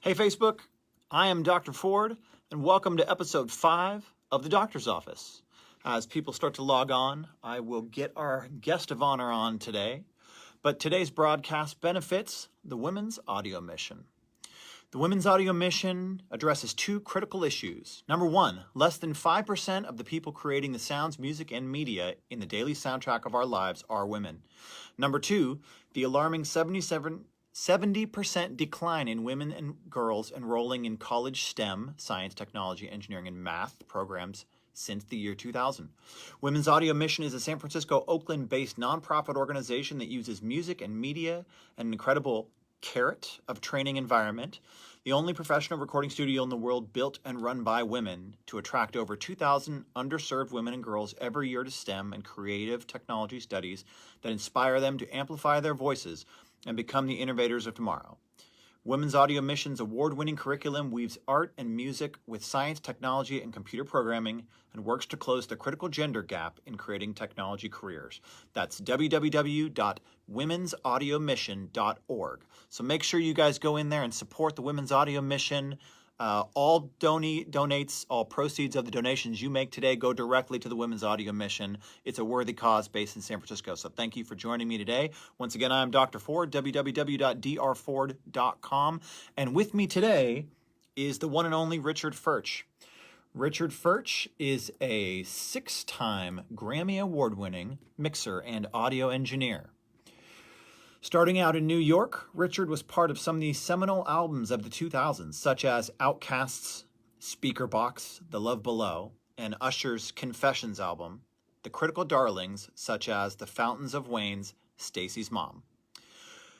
Hey Facebook, I am Dr. Ford, and welcome to episode 5 of the Doctor's Office. As people start to log on, I will get our guest of honor on today, but today's broadcast benefits the Women's Audio Mission. The Women's Audio Mission addresses two critical issues. Number one, less than 5% of the people creating the sounds, music, and media in the daily soundtrack of our lives are women. Number two, the alarming 70% decline in women and girls enrolling in college STEM, science, technology, engineering, and math programs since the year 2000. Women's Audio Mission is a San Francisco, Oakland-based nonprofit organization that uses music and media, an incredible carrot of training environment, the only professional recording studio in the world built and run by women, to attract over 2,000 underserved women and girls every year to STEM and creative technology studies that inspire them to amplify their voices and become the innovators of tomorrow. Women's Audio Mission's award-winning curriculum weaves art and music with science, technology, and computer programming and works to close the critical gender gap in creating technology careers. That's www.womensaudiomission.org. So make sure you guys go in there and support the Women's Audio Mission. All proceeds of the donations you make today go directly to the Women's Audio Mission. It's a worthy cause based in San Francisco. So thank you for joining me today. Once again, I'm Dr. Ford, www.drford.com. And with me today is the one and only Richard FURCH. Richard FURCH is a 6-time Grammy Award-winning mixer and audio engineer. Starting out in New York, Richard was part of some of the seminal albums of the 2000s, such as Outkast's Speaker Box, The Love Below, and Usher's Confessions album, the critical darlings, such as The Fountains of Wayne's Stacy's Mom.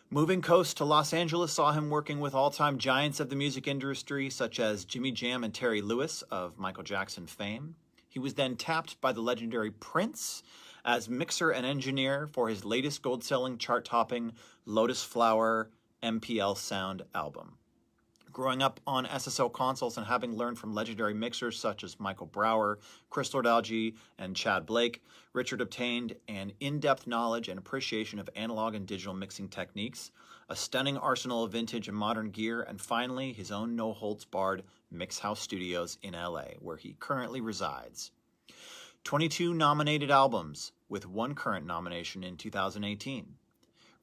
Moving coast to Los Angeles saw him working with all-time giants of the music industry, such as Jimmy Jam and Terry Lewis of Michael Jackson fame. He was then tapped by the legendary Prince as mixer and engineer for his latest gold-selling, chart-topping Lotus Flower MPL Sound album. Growing up on SSL consoles and having learned from legendary mixers such as Michael Brower, Chris Lord-Alge, and Chad Blake, Richard obtained an in-depth knowledge and appreciation of analog and digital mixing techniques, a stunning arsenal of vintage and modern gear, and finally, his own no-holds-barred mix house studios in LA, where he currently resides. 22 nominated albums, with 1 current nomination in 2018.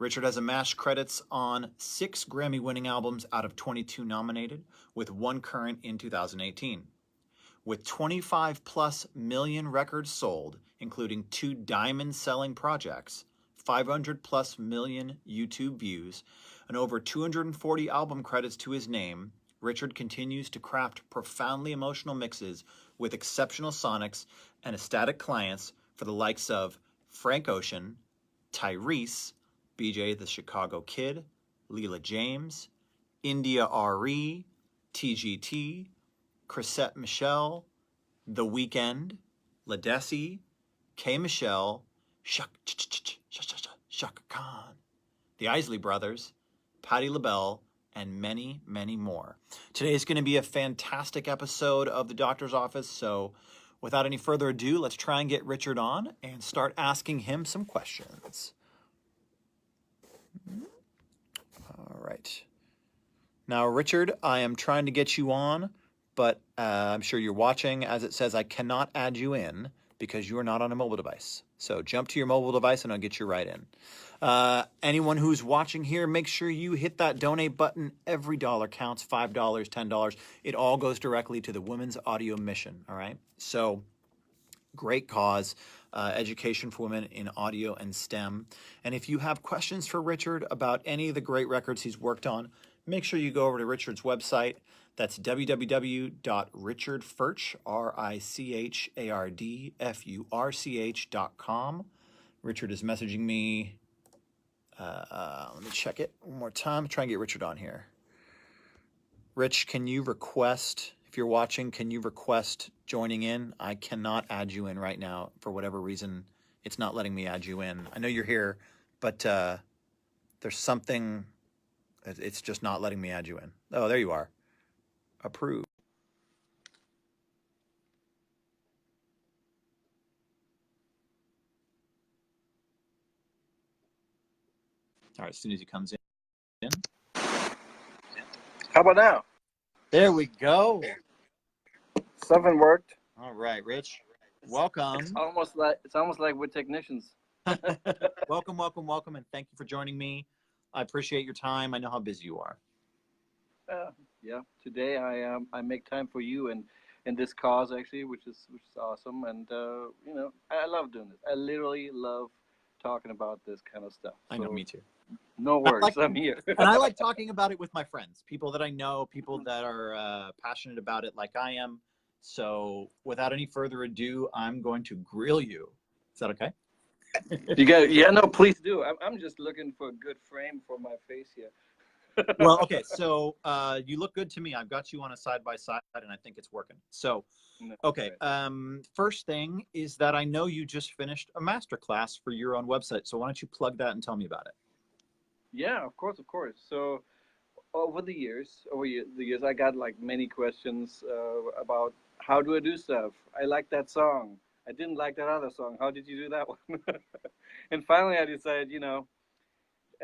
Richard has amassed credits on 6 Grammy-winning albums out of 22 nominated, with 1 current in 2018. With 25-plus million records sold, including 2 diamond-selling projects, 500-plus million YouTube views, and over 240 album credits to his name, Richard continues to craft profoundly emotional mixes with exceptional sonics and ecstatic clients for the likes of Frank Ocean, Tyrese, BJ the Chicago Kid, Leela James, India R.E., TGT, Chrisette Michele, The Weeknd, Ledesi, K. Michelle, Shaka Khan, the Isley Brothers, Patti LaBelle, and many, many more. Today is going to be a fantastic episode of The Doctor's Office, so without any further ado, let's try and get Richard on and start asking him some questions. All right. Now, Richard, I am trying to get you on, but I'm sure you're watching. As it says, I cannot add you in because you are not on a mobile device. So jump to your mobile device and I'll get you right in. Anyone who's watching here, make sure you hit that donate button. Every dollar counts, $5, $10. It all goes directly to the Women's Audio Mission, all right? So great cause, education for women in audio and STEM. And if you have questions for Richard about any of the great records he's worked on, make sure you go over to Richard's website. That's www.richardfurch, RICHARDFURCH.com. Richard is messaging me. Let me check it one more time. Try and get Richard on here. Rich, can you request, if you're watching, can you request joining in? I cannot add you in right now. For whatever reason, it's not letting me add you in. I know you're here, but there's something, it's just not letting me add you in. Oh, there you are. Approved. All right, as soon as he comes in. How about now? There we go. Something worked. All right, Rich. Welcome. It's almost like we're technicians. Welcome, and thank you for joining me. I appreciate your time. I know how busy you are. Yeah. Today I make time for you and this cause actually, which is awesome. And I love doing this. I literally love talking about this kind of stuff. I know, me too. No worries, I'm here. And I like talking about it with my friends, people that I know, people that are passionate about it like I am. So without any further ado, I'm going to grill you. Is that okay? No, please do. I'm just looking for a good frame for my face here. Well, okay, so you look good to me. I've got you on a side-by-side, and I think it's working. So, okay, first thing is that I know you just finished a masterclass for your own website. So why don't you plug that and tell me about it? Yeah, of course. So over the years, I got like many questions about how do I do stuff. I like that song. I didn't like that other song. How did you do that one? And finally, I decided,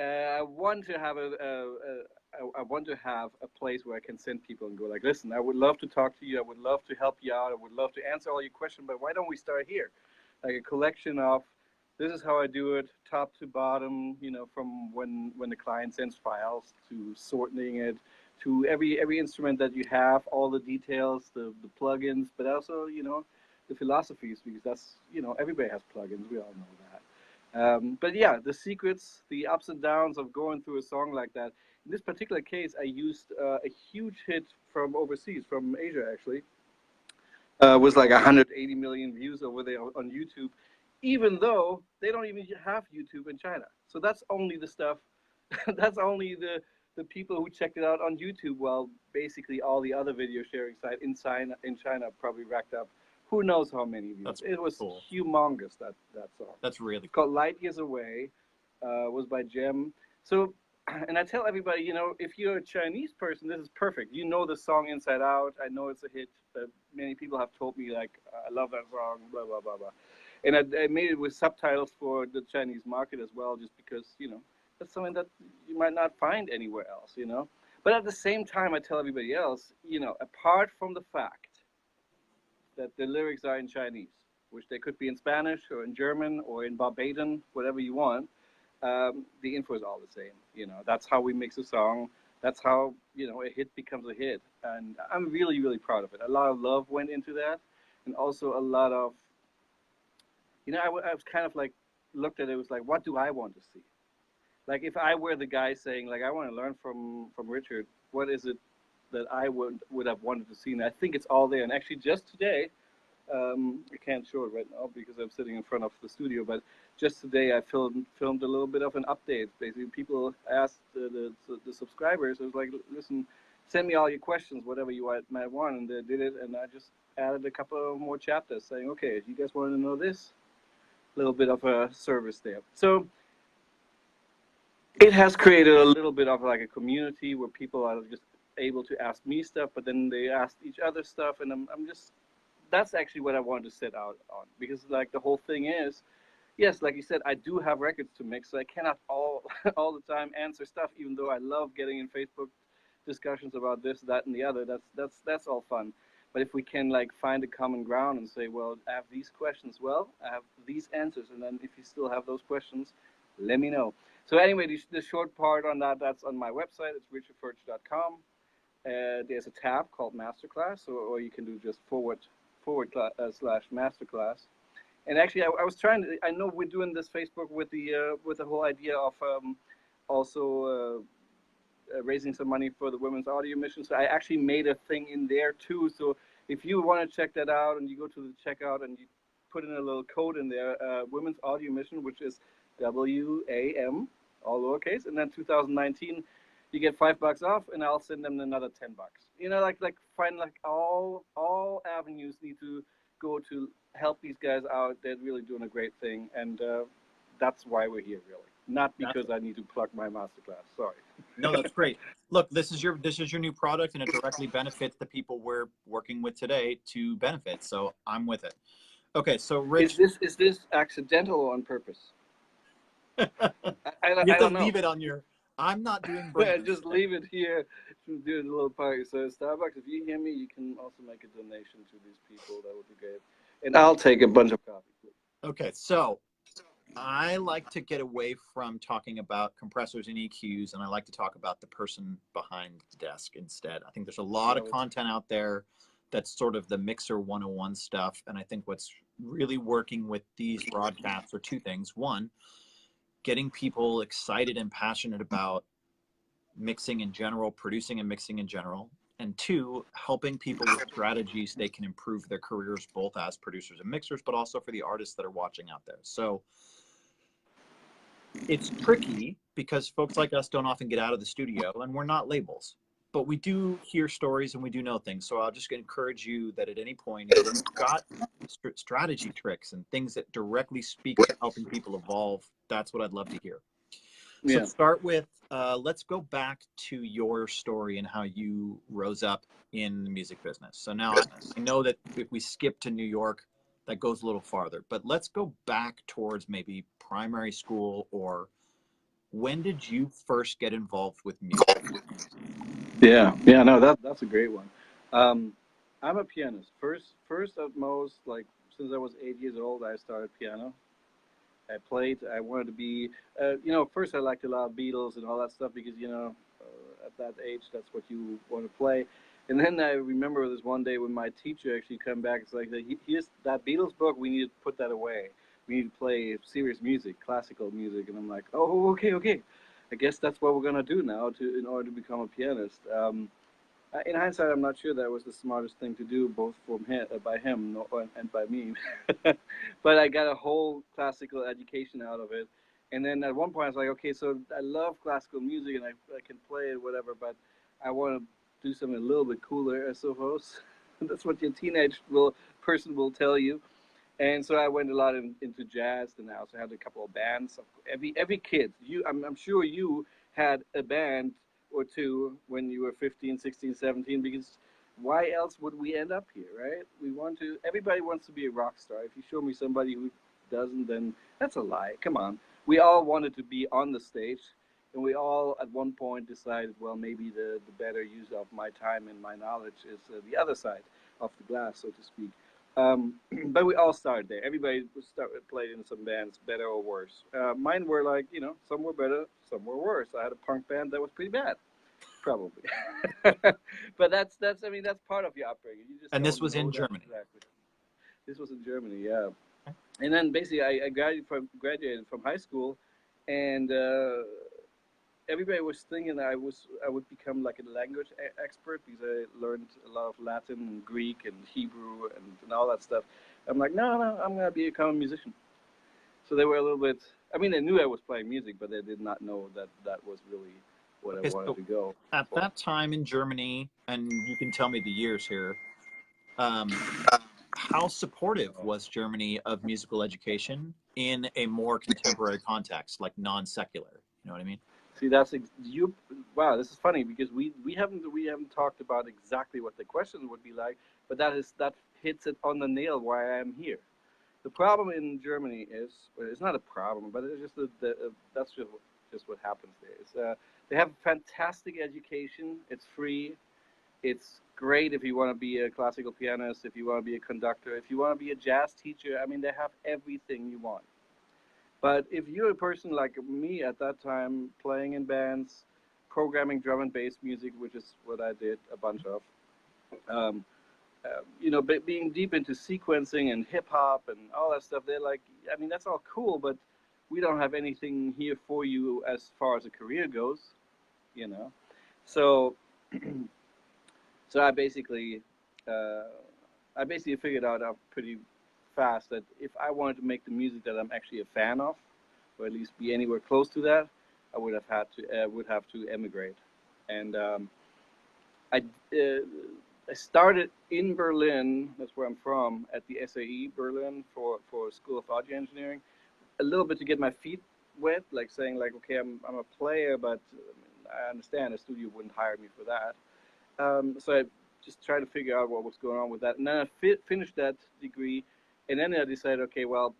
I want to have I want to have a place where I can send people and go like, listen, I would love to talk to you. I would love to help you out. I would love to answer all your questions. But why don't we start here? Like a collection of, this is how I do it, top to bottom, from when the client sends files to sorting it, to every instrument that you have, all the details, the plugins, but also, the philosophies, because that's, everybody has plugins. We all know that. But yeah, the secrets, the ups and downs of going through a song like that. In this particular case, I used a huge hit from overseas, from Asia actually. Was like 180 million views over there on YouTube, even though they don't even have YouTube in China. So that's only the stuff, that's only the people who checked it out on YouTube, while basically all the other video sharing sites in China probably racked up who knows how many views. It was cool. Humongous, that song. That's really cool. Called Light Years Away, was by Jem. So, and I tell everybody, if you're a Chinese person, this is perfect. You know the song inside out. I know it's a hit. Many people have told me, like, I love that song, blah, blah, blah, blah. And I made it with subtitles for the Chinese market as well, just because, that's something that you might not find anywhere else, But at the same time, I tell everybody else, apart from the fact that the lyrics are in Chinese, which they could be in Spanish or in German or in Barbadian, whatever you want, the info is all the same. That's how we mix a song. That's how, a hit becomes a hit. And I'm really, really proud of it. A lot of love went into that. And also a lot of, I was kind of like, looked at it, was like, what do I want to see? Like, if I were the guy saying, like, I want to learn from Richard, what is it that I would have wanted to see? And I think it's all there. And actually just today, I can't show it right now because I'm sitting in front of the studio, but just today I filmed a little bit of an update. Basically, people asked the subscribers, I was like, listen, send me all your questions, whatever you might want, and they did it, and I just added a couple of more chapters saying, okay, if you guys want to know this, a little bit of a service there. So it has created a little bit of like a community where people are just able to ask me stuff, but then they ask each other stuff, and I'm just, that's actually what I wanted to set out on, because like the whole thing is, yes, like you said, I do have records to mix, so I cannot all the time answer stuff, even though I love getting in Facebook discussions about this, that, and the other. That's all fun. But if we can like find a common ground and say, well, I have these questions, well, I have these answers, and then if you still have those questions, let me know. So anyway, the short part on that's on my website. It's richardfurch.com. There's a tab called Masterclass, or you can do just / Masterclass. And actually, I was trying to. I know we're doing this Facebook with the whole idea of also raising some money for the Women's Audio Mission. So I actually made a thing in there too. So if you want to check that out, and you go to the checkout and you put in a little code in there, Women's Audio Mission, which is WAM, all lowercase, and then 2019, you get $5 off, and I'll send them another $10. Like find like all avenues need to go to help these guys out. They're really doing a great thing, and that's why we're here, really. Not because I need to plug my masterclass. Sorry. No, that's great. Look, this is your new product, and it directly benefits the people we're working with today to benefit. So I'm with it. Okay, so Rich, is this accidental or on purpose? I don't know. Leave it on your I'm not doing And branding just today. leave it here to do a little party. So Starbucks, if you hear me, you can also make a donation to these people. That would be great. And I'll take a bunch of coffee. Okay, so I like to get away from talking about compressors and EQs, and I like to talk about the person behind the desk instead. I think there's a lot of Love it. content out there that's sort of the Mixer 101 stuff, and I think what's really working with these broadcasts are two things. One, getting people excited and passionate about mixing in general, producing and mixing in general, and two, helping people with strategies they can improve their careers both as producers and mixers, but also for the artists that are watching out there. So it's tricky because folks like us don't often get out of the studio and we're not labels, but we do hear stories and we do know things. So I'll just encourage you that at any point, if you've got strategy tricks and things that directly speak to helping people evolve, that's what I'd love to hear. So Yeah. to start with, let's go back to your story and how you rose up in the music business. So now I know that if we skip to New York, that goes a little farther, but let's go back towards maybe primary school, or when did you first get involved with music? Yeah. Yeah. No, that's a great one. Um, I'm a pianist. First at most, like since I was 8 years old, I started piano. I played. I wanted to be, first I liked a lot of Beatles and all that stuff because, at that age, that's what you want to play. And then I remember this one day when my teacher actually came back. It's like, here's that Beatles book. We need to put that away. We need to play serious music, classical music. And I'm like, oh, okay, okay. I guess that's what we're gonna do now in order to become a pianist. In hindsight, I'm not sure that was the smartest thing to do, both from him, by him and by me. But I got a whole classical education out of it. And then at one point, I was like, okay, so I love classical music and I can play it, whatever, but I want to do something a little bit cooler, I suppose. That's what your person will tell you. And so I went a lot into jazz, and I also had a couple of bands. Every kid, I'm sure you had a band or two when you were 15, 16, 17, because why else would we end up here, right? Everybody wants to be a rock star. If you show me somebody who doesn't, then that's a lie. Come on. We all wanted to be on the stage, and we all at one point decided, well, maybe the better use of my time and my knowledge is the other side of the glass, so to speak. But we all started there. Everybody played in some bands, better or worse. Mine were like, some were better, some were worse. I had a punk band that was pretty bad, probably. But I mean, that's part of your upbringing. You just And this don't was know in that Germany. exactly. This was in Germany, yeah. Okay. And then basically, I graduated from high school, and everybody was thinking that I would become like a language expert because I learned a lot of Latin and Greek and Hebrew and all that stuff. I'm like, no, I'm gonna become a musician. So they were a little bit. I mean, they knew I was playing music, but they did not know that that was really what I Okay, wanted so to go at for. that time in Germany, and you can tell me the years here, um, how supportive was Germany of musical education in a more contemporary context, like non-secular? You know what I mean? See, you. Wow, this is funny because we haven't talked about exactly what the questions would be like, but that hits it on the nail why I am here. The problem in Germany is, well, it's not a problem, but it's just that's just what happens there. They have fantastic education. It's free. It's great if you want to be a classical pianist, if you want to be a conductor, if you want to be a jazz teacher. I mean, they have everything you want. But if you're a person like me at that time, playing in bands, programming drum and bass music, which is what I did a bunch of, um, being deep into sequencing and hip hop and all that stuff, they're like, I mean, that's all cool, but we don't have anything here for you as far as a career goes, you know. So, so uh, I basically figured out pretty fast that if I wanted to make the music that I'm actually a fan of, or at least be anywhere close to that, I would have to emigrate, and I uh, I started in Berlin. That's where I'm from, at the SAE Berlin for School of Audio Engineering. A little bit to get my feet wet, like saying like, okay, I'm a player, but I understand a studio wouldn't hire me for that. So I just tried to figure out what was going on with that, and then I finished that degree, and then I decided, okay, well,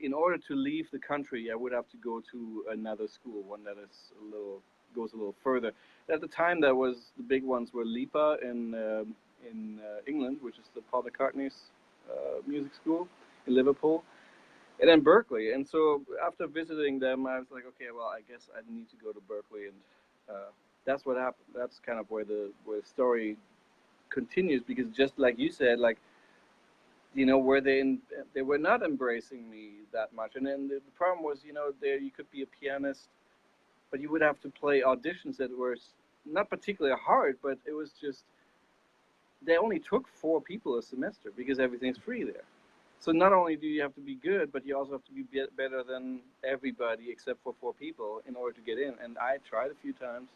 in order to leave the country, I would have to go to another school, one that is a little goes a little further. At the time, that was the big ones were LIPA in England, which is the Paul McCartney's music school in Liverpool, and then Berkeley. And so after visiting them, I was like, okay, well, I guess I need to go to Berkeley, and that's what happened. That's kind of where the story continues, because just like you said, like, you know, where they were not embracing me that much, and then the problem was, you know, there you could be a pianist, but you would have to play auditions that were not particularly hard, but it was just they only took 4 people a semester because everything's free there. So not only do you have to be good, but you also have to be better than everybody except for 4 people in order to get in. And I tried a few times,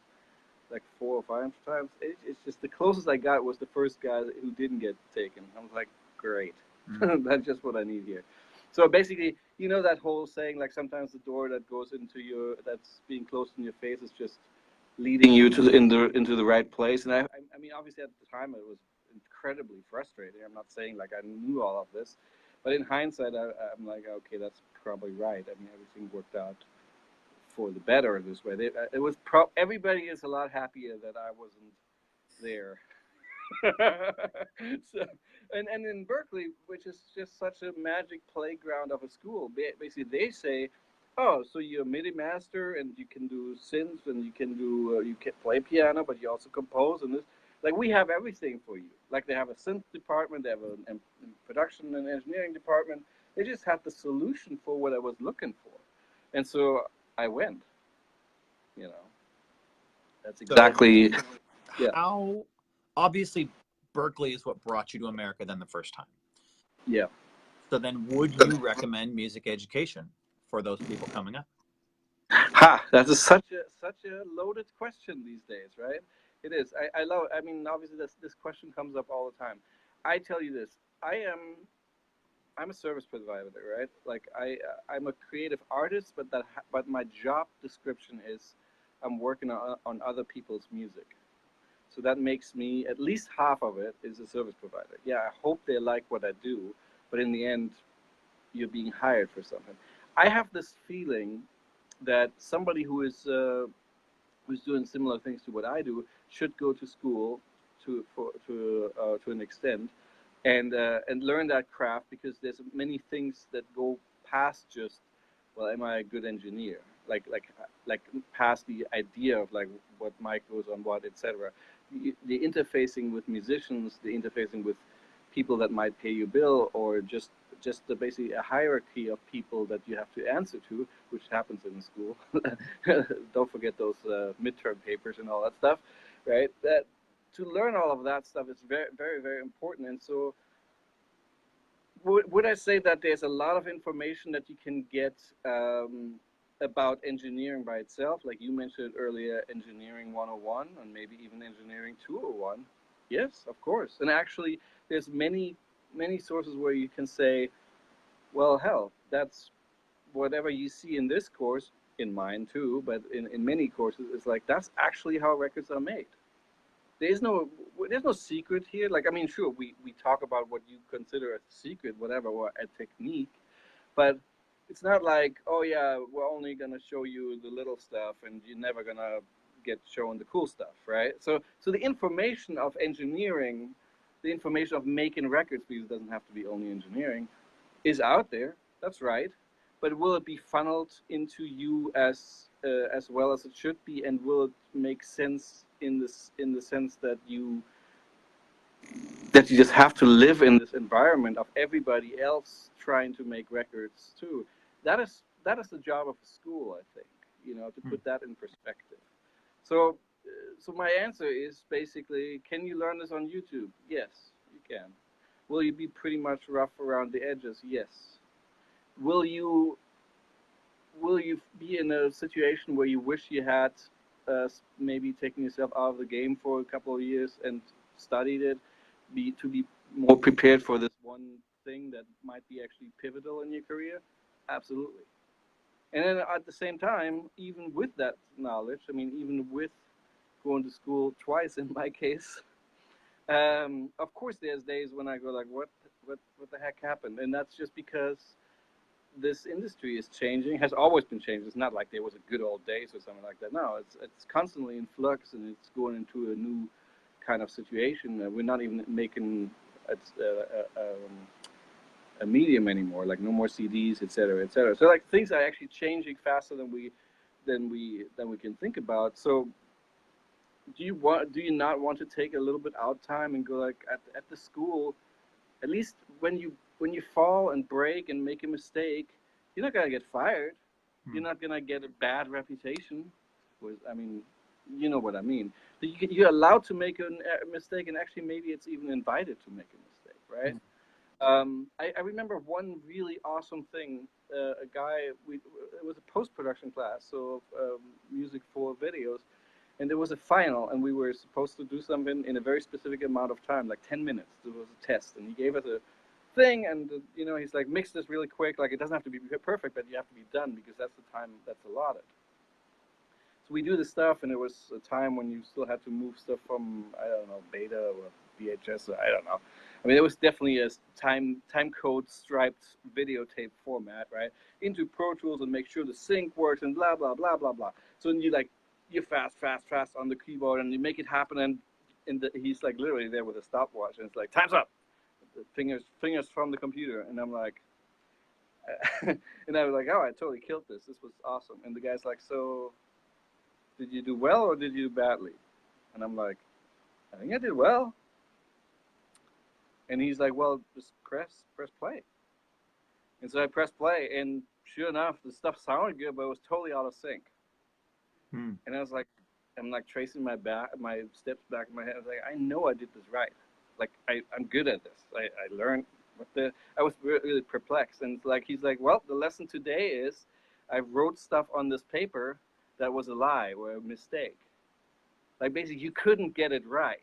like 4 or 5 times. It's just the closest I got was the first guy who didn't get taken. I was like, great. That's just what I need here. So basically, you know that whole saying, like sometimes the door that goes into that's being closed in your face is just leading you to into the right place. And I mean, obviously at the time it was incredibly frustrating. I'm not saying like I knew all of this, but in hindsight, I'm like, okay, that's probably right. I mean, everything worked out for the better this way. It was everybody is a lot happier that I wasn't there. So, and in Berkeley, which is just such a magic playground of a school, basically they say, oh, so you're a MIDI master and you can do synths and you can do you can play piano, but you also compose and this. Like we have everything for you. Like they have a synth department, they have a production and engineering department. They just had the solution for what I was looking for, and so I went. You know, that's exactly. Yeah. How obviously Berkeley is what brought you to America then the first time. Yeah. So then, would you recommend music education for those people coming up? Ha! That is such a loaded question these days, right? It is. I love. I mean, obviously, this question comes up all the time. I tell you this. I'm a service provider, right? Like I'm a creative artist, but my job description is I'm working on other people's music. So that makes me, at least half of it is a service provider. Yeah, I hope they like what I do, but in the end, you're being hired for something. I have this feeling that somebody who's doing similar things to what I do should go to school to an extent and learn that craft, because there's many things that go past just, well, am I a good engineer? Like past the idea of like what mic goes on what, etc. The interfacing with musicians, the interfacing with people that might pay you bill, or just basically a hierarchy of people that you have to answer to, which happens in school. Don't forget those midterm papers and all that stuff, right? That to learn all of that stuff is very, very, very important. And so would I say that there's a lot of information that you can get about engineering by itself? Like you mentioned earlier, engineering 101 and maybe even engineering 201. Yes, of course. And actually, there's many sources where you can say, well, hell, that's whatever you see in this course, in mine too, but in many courses, it's like, that's actually how records are made. There's no secret here. Like, I mean, sure, we talk about what you consider a secret, whatever, or a technique, but it's not like, oh yeah, we're only gonna show you the little stuff and you're never gonna get shown the cool stuff, right? So the information of engineering, the information of making records, because it doesn't have to be only engineering, is out there. That's right. But will it be funneled into you as well as it should be, and will it make sense in the sense that you just have to live in this environment of everybody else trying to make records too? That is the job of a school, I think. You know, to put that in perspective. So my answer is basically, can you learn this on YouTube? Yes, you can. Will you be pretty much rough around the edges? Yes. Will you be in a situation where you wish you had maybe taken yourself out of the game for a couple of years and studied it, to be more prepared for this one thing that might be actually pivotal in your career? Absolutely. And then at the same time, even with that knowledge, I mean, even with going to school twice in my case, of course there's days when I go like, what the heck happened? And that's just because this industry is changing, has always been changing. It's not like there was a good old days or something like that. No, it's constantly in flux, and it's going into a new kind of situation. We're not even making a medium anymore, like no more CDs, etc., etc. So like things are actually changing faster than we can think about. So do you not want to take a little bit out time and go like at the school, at least when you fall and break and make a mistake, you're not gonna get fired. You're not gonna get a bad reputation. I mean, you know what I mean. You're allowed to make a mistake, and actually maybe it's even invited to make a mistake, right? I remember one really awesome thing. A guy, it was a post-production class, so music for videos, and there was a final, and we were supposed to do something in a very specific amount of time, like 10 minutes. There was a test, and he gave us a thing, and he's like, mix this really quick. Like, it doesn't have to be perfect, but you have to be done because that's the time that's allotted. So we do this stuff, and it was a time when you still had to move stuff from, I don't know, beta or VHS, or I don't know. I mean, it was definitely a time code striped videotape format, right? Into Pro Tools and make sure the sync works and blah, blah, blah, blah, blah. So then you're fast on the keyboard, and you make it happen, and he's like literally there with a stopwatch, and it's like, time's up. The fingers from the computer, and I'm like, and I was like, oh, I totally killed this. This was awesome. And the guy's like, so did you do well or did you do badly? And I'm like, I think I did well. And he's like, well, just press play. And so I pressed play, and sure enough, the stuff sounded good, but it was totally out of sync. And I was like, I'm like tracing my steps back in my head. I was like, I know I did this right. Like I'm good at this. I learned I was really perplexed. And it's like, he's like, well, the lesson today is I wrote stuff on this paper that was a lie or a mistake. Like basically you couldn't get it right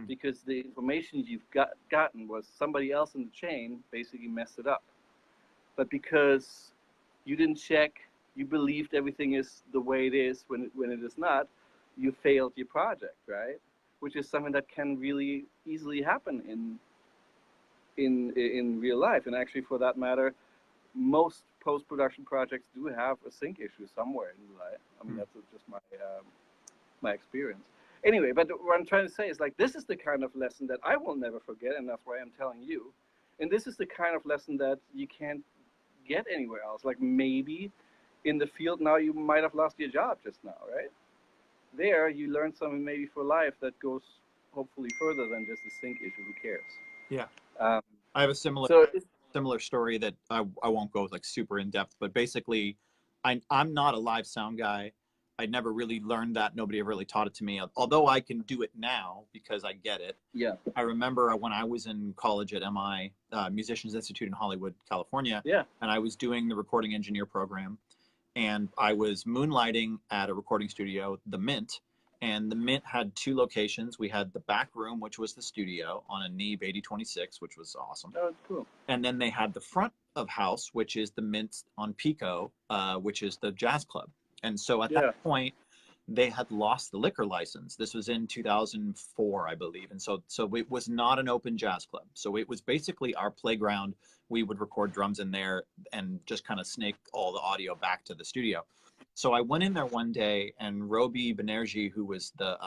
because the information you've gotten was somebody else in the chain basically messed it up. But because you didn't check, you believed everything is the way it is when it is not, you failed your project, right? Which is something that can really easily happen in real life. And actually, for that matter, most post-production projects do have a sync issue somewhere in the life. I mean, that's just my experience. Anyway, but what I'm trying to say is like, this is the kind of lesson that I will never forget, and that's why I'm telling you. And this is the kind of lesson that you can't get anywhere else. Like maybe in the field now you might have lost your job just now, right? There you learn something maybe for life that goes hopefully further than just a sync issue. Who cares? Yeah. I have a similar story that I won't go like super in depth, but basically I'm not a live sound guy. I never really learned that. Nobody ever really taught it to me, although I can do it now because I get it. Yeah. I remember when I was in college at MI, Musicians Institute in Hollywood, California. Yeah. And I was doing the recording engineer program, and I was moonlighting at a recording studio, the Mint. And the Mint had two locations. We had the back room, which was the studio on a Neve 8026, which was awesome. Oh, that's cool. And then they had the front of house, which is the Mint on Pico, which is the jazz club. And so at that point, they had lost the liquor license. This was in 2004, I believe. And so it was not an open jazz club. So it was basically our playground. We would record drums in there and just kind of snake all the audio back to the studio. So I went in there one day, and Roby Banerjee, who was the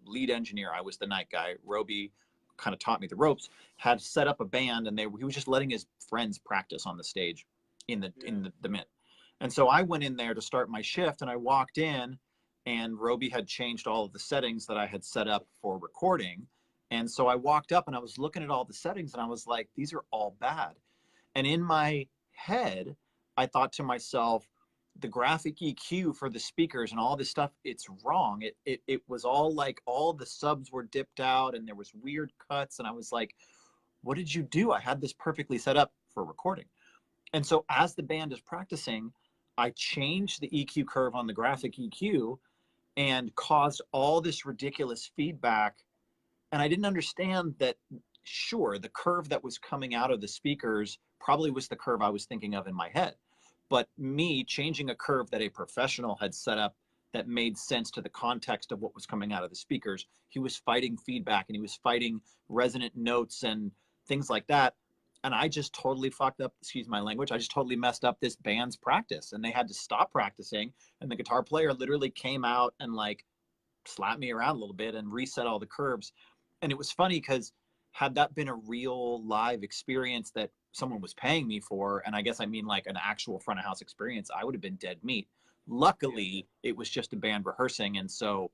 lead engineer, I was the night guy. Roby kind of taught me the ropes, had set up a band, and he was just letting his friends practice on the stage in the Mint. And so I went in there to start my shift, and I walked in, and Roby had changed all of the settings that I had set up for recording. And so I walked up, and I was looking at all the settings, and I was like, these are all bad. And in my head, I thought to myself, the graphic EQ for the speakers and all this stuff, it's wrong. It was all like all the subs were dipped out, and there was weird cuts. And I was like, what did you do? I had this perfectly set up for recording. And so as the band is practicing, I changed the EQ curve on the graphic EQ and caused all this ridiculous feedback. And I didn't understand that, sure, the curve that was coming out of the speakers probably was the curve I was thinking of in my head. But me changing a curve that a professional had set up that made sense to the context of what was coming out of the speakers, he was fighting feedback, and he was fighting resonant notes and things like that. and I just totally fucked up, excuse my language, I just totally messed up this band's practice, and they had to stop practicing, and the guitar player literally came out and like slapped me around a little bit and reset all the curves. And it was funny because had that been a real live experience that someone was paying me for, and I guess I mean like an actual front of house experience, I would have been dead meat. Luckily, it was just a band rehearsing, and so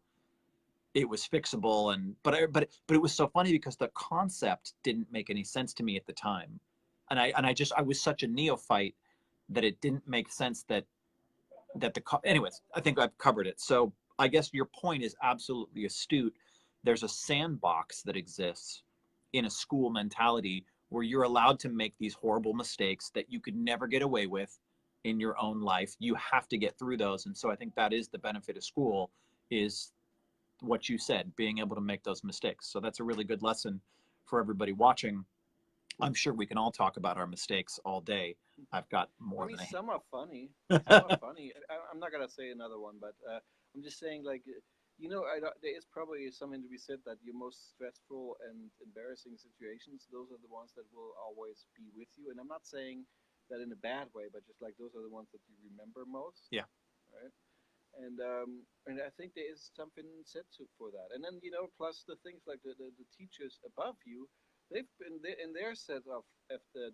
it was fixable. And but it was so funny because the concept didn't make any sense to me at the time, and I was such a neophyte that it didn't make sense that anyways, I think I've covered it. So I guess your point is absolutely astute. There's a sandbox that exists in a school mentality where you're allowed to make these horrible mistakes that you could never get away with in your own life. You have to get through those. And so I think that is the benefit of school, is what you said, being able to make those mistakes. So that's a really good lesson for everybody watching. I'm sure we can all talk about our mistakes all day. I've got more I mean, than some are funny. Some are funny. I'm not gonna say another one, but I'm just saying, like, you know, there is probably something to be said that your most stressful and embarrassing situations, those are the ones that will always be with you. And I'm not saying that in a bad way, but just like those are the ones that you remember most. Yeah. Right. And I think there is something said for that. And then, you know, plus the things like the teachers above you, they've been there in their set of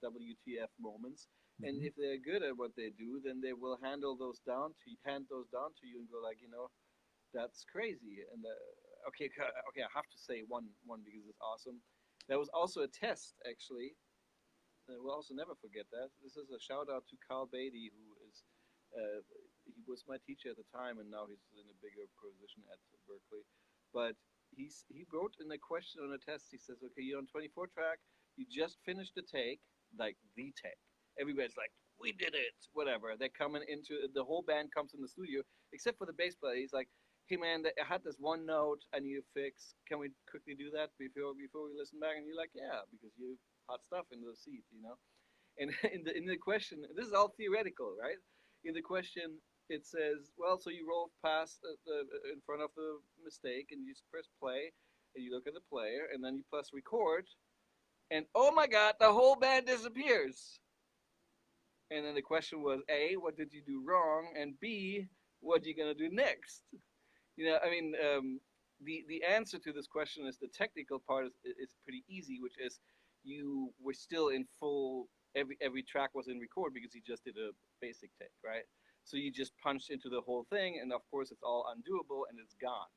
WTF moments. And Mhm. if they're good at what they do, then they will hand those down to you and go like, you know, that's crazy. And okay, I have to say one because it's awesome. There was also a test actually. We'll also never forget that. This is a shout out to Carl Beatty, who is he was my teacher at the time, and now he's in a bigger position at Berkeley. But he wrote in a question on a test. He says, "Okay, you're on 24 track. You just finished the take, like the take. Everybody's like, we did it, whatever. They're coming into the whole band comes in the studio, except for the bass player. He's like, hey man, I had this one note I need to fix. Can we quickly do that before we listen back?" And you're like, yeah, because you hot stuff in the seat, you know. And in the question, this is all theoretical, right? In the question, it says, well, so you roll past in front of the mistake, and you press play, and you look at the player, and then you press record, and oh my God, the whole band disappears. And then the question was, A, what did you do wrong? And B, what are you going to do next? You know, I mean, the answer to this question is the technical part is pretty easy, which is you were still in full, every track was in record because you just did a basic take, right? So you just punched into the whole thing, and of course it's all undoable and it's gone.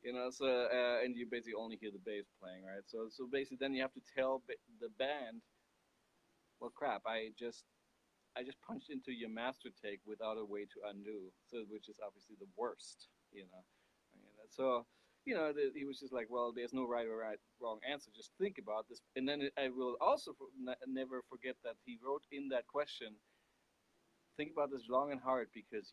You know, so and you basically only hear the bass playing, right? So basically, then you have to tell the band, well, crap, I just punched into your master take without a way to undo, so which is obviously the worst, you know. I mean, so, you know, he was just like, well, there's no wrong answer. Just think about this, and then I will also never forget that he wrote in that question, think about this long and hard because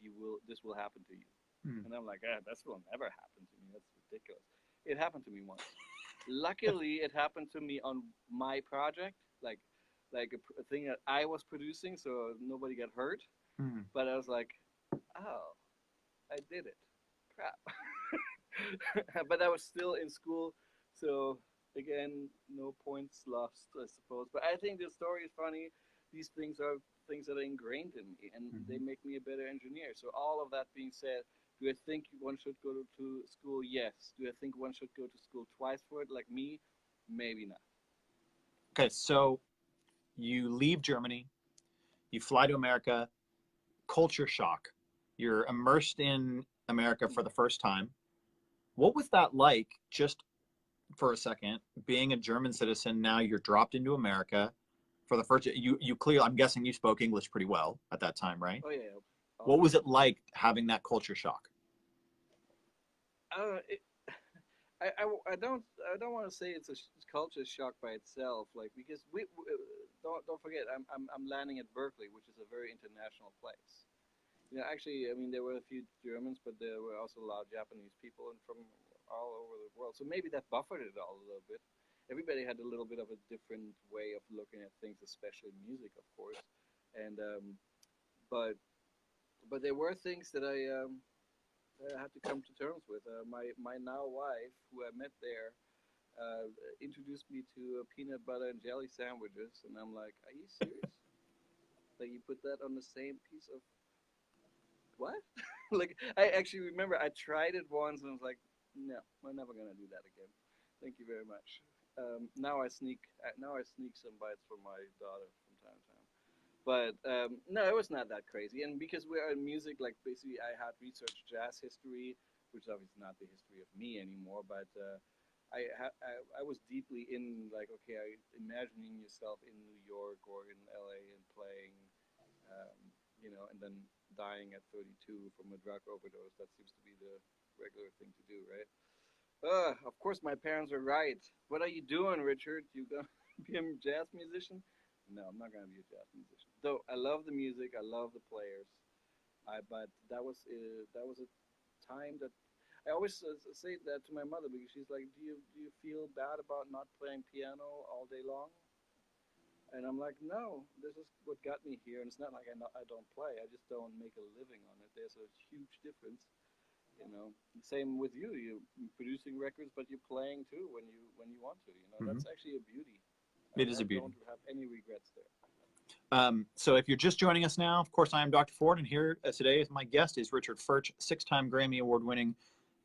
this will happen to you. Mm. And I'm like, this will never happen to me. That's ridiculous. It happened to me once. Luckily, it happened to me on my project, like a thing that I was producing, so nobody got hurt. Mm. But I was like, oh, I did it. Crap. But I was still in school, so again, no points lost, I suppose. But I think the story is funny. These things are things that are ingrained in me, and they Mhm. make me a better engineer. So all of that being said, do I think one should go to school? Yes. Do I think one should go to school twice for it, like me? Maybe not. Okay, so you leave Germany, you fly to America, culture shock. You're immersed in America for the first time. What was that like, just for a second, being a German citizen? Now you're dropped into America for the first. You clearly, I'm guessing you spoke English pretty well at that time, right? Oh yeah, What was always. it like having that culture shock? It, I don't want to say it's a culture shock by itself, like because we don't forget I'm landing at Berkeley, which is a very international place. You know, actually, I mean there were a few Germans, but there were also a lot of Japanese people and from all over the world. So maybe that buffered it all a little bit. Everybody had a little bit of a different way of looking at things, especially music, of course. And but there were things that I had to come to terms with. My now wife, who I met there, introduced me to peanut butter and jelly sandwiches, and I'm like, "Are you serious? Like you put that on the same piece of what?" Like I actually remember I tried it once and was like, "No, we're never gonna do that again. Thank you very much." Now I sneak some bites from my daughter from time to time. But no, it was not that crazy. And because we're in music, like basically, I had researched jazz history, which is obviously not the history of me anymore. But I was deeply in like, okay, imagining yourself in New York or in LA and playing, um, and then dying at 32 from a drug overdose. That seems to be the regular thing to do, right? Of course, my parents are right. What are you doing, Richard? You gonna be a jazz musician? No, I'm not gonna be a jazz musician. Though I love the music, I love the players. But that was a time that I always say that to my mother because she's like, do you feel bad about not playing piano all day long? And I'm like, no, this is what got me here, and it's not like I don't play. I just don't make a living on it. There's a huge difference. Same with you. You're producing records, but you're playing too when you want to. Hmm. That's actually a beauty. It is I a beauty. don't have any regrets there. So if you're just joining us now, of course, I am Dr. Ford, and here today is my guest is Richard FURCH, six-time Grammy Award-winning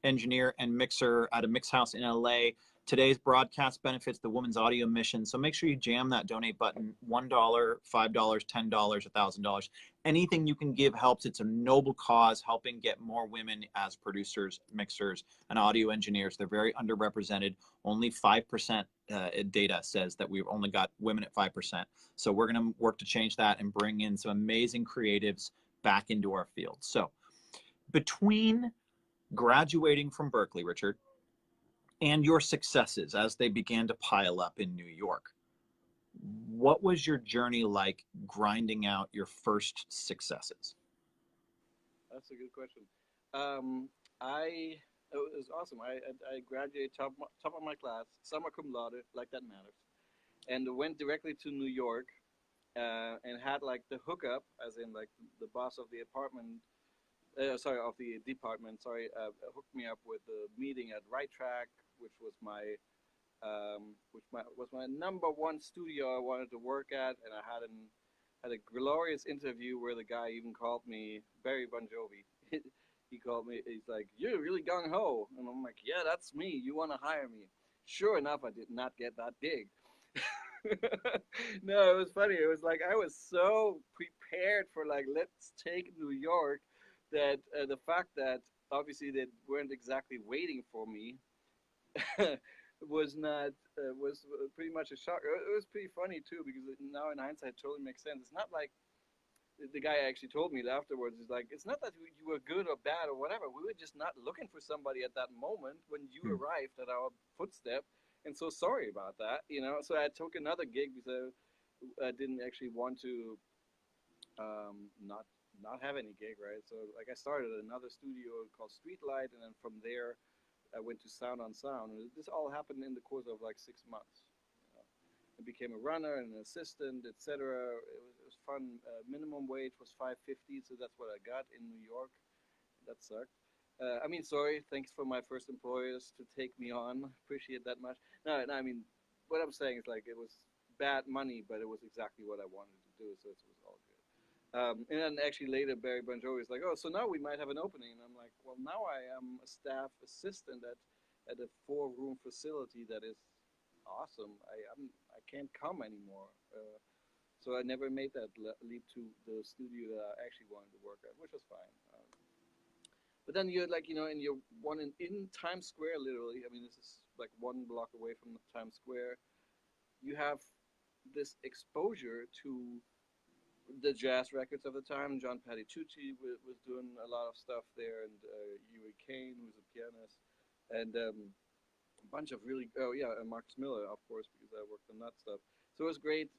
engineer and mixer at a mix house in LA. Today's broadcast benefits the Women's Audio Mission, so make sure you jam that donate button. $1, $5, $10, $1,000. Anything you can give helps. It's a noble cause, helping get more women as producers, mixers, and audio engineers. They're very underrepresented. Only 5% data says that we've only got women at 5%. So we're going to work to change that and bring in some amazing creatives back into our field. So between graduating from Berkeley, Richard, and your successes as they began to pile up in New York, what was your journey like grinding out your first successes? That's a good question. I It was awesome. I graduated top of my class, summa cum laude, like that matters, and went directly to New York, and had like the hookup, as in like the boss of the department, hooked me up with the meeting at Right Track, which was my number one studio I wanted to work at, and I had a glorious interview where the guy even called me Barry Bon Jovi. He called me. He's like, "You're really gung ho," and I'm like, "Yeah, that's me. You want to hire me?" Sure enough, I did not get that gig. No, it was funny. It was like I was so prepared for like, let's take New York, that the fact that obviously they weren't exactly waiting for me was not was pretty much a shock. It was pretty funny too because now in hindsight, it totally makes sense. It's not like the guy actually told me afterwards. He's like, it's not that you were good or bad or whatever. We were just not looking for somebody at that moment when you Hmm. arrived at our footstep, and so sorry about that. So I took another gig because I didn't actually want to not have any gig, right? So like I started another studio called Streetlight, and then from there I went to Sound on Sound. And this all happened in the course of like 6 months. I became a runner and an assistant, etc. It was fun. Minimum wage was 5.50, so that's what I got in New York. That sucked. I mean, sorry. Thanks for my first employers to take me on. Appreciate that much. No, I mean, what I'm saying is like it was bad money, but it was exactly what I wanted to do, so it was all good. And then actually later, Barry Bon Jovi is like, "Oh, so now we might have an opening." And I'm like, "Well, now I am a staff assistant at a 4-room facility that is awesome. I can't come anymore." So I never made that leap to the studio that I actually wanted to work at, which was fine. But then you're like, and you're in Times Square, literally. I mean, this is like 1 block away from Times Square. You have this exposure to the jazz records of the time. John Patitucci was doing a lot of stuff there, and Huey Kane, who's a pianist, and a bunch of really, oh yeah, and Marcus Miller, of course, because I worked on that stuff. So it was great.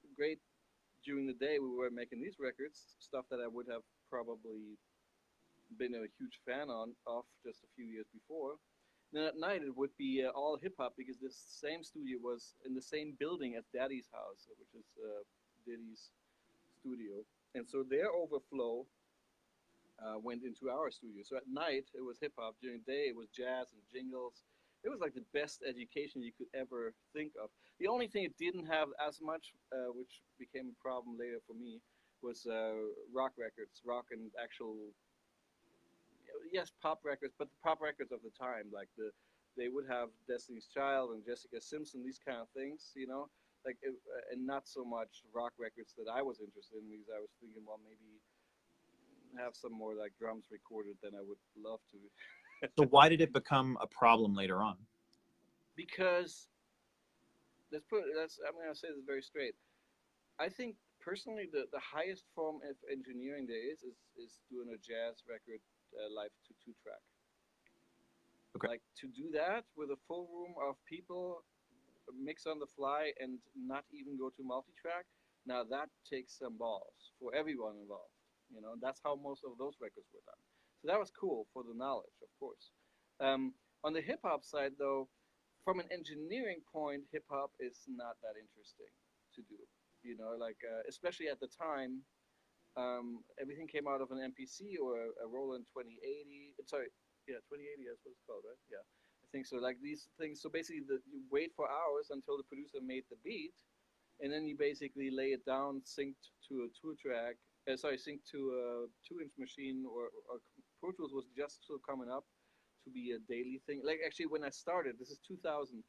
During the day, we were making these records, stuff that I would have probably been a huge fan of just a few years before. Then at night, it would be all hip hop because this same studio was in the same building as Daddy's house, which is Diddy's studio. And so their overflow went into our studio. So at night, it was hip hop. During the day, it was jazz and jingles. it was like the best education you could ever think of. The only thing it didn't have as much, which became a problem later for me, was rock records, rock and actual, yes, pop records, but the pop records of the time, like they would have Destiny's Child and Jessica Simpson, these kind of things, you know, like and not so much rock records that I was interested in, because I was thinking, well, maybe have some more like drums recorded than I would love to. So why did it become a problem later on? Because I'm gonna say this very straight. I think personally the highest form of engineering there is doing a jazz record live to two track. Okay. Like to do that with a full room of people, mix on the fly, and not even go to multi track. Now that takes some balls for everyone involved. You know, that's how most of those records were done. So that was cool for the knowledge, of course. On the hip hop side, though, from an engineering point, hip hop is not that interesting to do. You know, like especially at the time, everything came out of an MPC or a Roland 2080. Sorry, yeah, 2080. That's what it's called, right? Yeah, I think so. Like these things. So basically, you wait for hours until the producer made the beat, and then you basically lay it down, synced to a two-track. Synced to a two-inch machine, or Pro Tools was just still coming up to be a daily thing. Like actually, when I started, this is 2000.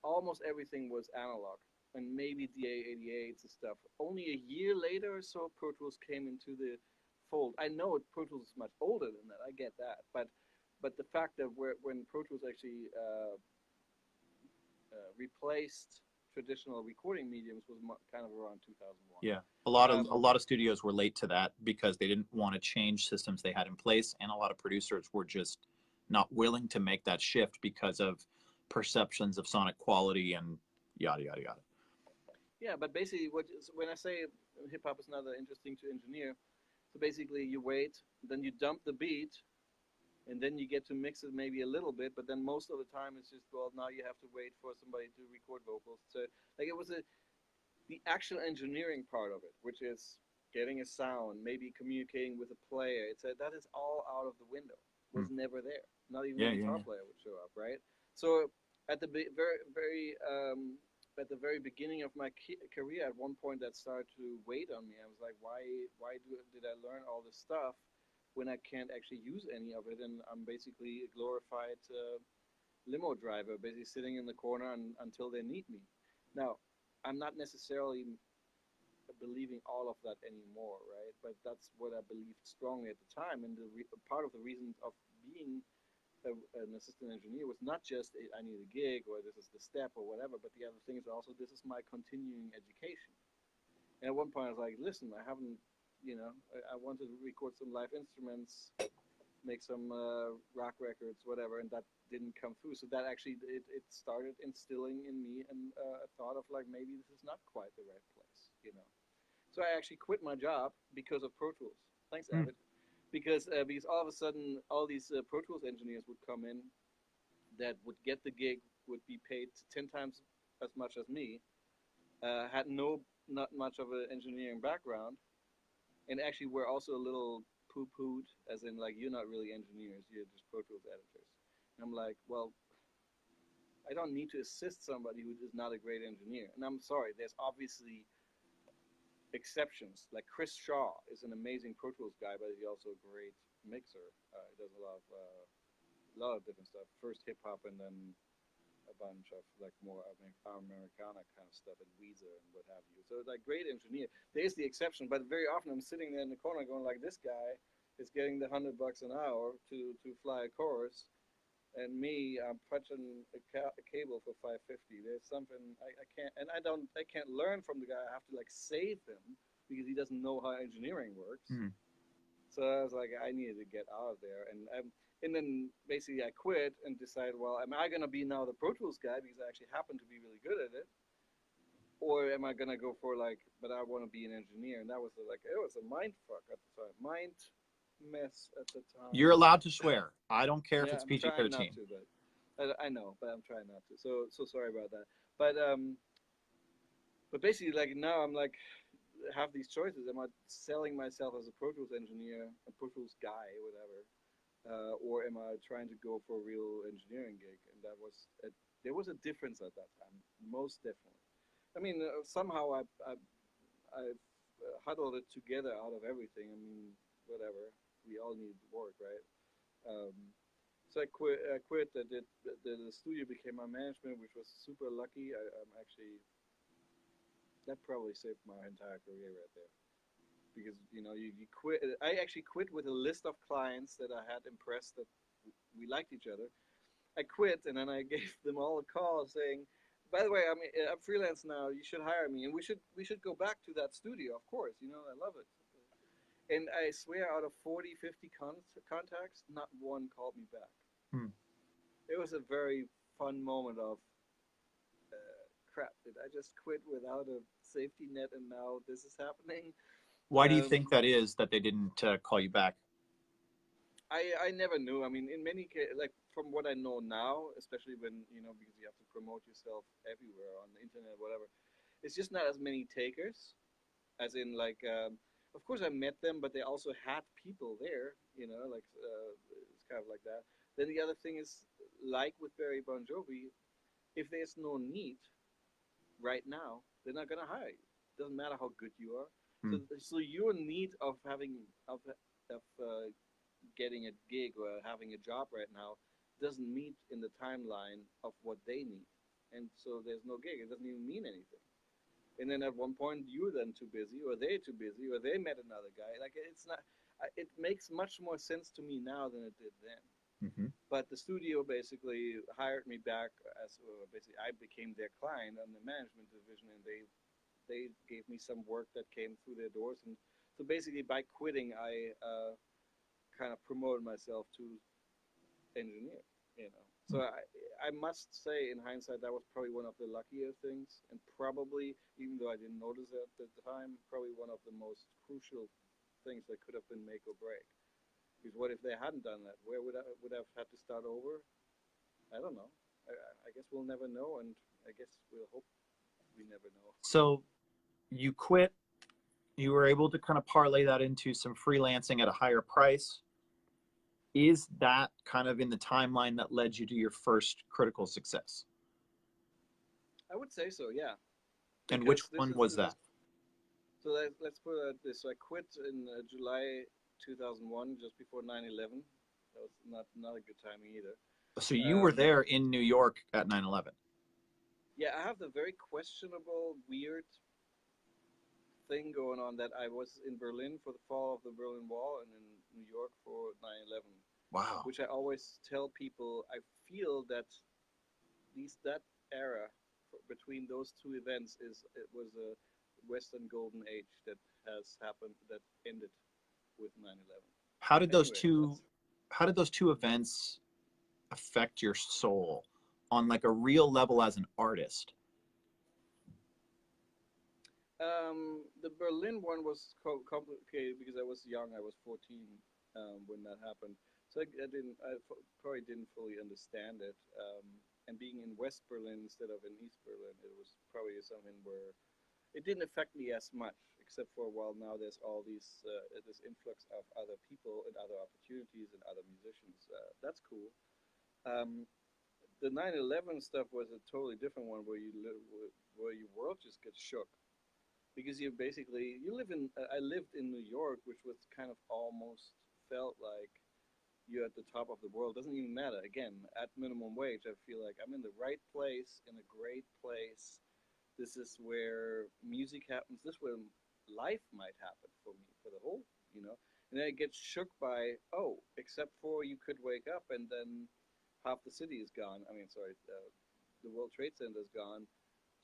Almost everything was analog, and maybe DA88s and stuff. Only a year later or so, Pro Tools came into the fold. I know Pro Tools is much older than that. I get that, but the fact that when Pro Tools actually replaced traditional recording mediums was kind of around 2001. Yeah, a lot of studios were late to that because they didn't want to change systems they had in place, and a lot of producers were just not willing to make that shift because of perceptions of sonic quality and yada yada yada. Yeah, but basically, when I say hip hop is not that interesting to engineer, so basically you wait, then you dump the beat, and then you get to mix it maybe a little bit, but then most of the time it's just, well, now you have to wait for somebody to record vocals. So like it was the actual engineering part of it, which is getting a sound, maybe communicating with a player. That is all out of the window. Was never there. Not even a guitar player would show up, right? So at the at the very beginning of my career, at one point that started to weigh on me. I was like, did I learn all this stuff when I can't actually use any of it, and I'm basically a glorified limo driver, basically sitting in the corner until they need me. Now, I'm not necessarily believing all of that anymore, right? But that's what I believed strongly at the time, and part of the reason of being an assistant engineer was not just I need a gig or this is the step or whatever, but the other thing is also this is my continuing education. And at one point I was like, listen, I haven't, you know, I wanted to record some live instruments, make some rock records, whatever, and that didn't come through. So that actually it started instilling in me and a thought of like maybe this is not quite the right place, you know. So I actually quit my job because of Pro Tools. Thanks, Avid. Because all of a sudden all these Pro Tools engineers would come in that would get the gig, would be paid 10 times as much as me, had not much of an engineering background, and actually were also a little poo-pooed, as in like you're not really engineers, you're just Pro Tools editors. And I'm like, well, I don't need to assist somebody who is not a great engineer. And I'm sorry, there's obviously exceptions. Like Chris Shaw is an amazing Pro Tools guy, but he's also a great mixer. He does a lot of different stuff. First hip hop, and then a bunch of like more Americana kind of stuff, and Weezer and what have you. So like great engineer. There's the exception, but very often I'm sitting there in the corner going like, this guy is getting the $100 an hour to fly a chorus, and me, I'm punching a cable for 550. There's something I can't, and I can't learn from the guy. I have to like save him because he doesn't know how engineering works. So I was like, I needed to get out of there, and then basically I quit and decided, well, am I gonna be now the Pro Tools guy because I actually happen to be really good at it, or am I gonna go for like, but I want to be an engineer? And that was like, it was a mind fuck at the time. Mind mess at the time. You're allowed to swear. I don't care if it's I'm PG-13. trying not to, but I know, but I'm trying not to. So sorry about that. But basically, like now I'm like have these choices. Am I selling myself as a Pro Tools engineer, a Pro Tools guy, whatever, or am I trying to go for a real engineering gig? And there was a difference at that time, most definitely. I mean, somehow I huddled it together out of everything. I mean, whatever. We all need work, right? Um, so I quit. I quit. I did. The studio became my management, which was super lucky. I'm actually that probably saved my entire career right there because you quit. I actually quit with a list of clients that I had impressed that we liked each other. I quit and then I gave them all a call saying, "By the way, I'm freelance now. You should hire me, and we should go back to that studio. Of course, I love it." And I swear, out of 40, 50 contacts, not one called me back. Hmm. It was a very fun moment of crap. Did I just quit without a safety net, and now this is happening? Why do you think Um, that is that they didn't call you back? I never knew. I mean, in many cases, like from what I know now, especially when because you have to promote yourself everywhere on the internet, whatever. It's just not as many takers, as in like. Of course, I met them, but they also had people there. Like it's kind of like that. Then the other thing is, like with Barry Bon Jovi, if there's no need right now, they're not gonna hire you. Doesn't matter how good you are. Hmm. So your need of getting a gig or having a job right now doesn't meet in the timeline of what they need, and so there's no gig. It doesn't even mean anything. And then at one point you're then too busy, or they're too busy, or they met another guy. Like it's not. It makes much more sense to me now than it did then. Hmm. But the studio basically hired me back as basically I became their client on the management division, and they gave me some work that came through their doors. And so basically by quitting, I kind of promoted myself to engineer. So I must say, in hindsight, that was probably one of the luckier things, and probably, even though I didn't notice it at the time, probably one of the most crucial things that could have been make or break. Because what if they hadn't done that? Where would I have had to start over? I don't know. I guess we'll never know, and I guess we'll hope we never know. So you quit. You were able to kind of parlay that into some freelancing at a higher price. Is that kind of in the timeline that led you to your first critical success? I would say so, yeah, And which because this one is was this that? is so. Let's put it this. So I quit in July 2001, just before 9/11. That was not a good timing either. So you were Um, there in New York at 9/11. yeah, I have the very questionable, weird thing going on that I was in Berlin for the fall of the Berlin Wall and in New York for 9/11, Wow. which I always tell people. I feel that that era between those two events it was a Western golden age that has happened that ended with 9/11. How did those Anyway, two that's how did those two events affect your soul on like a real level as an artist? the Berlin one was complicated because I was young. I was 14 when that happened, so probably didn't fully understand it. And being in West Berlin instead of in East Berlin, it was probably something where it didn't affect me as much, except for a while now there's all this influx of other people and other opportunities and other musicians. That's cool. Um, the 9/11 stuff was a totally different one where where your world just gets shook because you live in I lived in New York, which was kind of almost felt like you're at the top of the world. Doesn't even matter. Again, at minimum wage, I feel like I'm in the right place in a great place. This is where music happens. This is where life might happen for me for the whole, And then it gets shook by, oh, except for you could wake up and then half the city is gone. I mean, sorry, the World Trade Center is gone,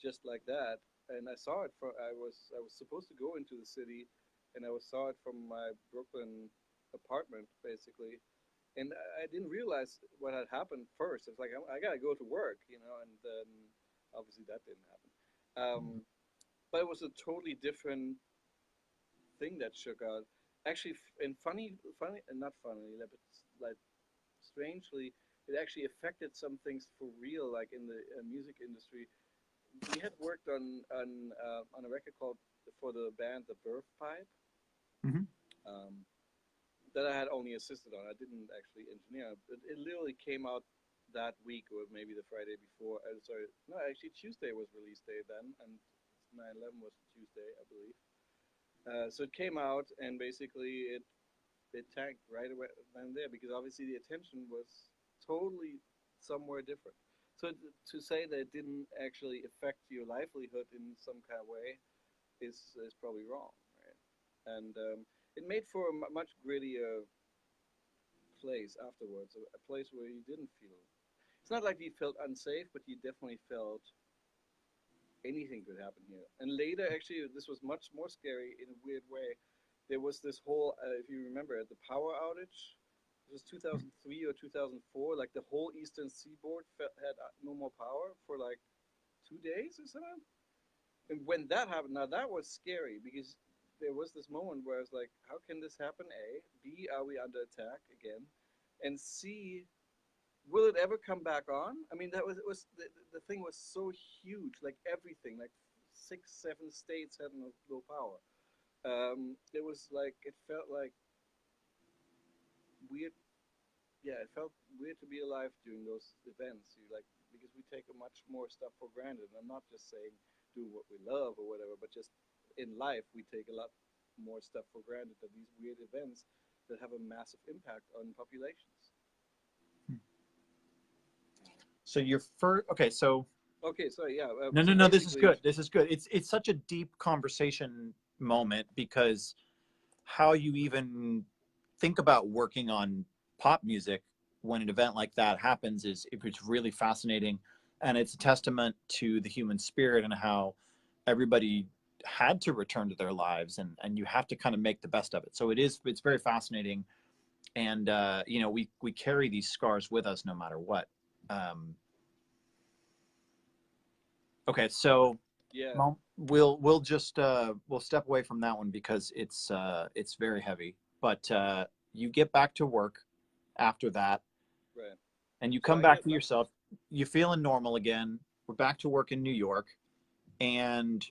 just like that. And I saw it from. I was supposed to go into the city, and saw it from my Brooklyn apartment, basically. And I didn't realize what had happened first. It's like I gotta go to work, and then obviously that didn't happen. But it was a totally different thing that shook out. Actually, and funny, and not funny, but like strangely, it actually affected some things for real, like in the music industry. We had worked on a record called for the band The Birth Pipe. Hmm. Um, that I had only assisted on. I didn't actually engineer. It literally came out that week, or maybe the Friday before. Sorry, no, actually Tuesday was release day then, and 9/11 was Tuesday, I believe. So it came out, and basically it tanked right away then there, because obviously the attention was totally somewhere different. So to say that it didn't actually affect your livelihood in some kind of way is probably wrong, right? And it made for a much grittier place afterwards, a place where you didn't feel. It's not like you felt unsafe, but you definitely felt anything could happen here. And later, actually, this was much more scary in a weird way. There was this whole, if you remember, the power outage. It was 2003 or 2004. Like the whole Eastern Seaboard had no more power for like 2 days or something. And when that happened, now that was scary, because there was this moment where I was like, how can this happen? A, B, are we under attack again? And C, will it ever come back on? I mean, that was it was the thing was so huge, like everything, like 6, 7 states had no power. It was like it felt like weird. Yeah, it felt weird to be alive during those events. You like, because we take a much more stuff for granted. I'm not just saying do what we love or whatever, but just in life we take a lot more stuff for granted, that these weird events that have a massive impact on populations. So your first, okay, so Okay, so yeah, no, so no, no, this is basically, good. This is good. It's such a deep conversation moment, because how you even think about working on pop music when an event like that happens is, it's really fascinating, and it's a testament to the human spirit and how everybody had to return to their lives, and you have to kind of make the best of it. So it's very fascinating, and you know, we carry these scars with us no matter what. Um, okay, so yeah, well, we'll just we'll step away from that one because it's very heavy. But you get back to work after that, right. and you So come I back get to back. yourself. You're feeling normal again. We're back to work in New York. And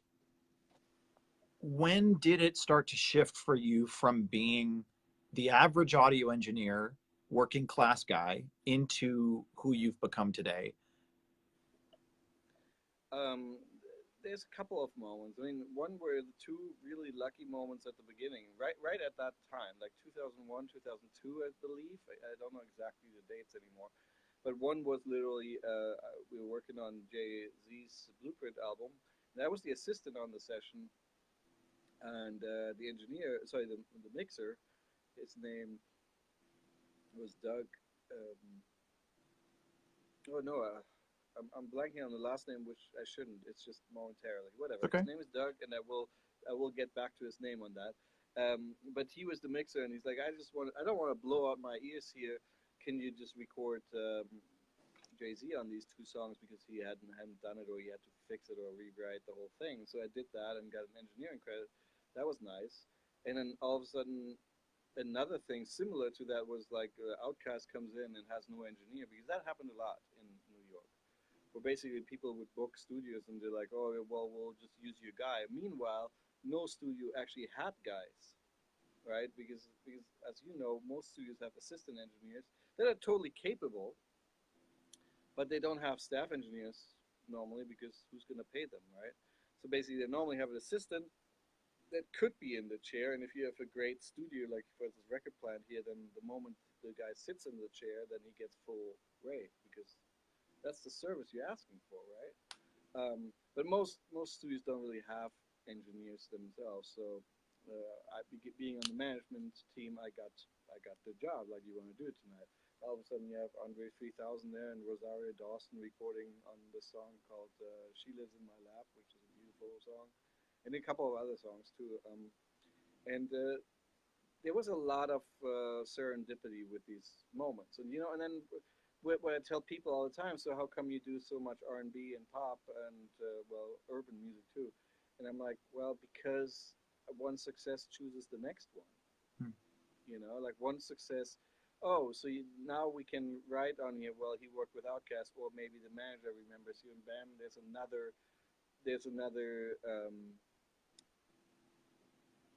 when did it start to shift for you from being the average audio engineer, working class guy, into who you've become today? Um, there's a couple of moments. I mean, one were the two really lucky moments at the beginning, right at that time, like 2001, 2002, I believe. I don't know exactly the dates anymore, but one was literally we were working on Jay Z's Blueprint album, and I was the assistant on the session, and the engineer, sorry, the mixer, his name was Doug. Um, oh no, I'm blanking on the last name, which I shouldn't. It's just momentarily. Whatever. Okay. His name is Doug, and I will get back to his name on that. But he was the mixer, and he's like, I don't want to blow out my ears here. Can you just record Jay Z on these two songs, because he hadn't done it, or he had to fix it or rewrite the whole thing. So I did that and got an engineering credit. That was nice. And then all of a sudden, another thing similar to that was like Outcast comes in and has no engineer, because that happened a lot in New York, where basically people would book studios and they're like, oh, well, we'll just use your guy. Meanwhile, no studio actually had guys, right? Because as you know, most studios have assistant engineers that are totally capable, but they don't have staff engineers normally, because who's going to pay them, right? So basically, they normally have an assistant that could be in the chair. And if you have a great studio, like for this record plant here, then the moment the guy sits in the chair, then he gets full rate, because that's the service you're asking for, right? But most studios don't really have engineers themselves. So being on the management team, I got the job. Like, you want to do it tonight? All of a sudden, you have Andre 3000 there and Rosario Dawson recording on this song called "She Lives in My Lap," which is a beautiful song, and a couple of other songs too. And there was a lot of serendipity with these moments, and and then what I tell people all the time. So how come you do so much R&B and pop and well, urban music too? And I'm like, well, because one success chooses the next one. Hmm. Like one success. Oh, so now we can write on here. Well, he worked with Outkast, or maybe the manager remembers you, and bam, there's another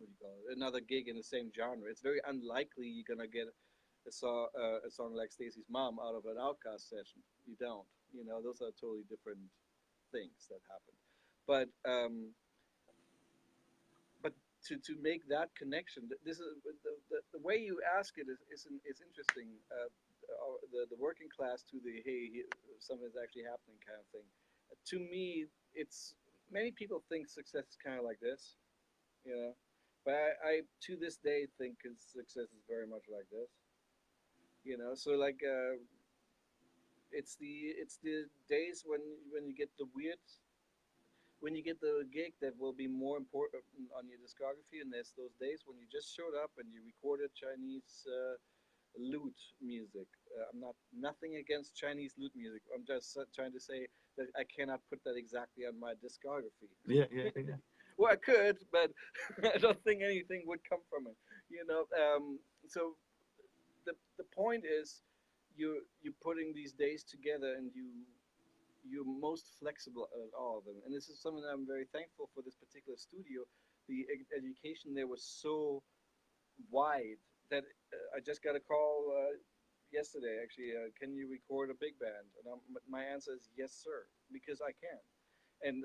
what do you call it, another gig in the same genre. It's very unlikely you're gonna get a song like Stacy's Mom out of an Outcast session. You don't. You know, those are totally different things that happen. But but to make that connection, this is the way you ask it is interesting. The working class to the hey, something's actually happening kind of thing. To me, it's many people think success is kind of like this, you know. But I to this day think success is very much like this, you know. So like it's the days when you get the weird when you get the gig that will be more important on your discography, and there's those days when you just showed up and you recorded Chinese lute music. I'm not nothing against Chinese lute music. I'm just trying to say that I cannot put that exactly on my discography. Yeah, yeah, yeah. Well, I could, but I don't think anything would come from it. You know, so the point is, you putting these days together, and you're most flexible at all of them. And this is something that I'm very thankful for this particular studio. The education there was so wide that I just got a call yesterday. Actually, can you record a big band? And my answer is yes, sir, because I can. And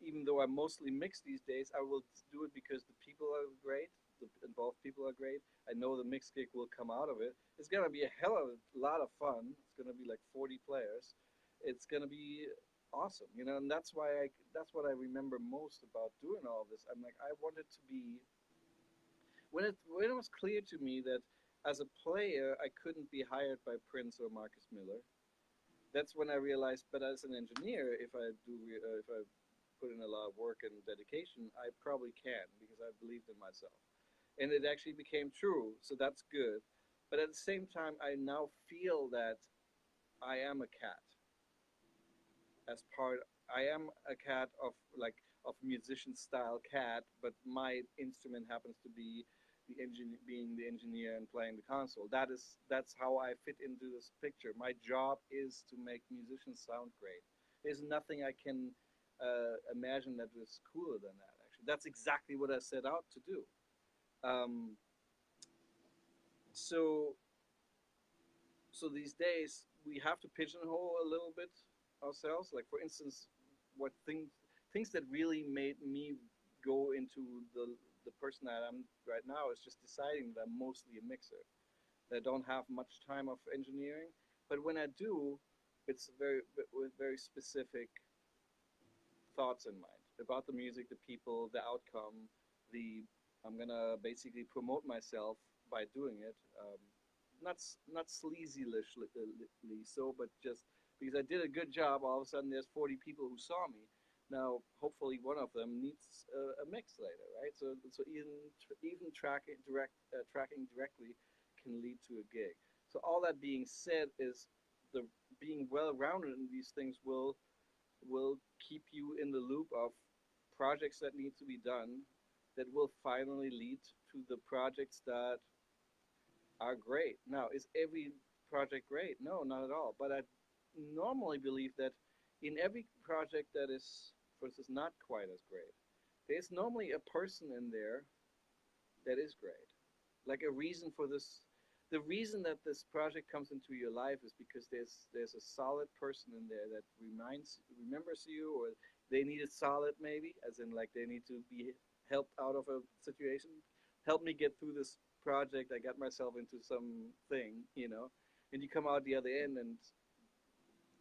even though I mostly mix these days, I will do it because the people are great. The involved people are great. I know the mix gig will come out of it. It's gonna be a hell of a lot of fun. It's gonna be like 40 players. It's gonna be awesome, you know. And that's what I remember most about doing all of this. I'm like, I wanted to be when it was clear to me that as a player I couldn't be hired by Prince or Marcus Miller. That's when I realized. But as an engineer, if I put in a lot of work and dedication, I probably can because I believed in myself, and it actually became true. So that's good. But at the same time, I now feel that I am a cat as part. I am a cat of like of musician style cat, but my instrument happens to be being the engineer and playing the console. That's how I fit into this picture. My job is to make musicians sound great. There's nothing I can imagine that is cooler than that. Actually, that's exactly what I set out to do. Um, so so these days we have to pigeonhole a little bit ourselves. Like for instance, what things that really made me go into the person that I'm right now is just deciding that I'm mostly a mixer. That I don't have much time of engineering, but when I do, it's with very specific thoughts in mind about the music, the people, the outcome. The I'm gonna basically promote myself by doing it. Not sleazily so, but just because I did a good job. All of a sudden, there's 40 people who saw me. Now, hopefully, one of them needs a mix later, right? So even tracking directly can lead to a gig. So all that being said, is the being well rounded in these things will keep you in the loop of projects that need to be done, that will finally lead to the projects that are great. Now, is every project great? No, not at all. But I normally believe that in every project that is, for instance, not quite as great, there's normally a person in there that is great. Like a reason for this. The reason that this project comes into your life is because there's a solid person in there that remembers you, or they need it solid, maybe, as in like they need to be helped out of a situation. Help me get through this project. I got myself into something, you know, and you come out the other end, and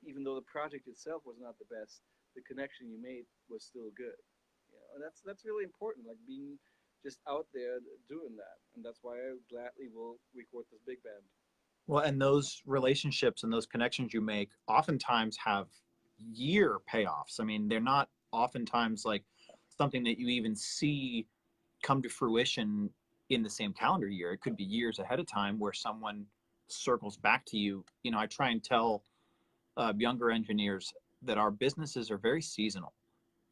even though the project itself was not the best, the connection you made was still good. You know, and that's really important. Like being just out there doing that, and that's why I gladly will record this big band. Well, and those relationships and those connections you make oftentimes have year payoffs. I mean, they're not oftentimes like something that you even see come to fruition in the same calendar year. It could be years ahead of time where someone circles back to you. You know, I try and tell younger engineers that our businesses are very seasonal.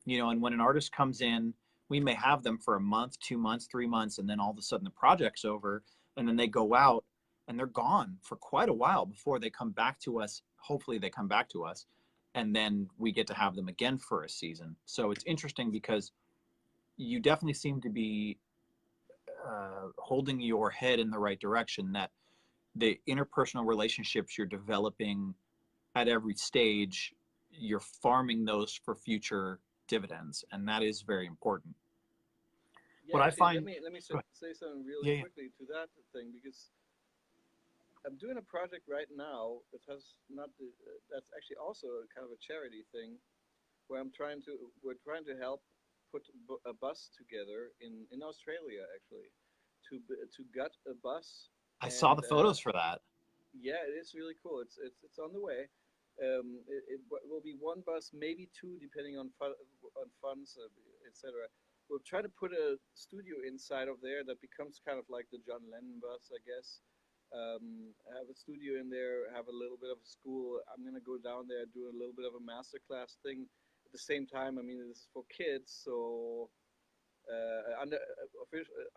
You know, and when an artist comes in, we may have them for a month, 2 months, 3 months, and then all of a sudden the project's over, and then they go out and they're gone for quite a while before they come back to us. Hopefully they come back to us, and then we get to have them again for a season. So it's interesting because you definitely seem to be holding your head in the right direction, that the interpersonal relationships you're developing at every stage, you're farming those for future dividends, and that is very important. Yeah, What I actually, find, let me go ahead. say something really Yeah, yeah. quickly to that thing, because I'm doing a project right now that has not the, that's actually also a kind of a charity thing, where we're trying to help put a bus together in Australia, actually, to gut a bus. I saw And the photos for that. yeah, it is really cool. It's on the way. Will be one bus, maybe two, depending on on funds, etc. We'll try to put a studio inside of there that becomes kind of like the John Lennon bus, I guess. Have a studio in there, have a little bit of a school. I'm gonna go down there, do a little bit of a masterclass thing. At the same time, I mean, this is for kids, so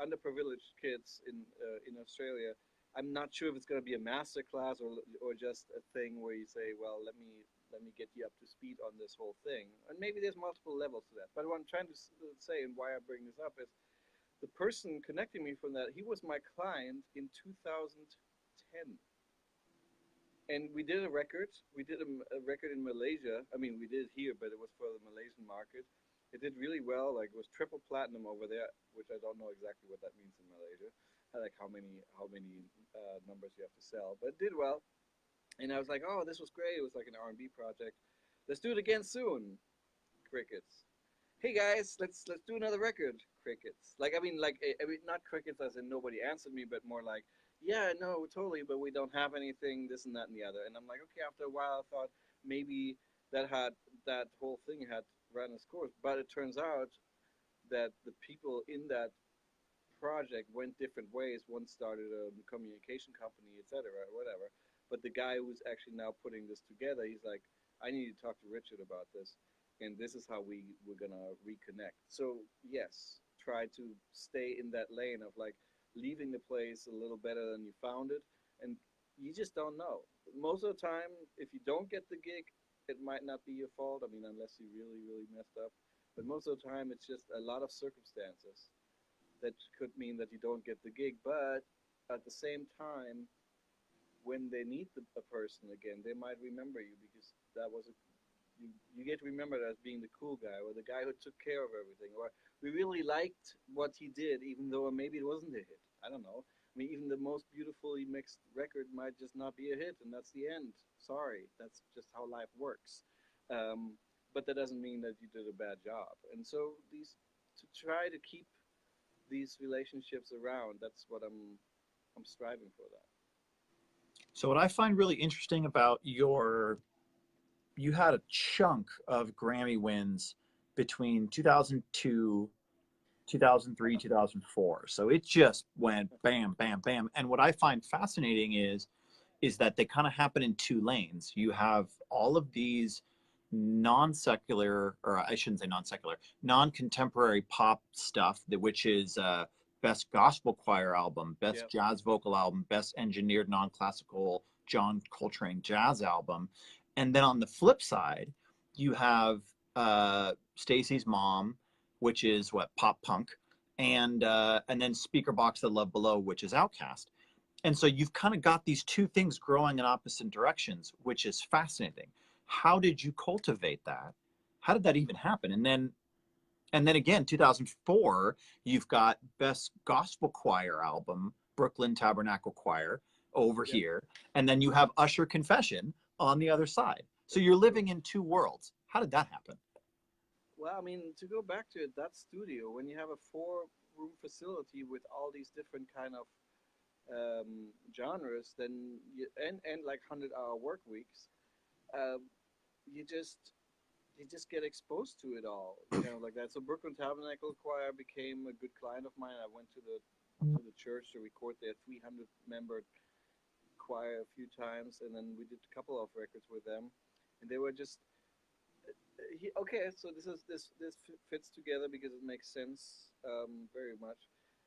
underprivileged kids in Australia. I'm not sure if it's going to be a master class or just a thing where you say, well, let me get you up to speed on this whole thing. And maybe there's multiple levels to that. But what I'm trying to say and why I bring this up is the person connecting me from that, he was my client in 2010. And we did a record. We did a record in Malaysia. I mean, we did it here, but it was for the Malaysian market. It did really well. Like, it was triple platinum over there, which I don't know exactly what that means in Malaysia. Like how many numbers you have to sell, but it did well. And I was like, oh, this was great. It was like an R&B project. Let's do it again soon. Crickets. Hey guys, let's do another record. Crickets. Like, I mean, not crickets as in nobody answered me, but more like, yeah, no, totally, but we don't have anything, this and that and the other. And I'm like, okay. After a while, I thought maybe that whole thing had run its course, but it turns out that the people in that project went different ways. One started a communication company, etc., or whatever. But the guy who's actually now putting this together, he's like, I need to talk to Richard about this, and this is how we're gonna reconnect. So yes, try to stay in that lane of like leaving the place a little better than you found it, and you just don't know. Most of the time, if you don't get the gig, it might not be your fault. I mean, unless you really messed up. But most of the time, it's just a lot of circumstances that could mean that you don't get the gig. But at the same time, when they need a person again, they might remember you because that was you get remembered as being the cool guy or the guy who took care of everything, or we really liked what he did, even though maybe it wasn't a hit. I don't know. I mean, even the most beautifully mixed record might just not be a hit, and that's the end. Sorry, that's just how life works. But that doesn't mean that you did a bad job. And so these to try to keep these relationships around. That's what I'm striving for that. So what I find really interesting about you had a chunk of Grammy wins between 2002, 2003, 2004. So it just went bam, bam, bam. And what I find fascinating is that they kind of happen in two lanes. You have all of these non-secular, or I shouldn't say non-secular, non-contemporary pop stuff, which is best gospel choir album, best Yep. jazz vocal album, best engineered non-classical John Coltrane jazz album. And then on the flip side, you have Stacy's Mom, which is what, pop punk, and then Speaker Box the Love Below, which is Outcast. And so you've kind of got these two things growing in opposite directions, which is fascinating. How did you cultivate that? How did that even happen? And then again, 2004, you've got best gospel choir album, Brooklyn Tabernacle Choir over Yep. here, and then you have Usher Confession on the other side. So you're living in two worlds. How did that happen? Well, I mean, to go back to it, that studio, when you have a four-room facility with all these different kind of genres, then and like 100-hour work weeks, um, you just get exposed to it all, like that. So Brooklyn Tabernacle Choir became a good client of mine. I went to the church to record their 300 member choir a few times, and then we did a couple of records with them, and they were just okay. So this fits together because it makes sense very much.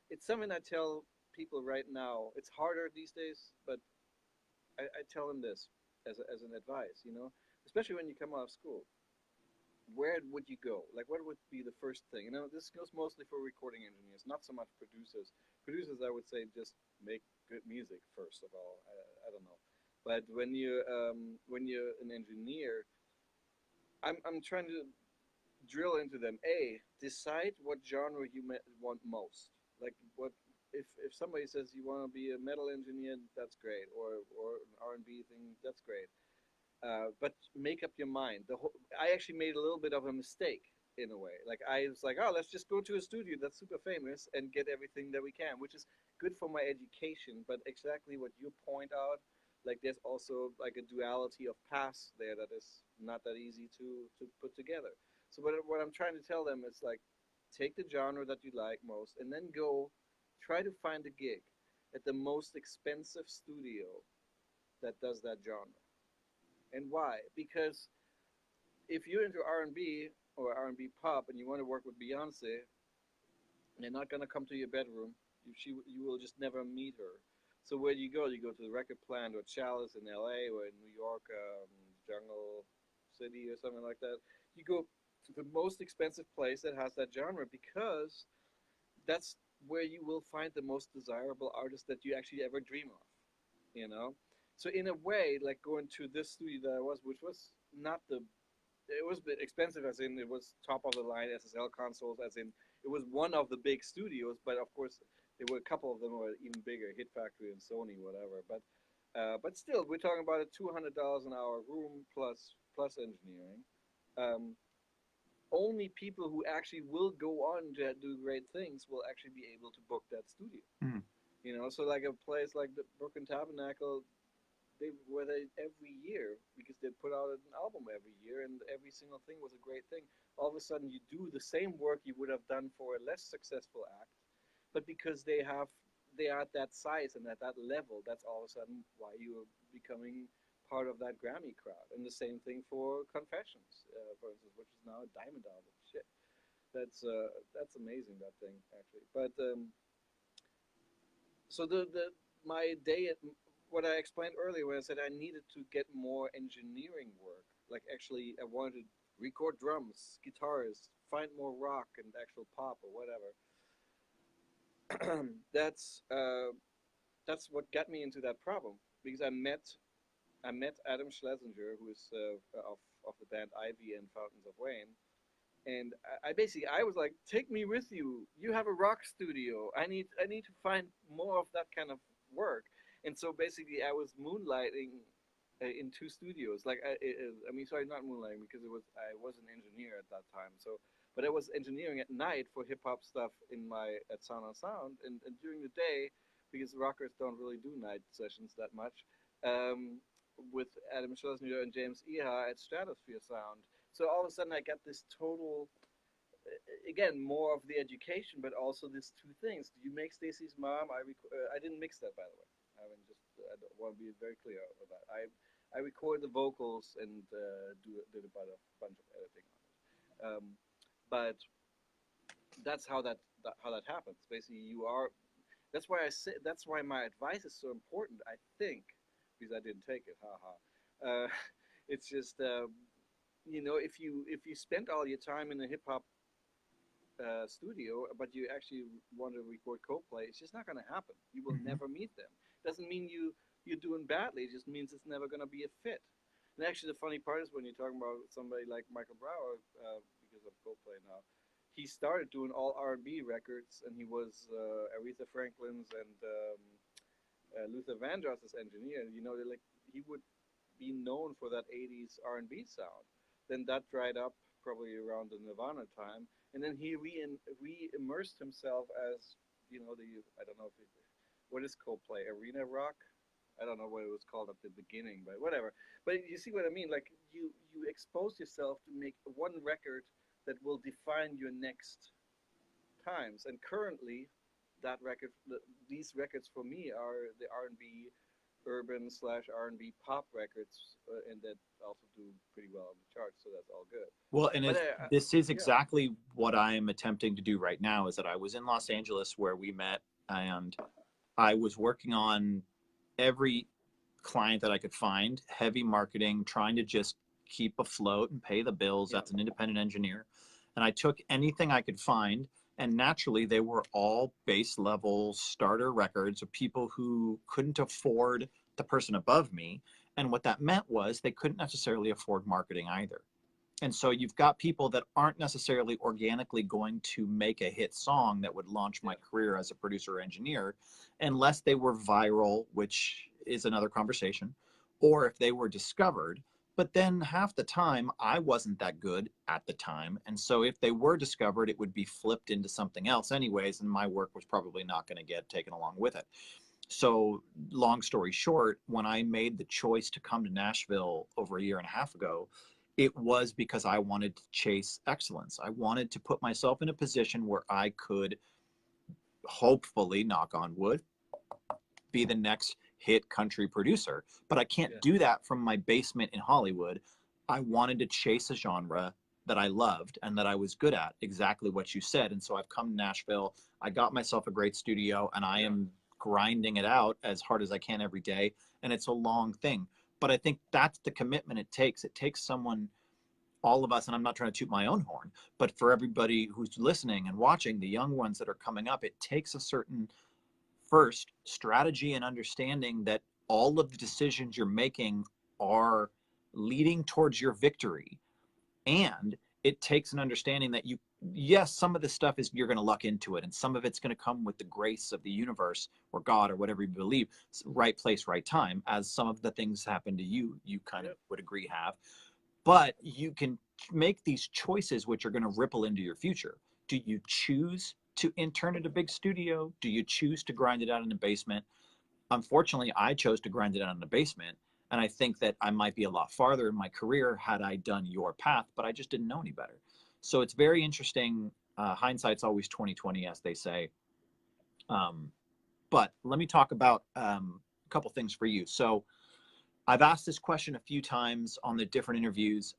It's something I tell people right now. It's harder these days, but I tell them this as an advice, especially when you come out of school. Where would you go? Like, what would be the first thing? This goes mostly for recording engineers, not so much producers. producers, I would say just make good music first of all. I don't know, but when you're an engineer, I'm trying to drill into them. Decide what genre you want most. Like what if somebody says you want to be a metal engineer, that's great, or an R&B thing, that's great. But make up your mind. I actually made a little bit of a mistake in a way. Like I was like, oh, let's just go to a studio that's super famous and get everything that we can, which is good for my education. But exactly what you point out, like there's also like a duality of paths there that is not that easy to put together. So what I'm trying to tell them is like, take the genre that you like most, and then go try to find a gig at the most expensive studio that does that genre. And why? Because if you're into R&B or R&B pop and you want to work with Beyonce, they're not gonna come to your bedroom. You will just never meet her. So where do you go? You go to the Record Plant or Chalice in L.A. or in New York, Jungle City or something like that. You go to the most expensive place that has that genre because that's where you will find the most desirable artist that you actually ever dream of. You know. So in a way, like going to this studio that I was, which was not the it was a bit expensive, as in it was top of the line SSL consoles, as in it was one of the big studios, but of course there were a couple of them who were even bigger, Hit Factory and Sony, whatever. But still, we're talking about a $200 an hour room plus engineering. Um, Only people who actually will go on to do great things will actually be able to book that studio. Mm. You know, so like a place like the Brooklyn Tabernacle, they were there every year because they put out an album every year, and every single thing was a great thing. All of a sudden, you do the same work you would have done for a less successful act, but because they are at that size and at that level, that's all of a sudden why you are becoming part of that Grammy crowd. And the same thing for Confessions, for instance, which is now a diamond album. Shit, that's amazing, that thing actually. But so the my day at what I explained earlier when I said I needed to get more engineering work, like actually I wanted to record drums, guitars, find more rock and actual pop or whatever. that's uh, that's what got me into that problem because I met Adam Schlesinger, who is of the band Ivy and Fountains of Wayne, and I basically I was like, take me with you. You have a rock studio. I need to find more of that kind of work. And so basically, I was moonlighting in two studios. Like I mean, sorry, not moonlighting because I was an engineer at that time. So, but I was engineering at night for hip hop stuff at Sound on Sound, and during the day because rockers don't really do night sessions that much. Um, with Adam Schlesinger and James Iha at Stratosphere Sound, so all of a sudden, I got this total, again, more of the education, but also these two things. Do you make Stacy's Mom? I didn't mix that, by the way. I want to be very clear about that. I record the vocals and did a bunch of editing on it. But that's how that happens. Basically, you are. That's why I say. That's why my advice is so important. I think because I didn't take it. Haha. It's just if you spend all your time in a hip hop studio, but you actually want to record Coldplay, it's just not going to happen. You will Mm-hmm. never meet them. Doesn't mean you're doing badly. It just means it's never going to be a fit. And actually, the funny part is when you're talking about somebody like Michael Brower, because of Coldplay now, he started doing all R&B records, and he was Aretha Franklin's and Luther Vandross's engineer. Like he would be known for that '80s R&B sound. Then that dried up probably around the Nirvana time, and then he re-immersed himself as I don't know what is Coldplay, arena rock. I don't know what it was called at the beginning, but whatever. But you see what I mean? Like you expose yourself to make one record that will define your next times. And currently, these records for me are the R&B urban slash R&B pop records, and that also do pretty well on the charts. So that's all good. Well, and But this is yeah, exactly what I'm attempting to do right now. Is that I was in Los Angeles where we met, and I was working on every client that I could find, heavy marketing, trying to just keep afloat and pay the bills yeah, as an independent engineer. And I took anything I could find And naturally, they were all base level starter records of people who couldn't afford the person above me. And what that meant was they couldn't necessarily afford marketing either. And so you've got people that aren't necessarily organically going to make a hit song that would launch my career as a producer or engineer unless they were viral, which is another conversation, or if they were discovered. But then half the time, I wasn't that good at the time. And so if they were discovered, it would be flipped into something else anyways, and my work was probably not going to get taken along with it. So long story short, when I made the choice to come to Nashville over a year and a half ago, it was because I wanted to chase excellence. I wanted to put myself in a position where I could hopefully, knock on wood, be the next hit country producer. But I can't do that from my basement in Hollywood. I wanted to chase a genre that I loved and that I was good at, exactly what you said. And so I've come to Nashville. I got myself a great studio, and I am grinding it out as hard as I can every day. And it's a long thing. But I think that's the commitment it takes. It takes someone, all of us, and I'm not trying to toot my own horn, but for everybody who's listening and watching, the young ones that are coming up, it takes a certain first strategy and understanding that all of the decisions you're making are leading towards your victory. And it takes an understanding that you, yes, some of this stuff is you're going to luck into it, and some of it's going to come with the grace of the universe or God or whatever you believe, right place, right time, as some of the things happen to you, you kind of would agree have. But you can make these choices which are going to ripple into your future. Do you choose to intern at a big studio? Do you choose to grind it out in the basement? Unfortunately, I chose to grind it out in the basement. And I think that I might be a lot farther in my career had I done your path, but I just didn't know any better. So it's very interesting. Hindsight's always 2020, as they say. But let me talk about a couple things for you. So I've asked this question a few times on the different interviews.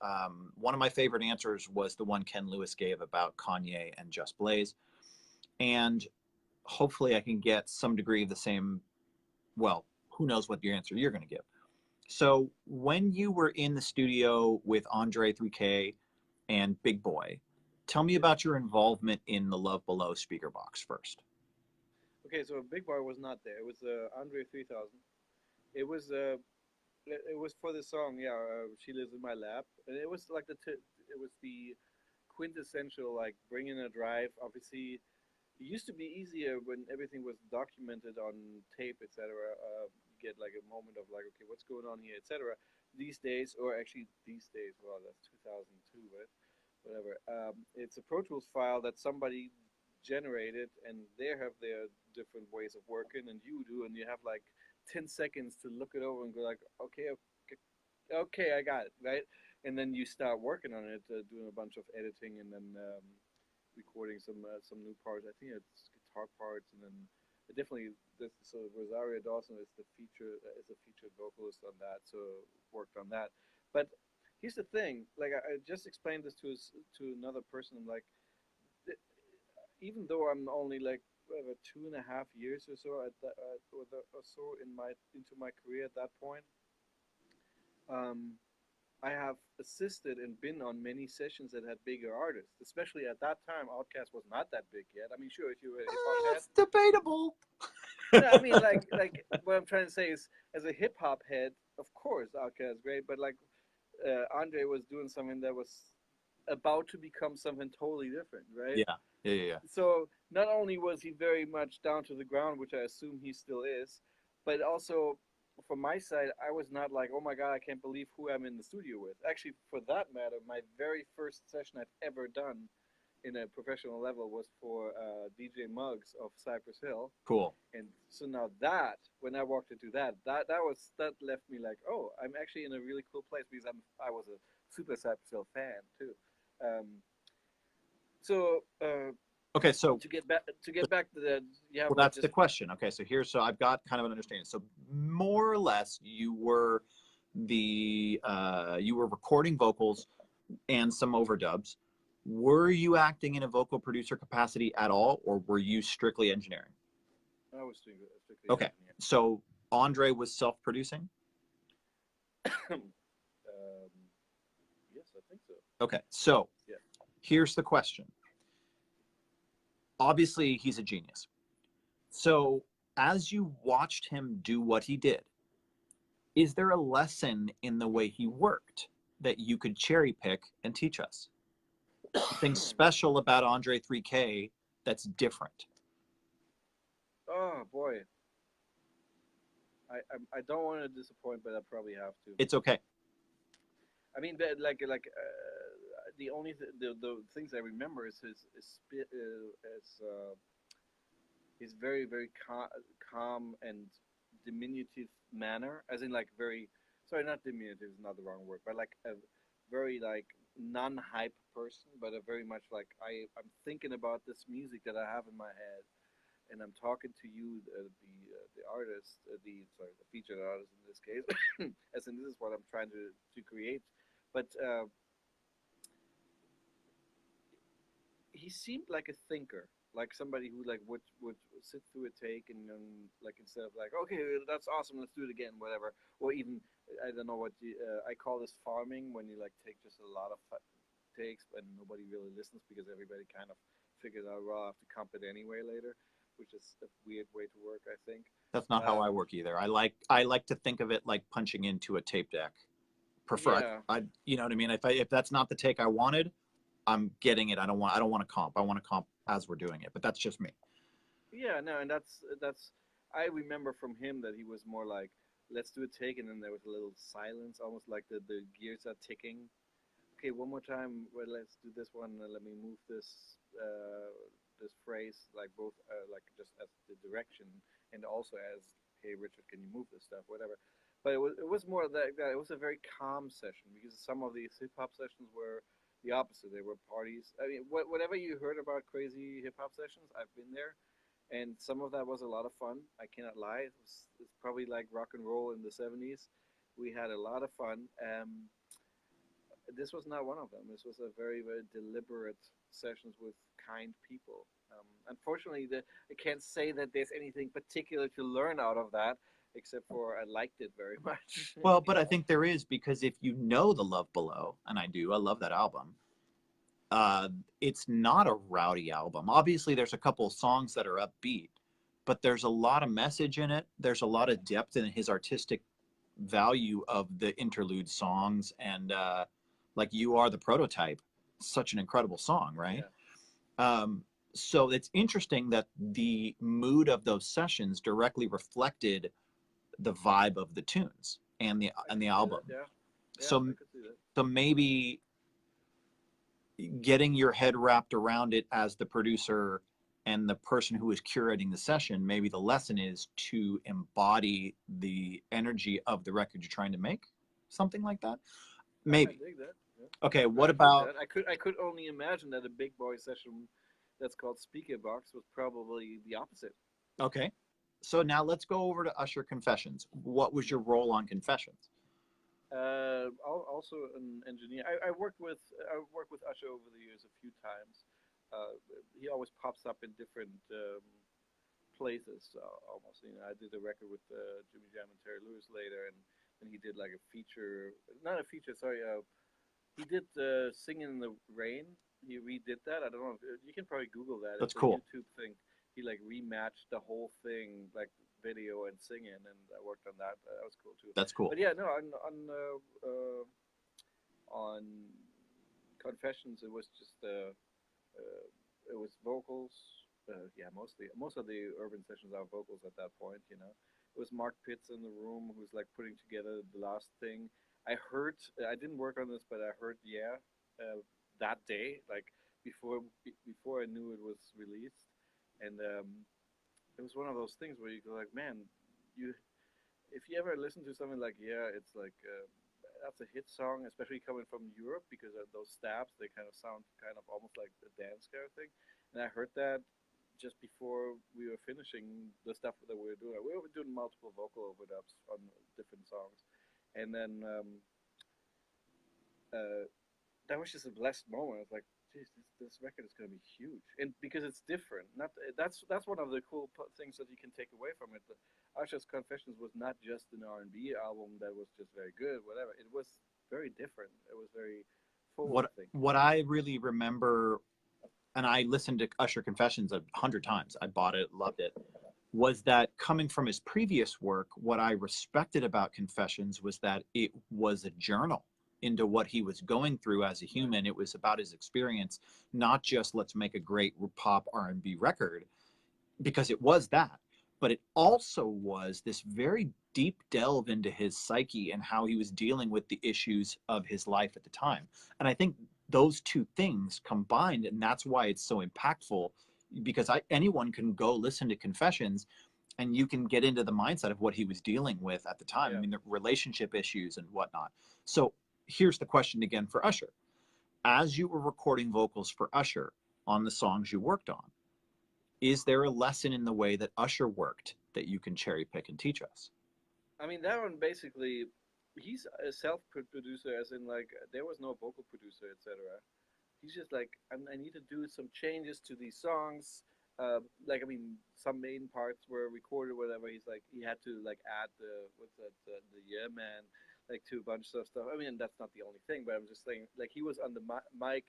One of my favorite answers was the one Ken Lewis gave about Kanye and Just Blaze. And hopefully I can get some degree of the same, well, who knows what your answer you're going to give. So when you were in the studio with Andre 3K and Big Boy, tell me about your involvement in the Love Below speaker box first. Okay, so Big Boy was not there. It was Andre 3000. It was for the song, She Lives in My Lap. And it was like it was the quintessential, like, bring in a drive. Obviously, it used to be easier when everything was documented on tape, etc. Get like a moment of like, okay, what's going on here, etc. These days, well, that's 2002, right? Whatever. It's a Pro Tools file that somebody generated, and they have their different ways of working, and you do, and you have like 10 seconds to look it over and go like, okay, okay, I got it, right? And then you start working on it, doing a bunch of editing, and then recording some new parts. I think it's guitar parts, and then definitely this. So Rosario Dawson is is a featured vocalist on that. So worked on that. But here's the thing: like I just explained this to another person. Like even though I'm only like whatever 2.5 years or so or so into my career at that point, um, I have assisted and been on many sessions that had bigger artists. Especially at that time, Outkast was not that big yet. I mean, sure, if you were a hip hop head, It's debatable. no, I mean like what I'm trying to say is, as a hip hop head, of course, Outkast is great, but like Andre was doing something that was about to become something totally different, right? Yeah. So not only was he very much down to the ground, which I assume he still is, but also from my side, I was not like, oh my God, I can't believe who I'm in the studio with. Actually, for that matter, my very first session I've ever done in a professional level was for DJ Muggs of Cypress Hill. Cool. And so now that, when I walked into that left me like, oh, I'm actually in a really cool place because I was a super Cypress Hill fan too. Um, so Okay, so to get back to the well, that's the question. Okay, so I've got kind of an understanding. So more or less, you were recording vocals and some overdubs. Were you acting in a vocal producer capacity at all, or were you strictly engineering? I was doing strictly okay, engineering. So Andre was self-producing. Yes, I think so. Okay, so yeah. Here's the question. Obviously, he's a genius. So, as you watched him do what he did, is there a lesson in the way he worked that you could cherry pick and teach us? Something special about Andre 3K that's different. Oh boy, I don't want to disappoint, but I probably have to. It's okay. I mean, the only the things I remember is his very very calm and diminutive manner, as in like very sorry, not diminutive is not the wrong word, but like a very like non-hype person, but a very much like I'm thinking about this music that I have in my head, and I'm talking to you, the artist, the sorry, the featured artist in this case, as in this is what I'm trying to create. But he seemed like a thinker, like somebody who like would sit through a take and like instead of like okay that's awesome let's do it again whatever, or even I don't know what I call this farming when you like take just a lot of takes and nobody really listens because everybody kind of figures out well I have to comp it anyway later, which is a weird way to work I think. That's not how I Um, work either. I like to think of it like punching into a tape deck. Prefer yeah, I you know what I mean? If that's not the take I wanted, I'm getting it. I don't want to comp. I want to comp as we're doing it, but that's just me. yeah, no, and that's I remember from him that he was more like let's do a take and then there was a little silence almost like the gears are ticking. Okay, one more time. Well, let's do this one. Let me move this phrase like both like just as the direction and also as hey Richard, can you move this stuff, whatever. But it was more that it was a very calm session because some of these hip hop sessions were the opposite. They were parties. I mean, whatever you heard about crazy hip hop sessions, I've been there, and some of that was a lot of fun. I cannot lie. It's probably like rock and roll in the '70s. We had a lot of fun. This was not one of them. This was a very, very deliberate sessions with kind people. Unfortunately, I can't say that there's anything particular to learn out of that, except for I liked it very much. Well, but I think there is because if you know The Love Below, and I do, I love that album. Uh, it's not a rowdy album. Obviously, there's a couple of songs that are upbeat, but there's a lot of message in it. There's a lot of depth in his artistic value of the interlude songs, and like "You Are the Prototype," such an incredible song, right? Yeah, Um, so it's interesting that the mood of those sessions directly reflected the vibe of the tunes I and could the see that. album. Yeah, yeah, I So could see that. so maybe getting your head wrapped around it as the producer and the person who is curating the session, maybe the lesson is to embody the energy of the record you're trying to make, something like that. I Maybe. dig that. Yeah. Okay, what I dig about that. I could only imagine that a big boy session that's called Speaker Box was probably the opposite. okay? So now let's go over to Usher Confessions. What was your role on Confessions? Also an engineer. I worked with Usher over the years a few times. He always pops up in different places. Almost, I did a record with Jimmy Jam and Terry Lewis later, and he did like a feature, not a feature, sorry. He did "Singing in the Rain." He redid that. I don't know. You can probably Google that. That's It's a cool. YouTube thing. He like rematched the whole thing, like video and singing, and I worked on that. That was cool too. That's cool. But yeah, no, on Confessions, it was just it was vocals. Yeah, mostly most of the urban sessions are vocals at that point. It was Mark Pitts in the room who's like putting together the last thing. I didn't work on this, but I heard yeah that day, like before I knew it was released, and it was one of those things where you go like, man, you if you ever listen to something like yeah, it's like that's a hit song, especially coming from Europe because of those stabs. They kind of sound kind of almost like the dance kind of thing. And I heard that just before we were finishing the stuff that we were doing. We were doing multiple vocal overdubs on different songs, and then uh, that was just a blessed moment. It's like, geez, this record is going to be huge, and because it's different. Not that's one of the cool things that you can take away from it. The Usher's Confessions was not just an R&B album that was just very good, whatever. It was very different. It was very forward What thinking. what I really remember and I listened to Usher Confessions 100 times. I bought it, loved it. Was that coming from his previous work, what I respected about Confessions was that it was a journal into what he was going through as a human. It was about his experience, not just let's make a great pop R&B record, because it was that, but it also was this very deep delve into his psyche and how he was dealing with the issues of his life at the time. And I think those two things combined, and that's why it's so impactful, because anyone can go listen to Confessions and you can get into the mindset of what he was dealing with at the time. Yeah. I mean, the relationship issues and whatnot. So here's the question again for Usher. As you were recording vocals for Usher on the songs you worked on, is there a lesson in the way that Usher worked that you can cherry pick and teach us? I mean, that one basically, he's a self-producer, as in like there was no vocal producer, etc. He's just like, I need to do some changes to these songs. Like, I mean, some main parts were recorded, whatever. He's like, he had to like add the what's that, the yeah man, like to a bunch of stuff. I mean, that's not the only thing, but I'm just saying, like, he was on the mic,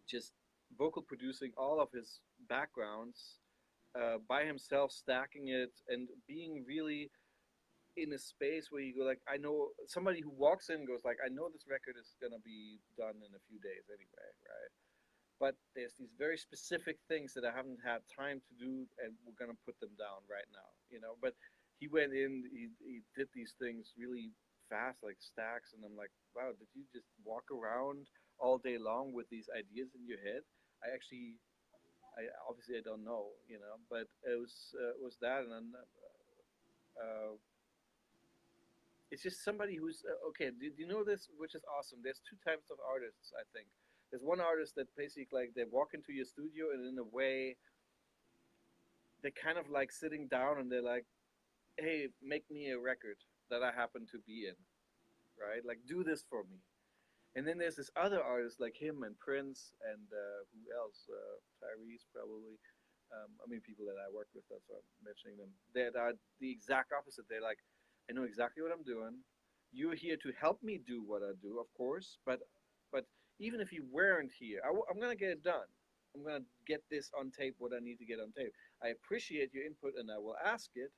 just vocal producing all of his backgrounds by himself, stacking it and being really in a space where you go like, I know somebody who walks in goes like, I know this record is gonna be done in a few days anyway, right? But there's these very specific things that I haven't had time to do, and we're gonna put them down right now, you know. But he went in, he did these things really fast, like stacks, and I'm like, wow, did you just walk around all day long with these ideas in your head? I actually, I obviously I don't know, you know, but it was that, and then it's just somebody who's okay. Do you know this? Which is awesome. There's two types of artists, I think. There's one artist that basically like they walk into your studio and in a way they kind of like sitting down and they're like, "Hey, make me a record that I happen to be in, right? Like do this for me." And then there's this other artist like him and Prince and who else? Tyrese probably. I mean, people that I work with. That's why I'm mentioning them. That are the exact opposite. They're like, I know exactly what I'm doing. You're here to help me do what I do, of course. But even if you weren't here, I'm gonna get it done. I'm gonna get this on tape. What I need to get on tape. I appreciate your input, and I will ask it.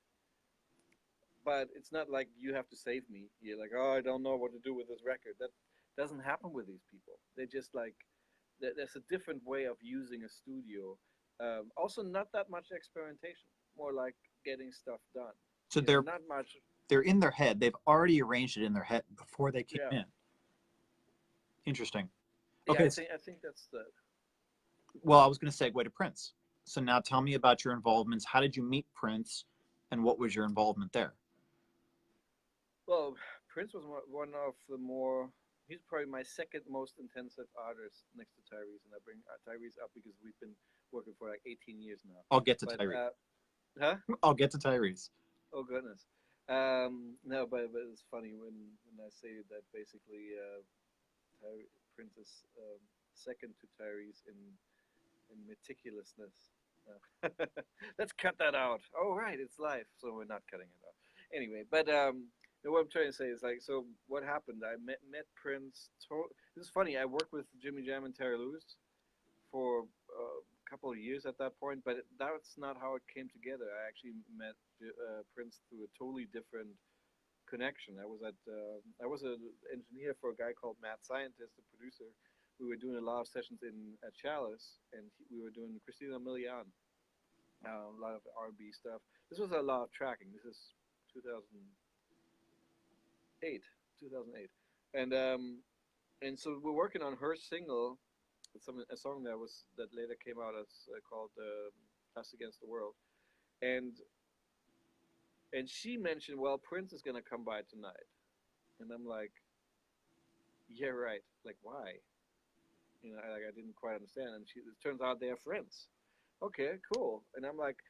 But it's not like you have to save me. You're like, oh, I don't know what to do with this record. That doesn't happen with these people. They just like there's a different way of using a studio. Also, not that much experimentation. More like getting stuff done. So You know, not much. they're in their head. They've already arranged it in their head before they came Yeah, in. Interesting. yeah. Okay. I think that's the. Well, I was going to segue to Prince. So now tell me about your involvements. How did you meet Prince, and what was your involvement there? Well, Prince was one of the more. He's probably my second most intensive artist next to Tyrese, and I bring Tyrese up because we've been working for like 18 years now. I'll get to But Tyrese. huh? I'll get to Tyrese. Oh goodness. No, but it's funny when I say that basically Prince is second to Tyrese in meticulousness. Let's cut that out. Oh right, it's live, so we're not cutting it out. Anyway, but what I'm trying to say is like, so what happened? I met Prince. This is funny. I worked with Jimmy Jam and Terry Lewis for a couple of years at that point, but that's not how it came together. I actually met Prince through a totally different connection. I was an engineer for a guy called Mad Scientist, a producer. We were doing a lot of sessions in at Chalice, and we were doing Christina Milian, a lot of R&B stuff. This was a lot of tracking. This is 2008, 2008, and so we're working on her single, a song that later came out as called "Us Against the World," and she mentioned, well, Prince is gonna come by tonight, and I'm like, yeah, right. Like, why? You know, I didn't quite understand. And it turns out they're friends. Okay, cool. And I'm like,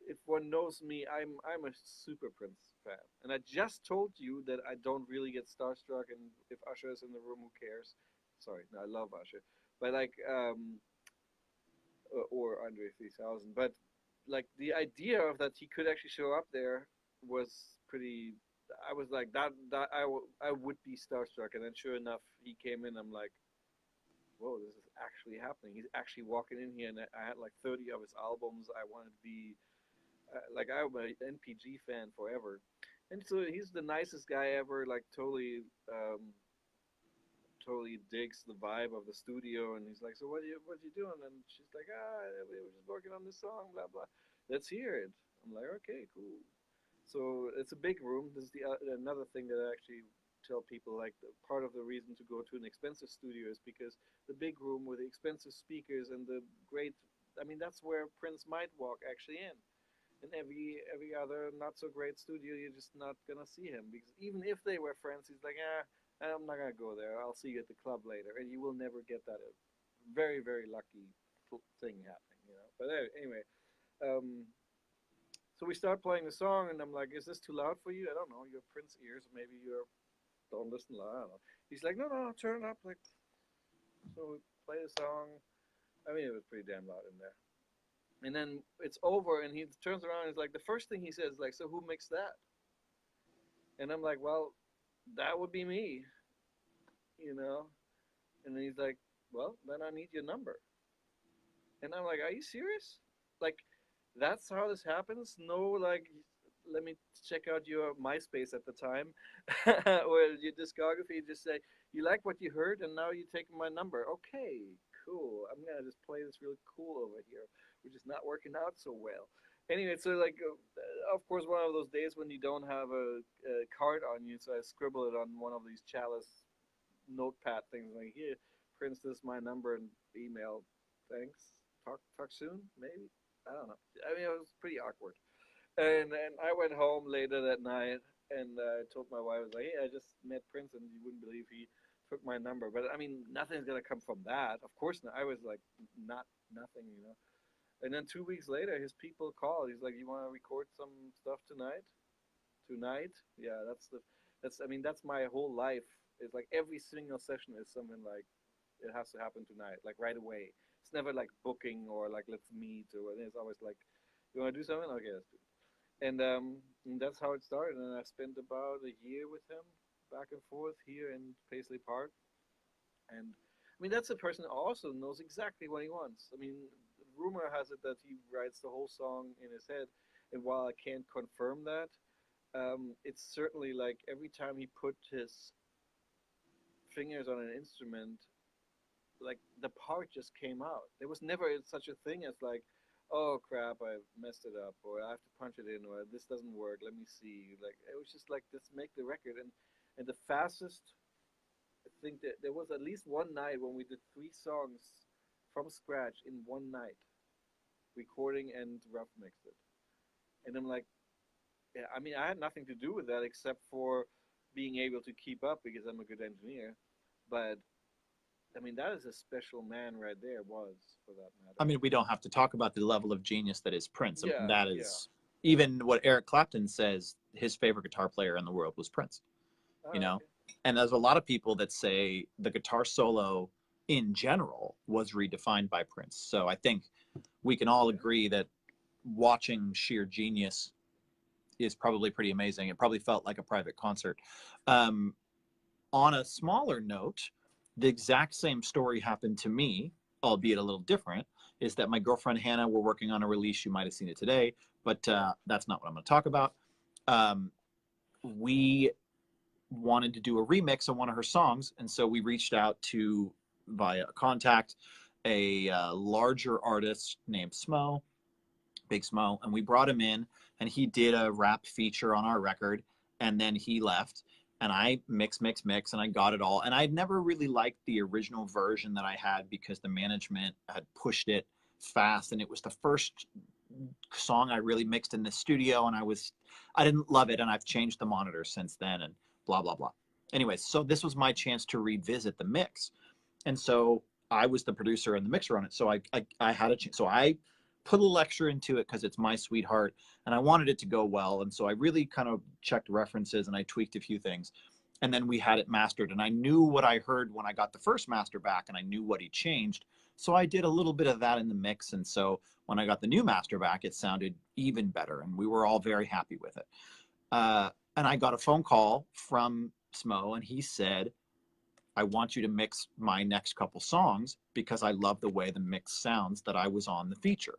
if one knows me, I'm a super Prince fan. And I just told you that I don't really get starstruck, and if Usher is in the room, who cares? Sorry, no, I love Usher, but like, or Andre 3000. But like the idea of that he could actually show up there was pretty. I was like that I would be starstruck, and then sure enough, he came in. I'm like, whoa, this is actually happening. He's actually walking in here, and I had like 30 of his albums. I wanted to be like I'm an NPG fan forever, and so he's the nicest guy ever. Like totally digs the vibe of the studio, and he's like, "So what you doing?" And she's like, we were just working on this song, blah blah. Let's hear it. I'm like, okay, cool. So it's a big room. This is the another thing that I actually tell people, like part of the reason to go to an expensive studio is because the big room with the expensive speakers and the great. I mean, that's where Prince might walk actually in. In every other not so great studio, you're just not gonna see him because even if they were friends, he's like, I'm not gonna go there. I'll see you at the club later, and you will never get that. Very very lucky thing happening, you know. But anyway, um, so we start playing the song, and I'm like, "Is this too loud for you? I don't know. You have Prince ears, maybe you don't listen loud. I don't know." He's like, "No, no, turn it up." Like, so we play the song. I mean, it was pretty damn loud in there. And then it's over, and he turns around and he's like, the first thing he says is like, "So who mixed that?" And I'm like, "Well, that would be me, you know." And then he's like, "Well, then I need your number." And I'm like, "Are you serious? Like, that's how this happens? No, like, let me check out your MySpace at the time, or your discography. Just say you like what you heard, and now you take my number. Okay, cool. I'm gonna just play this really cool over here, which is not working out so well." Anyway, so like, of course, one of those days when you don't have a card on you, so I scribble it on one of these chalice notepad things like, "Here, Prince, this is my number and email. Thanks. Talk soon, maybe." I don't know. I mean, it was pretty awkward. And then I went home later that night and told my wife, I was like, "Hey, I just met Prince, and you wouldn't believe he took my number." But I mean, nothing's gonna come from that. Of course not. I was like, not nothing, you know. And then 2 weeks later, his people called. He's like, "You want to record some stuff tonight?" Tonight? Yeah, that's. I mean, that's my whole life. It's like every single session is something like it has to happen tonight, like right away. It's never like booking or like let's meet or it's always like, "You want to do something? Okay, let's do it." And that's how it started. And I spent about a year with him, back and forth here in Paisley Park. And I mean, that's a person who also knows exactly what he wants. I mean, rumor has it that he writes the whole song in his head. And while I can't confirm that, it's certainly like every time he put his fingers on an instrument, like the part just came out. There was never such a thing as like, "Oh crap, I messed it up," or "I have to punch it in," or "This doesn't work. Let me see." Like it was just like, "Let's make the record." And the fastest, I think that there was at least one night when we did 3 songs from scratch in one night, recording and rough mixed it. And I'm like, yeah, I mean, I had nothing to do with that except for being able to keep up because I'm a good engineer. But I mean, that is a special man right there, was for that I matter. mean, we don't have to talk about the level of genius that is Prince. I mean, Yeah, that yeah. is even what Eric Clapton says his favorite guitar player in the world was Prince, you Oh, know? okay. And there's a lot of people that say the guitar solo in general was redefined by Prince. So I think we can all Yeah. agree that watching sheer genius is probably pretty amazing. It probably felt like a private concert. Um, on a smaller note, the exact same story happened to me, albeit a little different, is that my girlfriend Hannah, we're working on a release. You might have seen it today, but Yeah. that's not what I'm going to talk about. Um, we wanted to do a remix of one of her songs, and so we reached out to, via contact, a larger artist named Smo, Big Smo, and we brought him in, and he did a rap feature on our record, and then he left, and I mix, and I got it all. And I'd never really liked the original version that I had because the management had pushed it fast, and it was the first song I really mixed in the studio, and I didn't love it, and I've changed the monitor since then, and blah blah blah. Anyways, so this was my chance to revisit the mix, and so I was the producer and the mixer on it. So I had a chance. So I put a little extra into it because it's my sweetheart, and I wanted it to go well. And so I really kind of checked references and I tweaked a few things, and then we had it mastered. And I knew what I heard when I got the first master back, and I knew what he changed. So I did a little bit of that in the mix, and so when I got the new master back, it sounded even better, and we were all very happy with it. And I got a phone call from Smo, and he said, I want you to mix my next couple songs because I love the way the mix sounds that I was on the feature.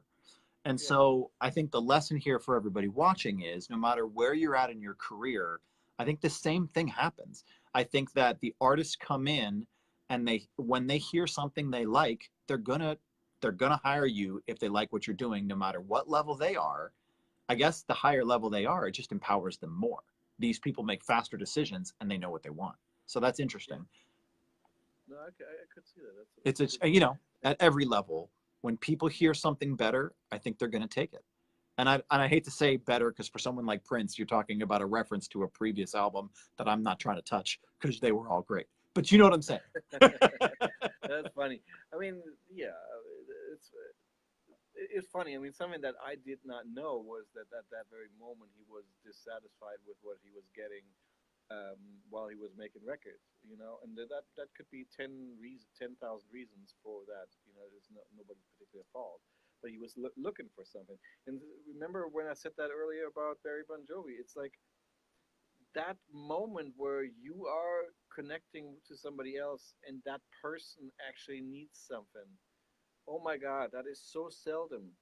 And Yeah. so I think the lesson here for everybody watching is no matter where you're at in your career, I think the same thing happens. I think that the artists come in and they when they hear something they like, they're gonna hire you if they like what you're doing, no matter what level they are. I guess the higher level they are, it just empowers them more. These people make faster decisions and they know what they want. So that's Yeah. interesting. No, I could see that. That's It's a it's good. at every level, when people hear something better, I think they're going to take it. And I hate to say better because for someone like Prince, you're talking about a reference to a previous album that I'm not trying to touch because they were all great. But you know what I'm saying? That's funny. I mean, yeah, it's it's funny. I mean, something that I did not know was that at that very moment he was dissatisfied with what he was getting while he was making records. You know, and that could be 10,000 reasons for that. You know, it's nobody's particular fault. But he was looking for something. And remember when I said that earlier about Barry Bon Jovi? It's like that moment where you are connecting to somebody else and that person actually needs something. Oh my God, that is so seldom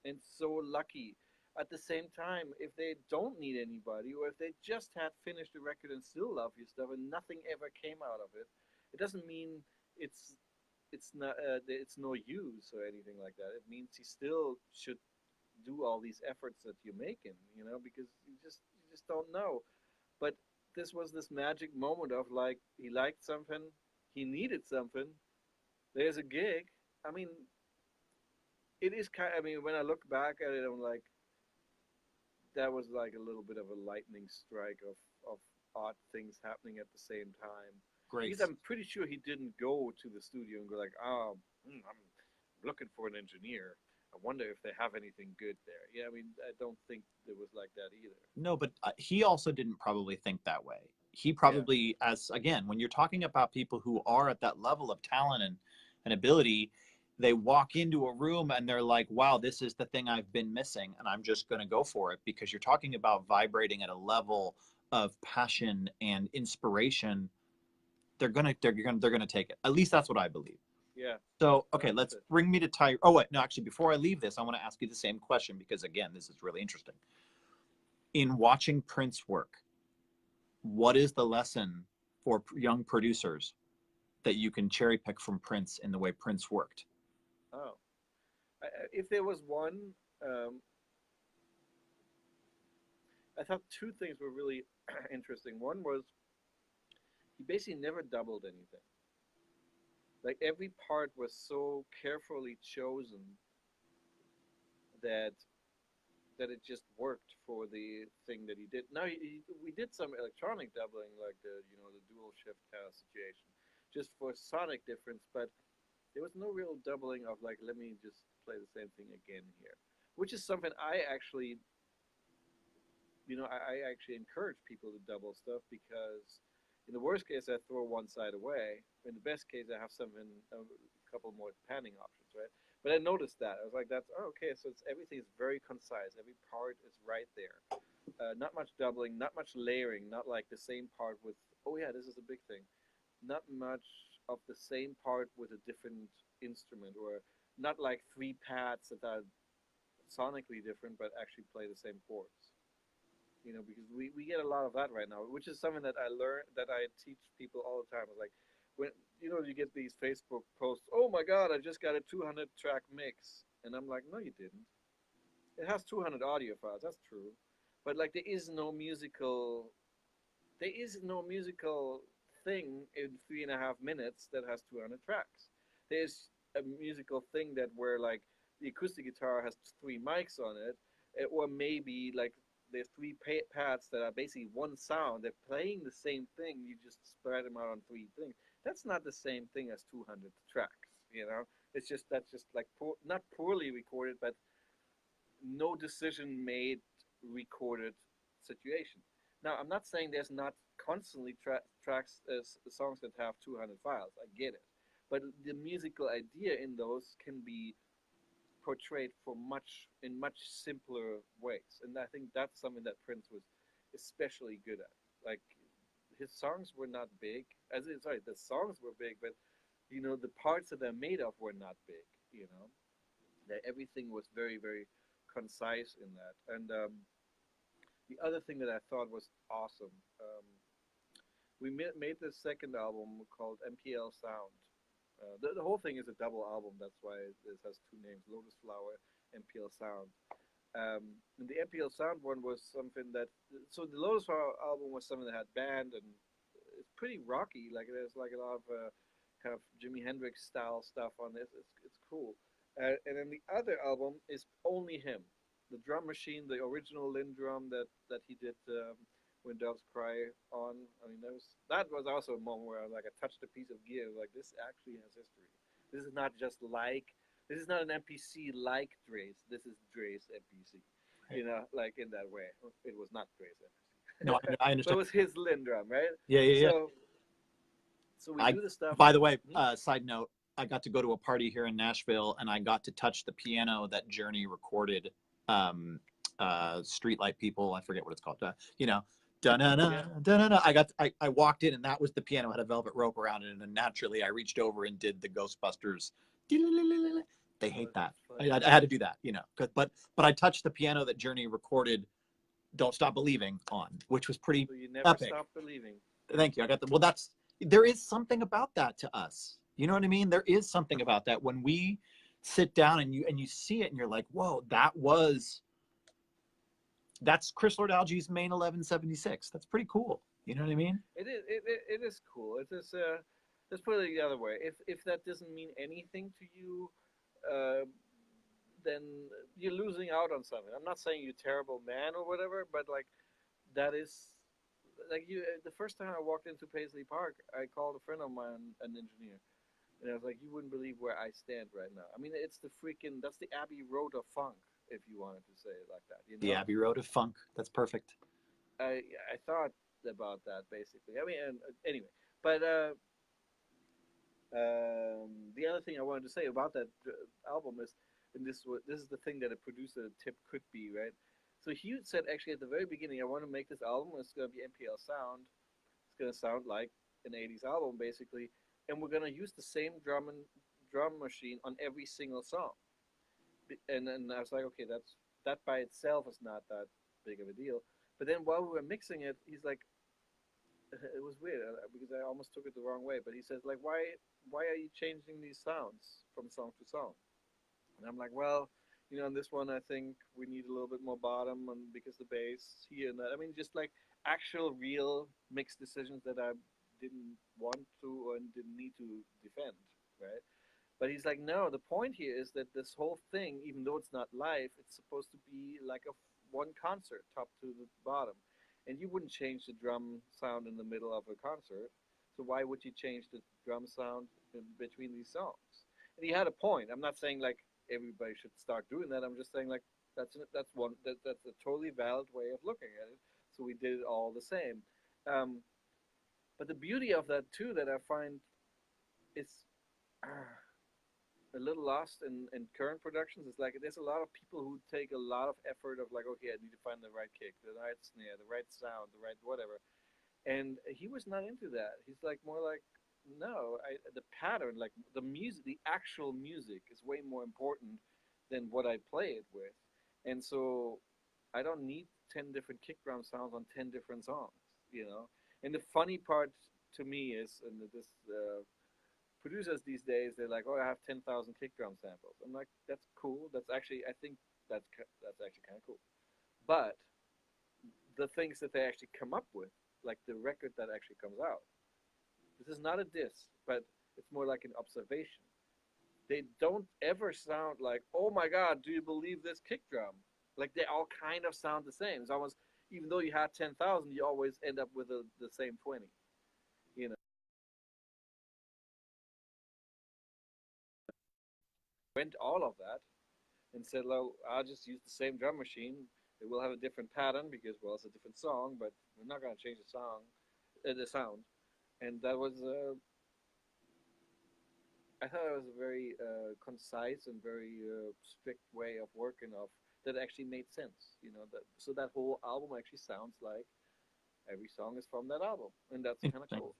and so lucky. At the same time, if they don't need anybody, or if they just had finished the record and still love your stuff and nothing ever came out of it, it doesn't mean it's it's no use or anything like that. It means he still should do all these efforts that you're making, you know, because you just don't know. But this was this magic moment of like he liked something, he needed something. There's a gig. I mean, it is kind. I mean, when I look back at it, I'm like, that was like a little bit of a lightning strike of odd things happening at the same time. Because Grace. I'm pretty sure he didn't go to the studio and go like, oh, I'm looking for an engineer. I wonder if they have anything good there. Yeah, I mean, I don't think it was like that either. No, but he also didn't probably think that way. He Yeah, probably, as again, when you're talking about people who are at that level of talent and ability, they walk into a room and they're like, wow, this is the thing I've been missing. And I'm just going to go for it because you're talking about vibrating at a level of passion and inspiration. They're gonna take it. At least that's what I believe. yeah. So, No, okay, that's let's it. bring me to Ty. Oh, wait, no, actually, before I leave this, I want to ask you the same question because, again, this is really interesting. In watching Prince work, what is the lesson for young producers that you can cherry pick from Prince in the way Prince worked? Oh, if there was one, um, I thought two things were really interesting. One was he basically never doubled anything. Like every part was so carefully chosen that it just worked for the thing that he did. Now we did some electronic doubling, like the dual shift kind of situation, just for sonic difference. But there was no real doubling of like, let me just play the same thing again here, which is something I actually, I actually encourage people to double stuff because in the worst case I throw one side away. In the best case I have something a couple more panning options, right? But I noticed that I was like, that's okay. So everything is very concise. Every part is right there. Not much doubling, not much layering. Not like the same part with. Oh yeah, this is a big thing. Not much of the same part with a different instrument, or not like three pads that are sonically different but actually play the same chords. Because we get a lot of that right now, which is something that I learn that I teach people all the time. It's like when you get these Facebook posts, oh my God, I just got a 200 track mix, and I'm like, no, you didn't. It has 200 audio files. That's true, but like there is no musical thing in 3.5 minutes that has 200 tracks. There's a musical thing that where like the acoustic guitar has three mics on it, or maybe like there's three pads that are basically one sound. They're playing the same thing. You just spread them out on three things. That's not the same thing as 200 tracks. It's just that's just like not poorly recorded, but no decision made recorded situation. Now, I'm not saying there's not constantly tracks, songs that have 200 files. I get it, but the musical idea in those can be portrayed in much simpler ways, and I think that's something that Prince was especially good at. Like his songs were not big. Sorry, the songs were big, but the parts that they're made of were not big. That everything was very, very concise in that. And the other thing that I thought was awesome, we made this second album called MPL Sound. The whole thing is a double album. That's why this has two names: Lotus Flower, MPL Sound. And the MPL Sound one was something that. So the Lotus Flower album was something that had band, and it's pretty rocky. Like there's like a lot of kind of Jimi Hendrix style stuff on this. It's cool. And then the other album is only him. The drum machine, the original Linn drum that he did when Doves Cry on. I mean, that was also a moment where I touched a piece of gear. Like this actually has history. This is not just this is not an MPC like Dre's. This is Dre's MPC. Right. Like in that way. It was not Dre's MPC. No, I But understand. it was his Linn drum, right? Yeah, yeah, yeah. So we do the stuff. By the way, side note, I got to go to a party here in Nashville, and I got to touch the piano that Journey recorded. Streetlight People, I forget what it's called. Da-na-na, da-na-na. I walked in, and that was the piano. It had a velvet rope around it, and then naturally, I reached over and did the Ghostbusters. They hate that. I had to do that, But I touched the piano that Journey recorded "Don't Stop Believing" on, which was pretty So you never epic. stop believing. Thank you. I got the. Well, there is something about that to us. You know what I mean? There is something about that when we sit down and you see it and you're like, whoa, that's Chris Lord-Alge's main 1176. That's pretty cool. You know what I mean? It is cool. It is. Let's put it the other way. If that doesn't mean anything to you, then you're losing out on something. I'm not saying you're a terrible man or whatever, but like that is like you. The first time I walked into Paisley Park, I called a friend of mine, an engineer, and I was like, "You wouldn't believe where I stand right now." I mean, that's the Abbey Road of funk, if you wanted to say it like that. The Abbey Road of funk. That's perfect. I thought about that basically. I mean, anyway, but the other thing I wanted to say about that album is, and this is the thing that a producer tip could be, right? So he said actually at the very beginning, I want to make this album. It's going to be MPL sound. It's going to sound like an '80s album basically, and we're going to use the same drum machine on every single song. And then I was like, okay, that by itself is not that big of a deal. But then while we were mixing it, he's like, it was weird because I almost took it the wrong way. But he says like, why are you changing these sounds from song to song? And I'm like, well, on this one I think we need a little bit more bottom, and because the bass here and that. I mean, just like actual real mix decisions that I didn't want to or didn't need to defend, right? But he's like, no, the point here is that this whole thing, even though it's not live, it's supposed to be like one concert, top to the bottom. And you wouldn't change the drum sound in the middle of a concert. So why would you change the drum sound in between these songs? And he had a point. I'm not saying like everybody should start doing that. I'm just saying like that's a totally valid way of looking at it. So we did it all the same. But the beauty of that too, that I find is a little lost in current productions. It's like there's a lot of people who take a lot of effort of like, okay, I need to find the right kick, the right snare, the right sound, the right whatever. And he was not into that. He's like more like, no, the pattern, like the music, the actual music is way more important than what I play it with. And so I don't need 10 different kick drum sounds on 10 different songs. And the funny part to me is, and this producers these days, they're like, oh, I have 10,000 kick drum samples. I'm like, that's cool. That's actually, I think that's actually kind of cool. But the things that they actually come up with, like the record that actually comes out, this is not a diss, but it's more like an observation. They don't ever sound like, oh my God, do you believe this kick drum? Like they all kind of sound the same. It's almost, even though you had 10,000, you always end up with the same 20. Went all of that and said, well, I'll just use the same drum machine. It will have a different pattern because, well, it's a different song, but we're not going to change the sound. And that was, I thought it was a very concise and very strict way of working that actually made sense. So that whole album actually sounds like every song is from that album, and that's kind of Interesting. cool.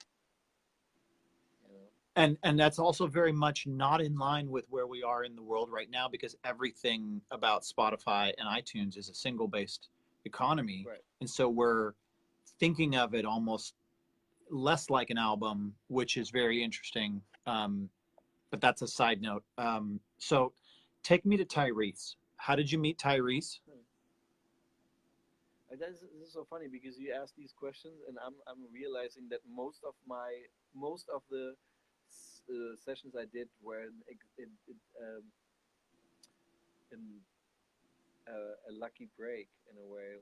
You know? And that's also very much not in line with where we are in the world right now, because everything about Spotify and iTunes is a single based economy, Right. and so we're thinking of it almost less like an album, which is very interesting. But that's a side note. So take me to Tyrese. How did you meet Tyrese? Hmm. This is so funny because you ask these questions, and I'm realizing that most of the sessions I did were in a lucky break in a way.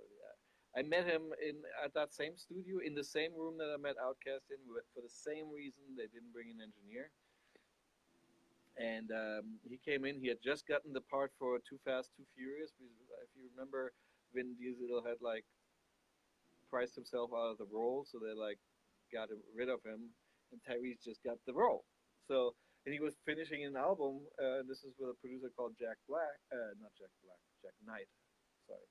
I met him in at that same studio in the same room that I met Outkast in. For the same reason, they didn't bring an engineer, and he came in. He had just gotten the part for Too Fast, Too Furious. If you remember, Vin Diesel had like priced himself out of the role, so they like got rid of him, and Tyrese just got the role. So, and he was finishing an album. This is with a producer called Jack Black, not Jack Black, Jack Knight. Sorry.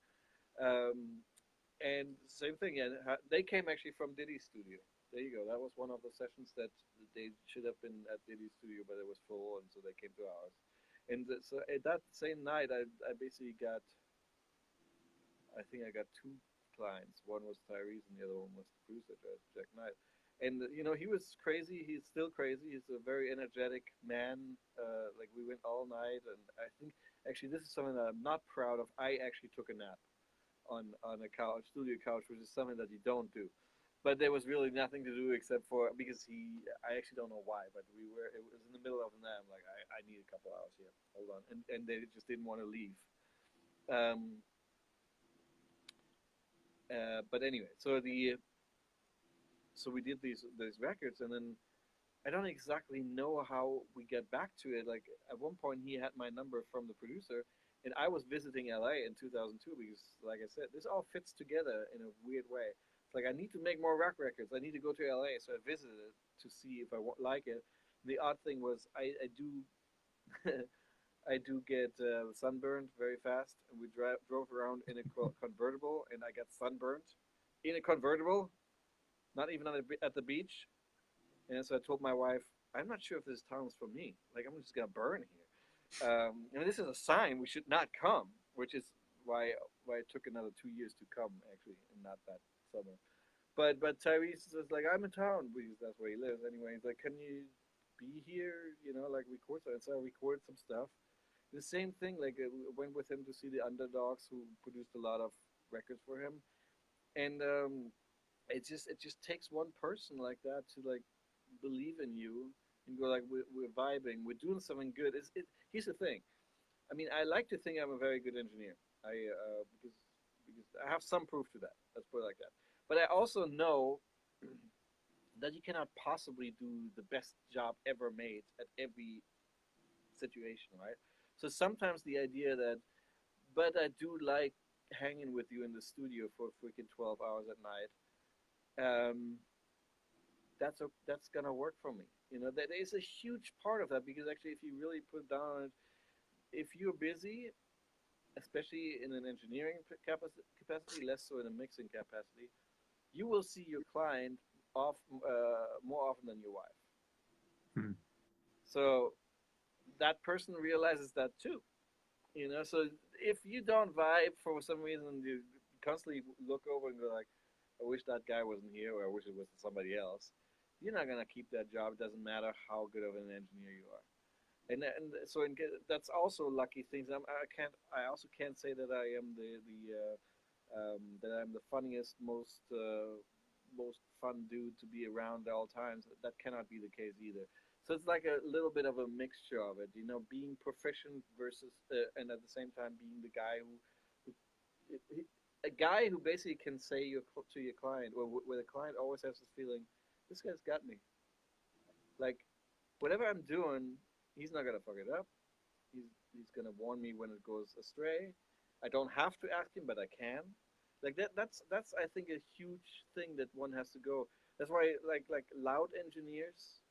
And same thing. And they came actually from Diddy's studio. There you go. That was one of the sessions that they should have been at Diddy's studio, but it was full, and so they came to ours. And so at that same night, I basically got, I think I got two clients. One was Tyrese, and the other one was the producer, Jack Knight. And he was crazy. He's still crazy. He's a very energetic man. Like we went all night, and I think actually this is something that I'm not proud of. I actually took a nap on a couch, studio couch, which is something that you don't do. But there was really nothing to do except for because I actually don't know why, but it was in the middle of the night. I'm like, I need a couple hours here. Hold on, and they just didn't want to leave. Um, but anyway, so we did these records, and then I don't exactly know how we get back to it. Like at one point, he had my number from the producer, and I was visiting LA in 2002 because, like I said, this all fits together in a weird way. It's like I need to make more rock records. I need to go to LA, so I visited to see if I like it. The odd thing was I do I do get sunburned very fast, and we drove around in a convertible, and I got sunburned in a convertible, not even at the beach. And so I told my wife, I'm not sure if this town is for me. Like, I'm just going to burn here. And this is a sign we should not come, which is why it took another 2 years to come, actually, and not that summer. But Tyrese was like, I'm in town, because that's where he lives anyway. He's like, can you be here, like record something? So I recorded some stuff. The same thing, like, I went with him to see the Underdogs, who produced a lot of records for him. And it just takes one person like that to like believe in you and go like we're vibing, we're doing something good. Here's the thing. I mean, I like to think I'm a very good engineer. Because I have some proof to that. Let's put it like that. But I also know that you cannot possibly do the best job ever made at every situation, right? So sometimes the idea that, but I do like hanging with you in the studio for freaking 12 hours at night. Um, that's gonna work for me. That is a huge part of that because actually, if you really put down, if you're busy, especially in an engineering capacity, less so in a mixing capacity, you will see your client more often than your wife. Hmm. So that person realizes that too. So if you don't vibe for some reason, you constantly look over and go like, I wish that guy wasn't here, or I wish it was somebody else. You're not gonna keep that job. It doesn't matter how good of an engineer you are. And so that's also lucky things. I also can't say that I am that I'm the funniest, most fun dude to be around at all times. That cannot be the case either. So it's like a little bit of a mixture of it, being proficient versus, and at the same time being the guy who a guy who basically can say to your client, or where the client always has this feeling, this guy's got me. Like, whatever I'm doing, he's not gonna fuck it up. He's gonna warn me when it goes astray. I don't have to ask him, but I can. Like that's I think a huge thing that one has to go. That's why like loud engineers,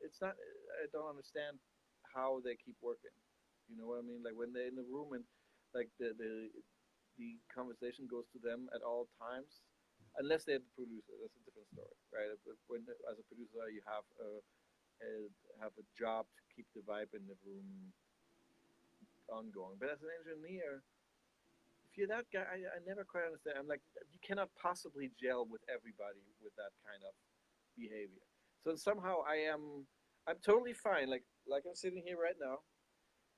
it's not, I don't understand how they keep working. You know what I mean? Like when they're in the room and like the conversation goes to them at all times. unless they're the producer. That's a different story, right? When as a producer you a have a job to keep the vibe in the room ongoing. But as an engineer, if you're that guy, I never quite understand. I'm like, you cannot possibly gel with everybody with that kind of behavior. So somehow I'm totally fine. Like I'm sitting here right now.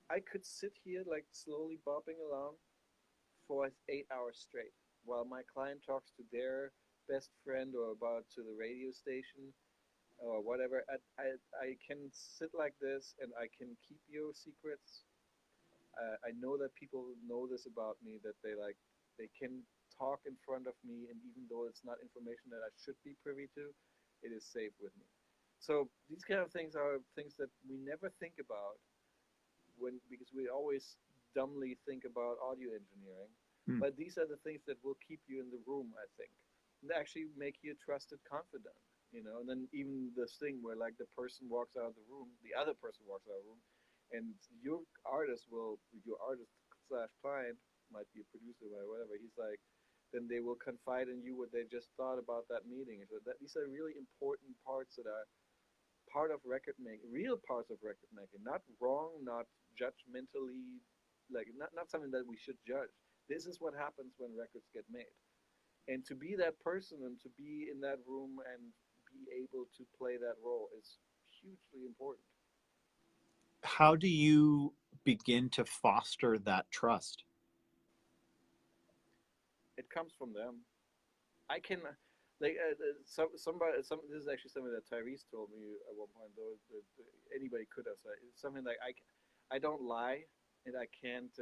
I could sit here like slowly bopping along for 8 hours straight while my client talks to their best friend or about to the radio station or whatever. I can sit like this and I can keep your secrets. I know that people know this about me, that they can talk in front of me, and even though it's not information that I should be privy to, it is safe with me. So these kind of things are things that we never think about when because we always dumbly think about audio engineering. Hmm. But these are the things that will keep you in the room, I think, and actually make you a trusted confidant. And then even this thing where like the person walks out of the room, the other person walks out of the room, and your artist slash client might be a producer or whatever. He's like, then they will confide in you what they just thought about that meeting. So that these are really important parts that are part of record making, real parts of record making, not wrong, not judgmentally, like not something that we should judge. This is what happens when records get made. And to be that person and to be in that room and be able to play that role is hugely important. How do you begin to foster that trust? It comes from them. I can this is actually something that Tyrese told me at one point though that anybody could have said. It's something like I don't lie and I can't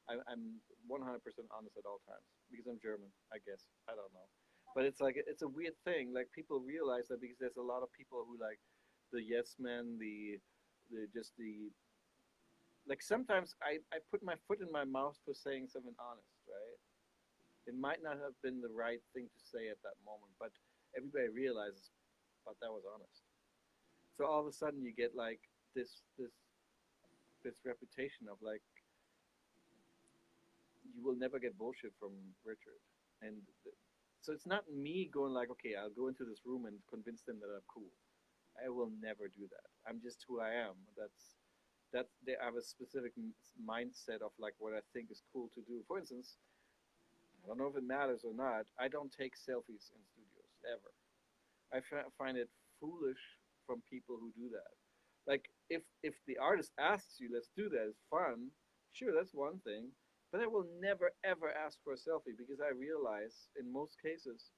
I'm 100% honest at all times because I'm German, I guess. I don't know. But it's like it's a weird thing. Like people realize that because there's a lot of people who like the yes men, the just the like sometimes I put my foot in my mouth for saying something honest, right? It might not have been the right thing to say at that moment, but everybody realizes, but that was honest. So all of a sudden you get like this reputation of like you will never get bullshit from Richard. And so it's not me going like, okay, I'll go into this room and convince them that I'm cool. I will never do that. I'm just who I am. That's they have a specific mindset of like what I think is cool to do. For instance, I don't know if it matters or not. I don't take selfies in studios ever. I find it foolish from people who do that. Like if the artist asks you, let's do that. It's fun. Sure, that's one thing. But I will never ever ask for a selfie because I realize in most cases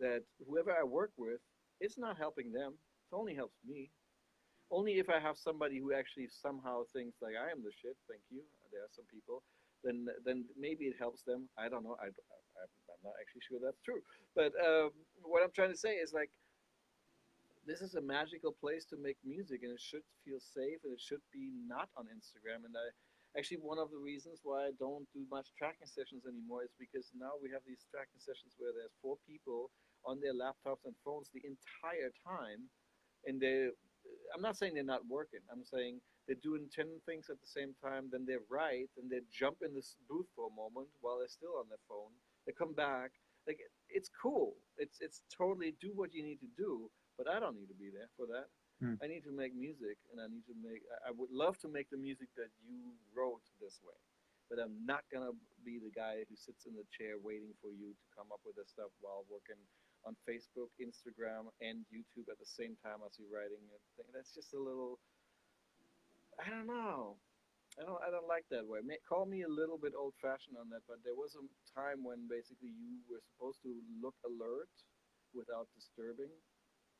that whoever I work with, it's not helping them. It only helps me. Only if I have somebody who actually somehow thinks like I am the shit. Thank you. There are some people. Then maybe it helps them. I don't know. I'm not actually sure that's true. But what I'm trying to say is like this is a magical place to make music, and it should feel safe, and it should be not on Instagram. And I actually one of the reasons why I don't do much tracking sessions anymore is because now we have these tracking sessions where there's four people on their laptops and phones the entire time, and they. I'm not saying they're not working. I'm saying they're doing 10 things at the same time. Then they write, and they jump in this booth for a moment while they're still on their phone. They come back. Like it's cool. It's totally do what you need to do, but I don't need to be there for that. Hmm. I need to make music, and I need to make. I would love to make the music that you wrote this way, but I'm not gonna be the guy who sits in the chair waiting for you to come up with the stuff while working on Facebook, Instagram, and YouTube at the same time as you're writing a thing. That's just a little. I don't know. I don't like that way. Call me a little bit old fashioned on that, but there was a time when basically you were supposed to look alert without disturbing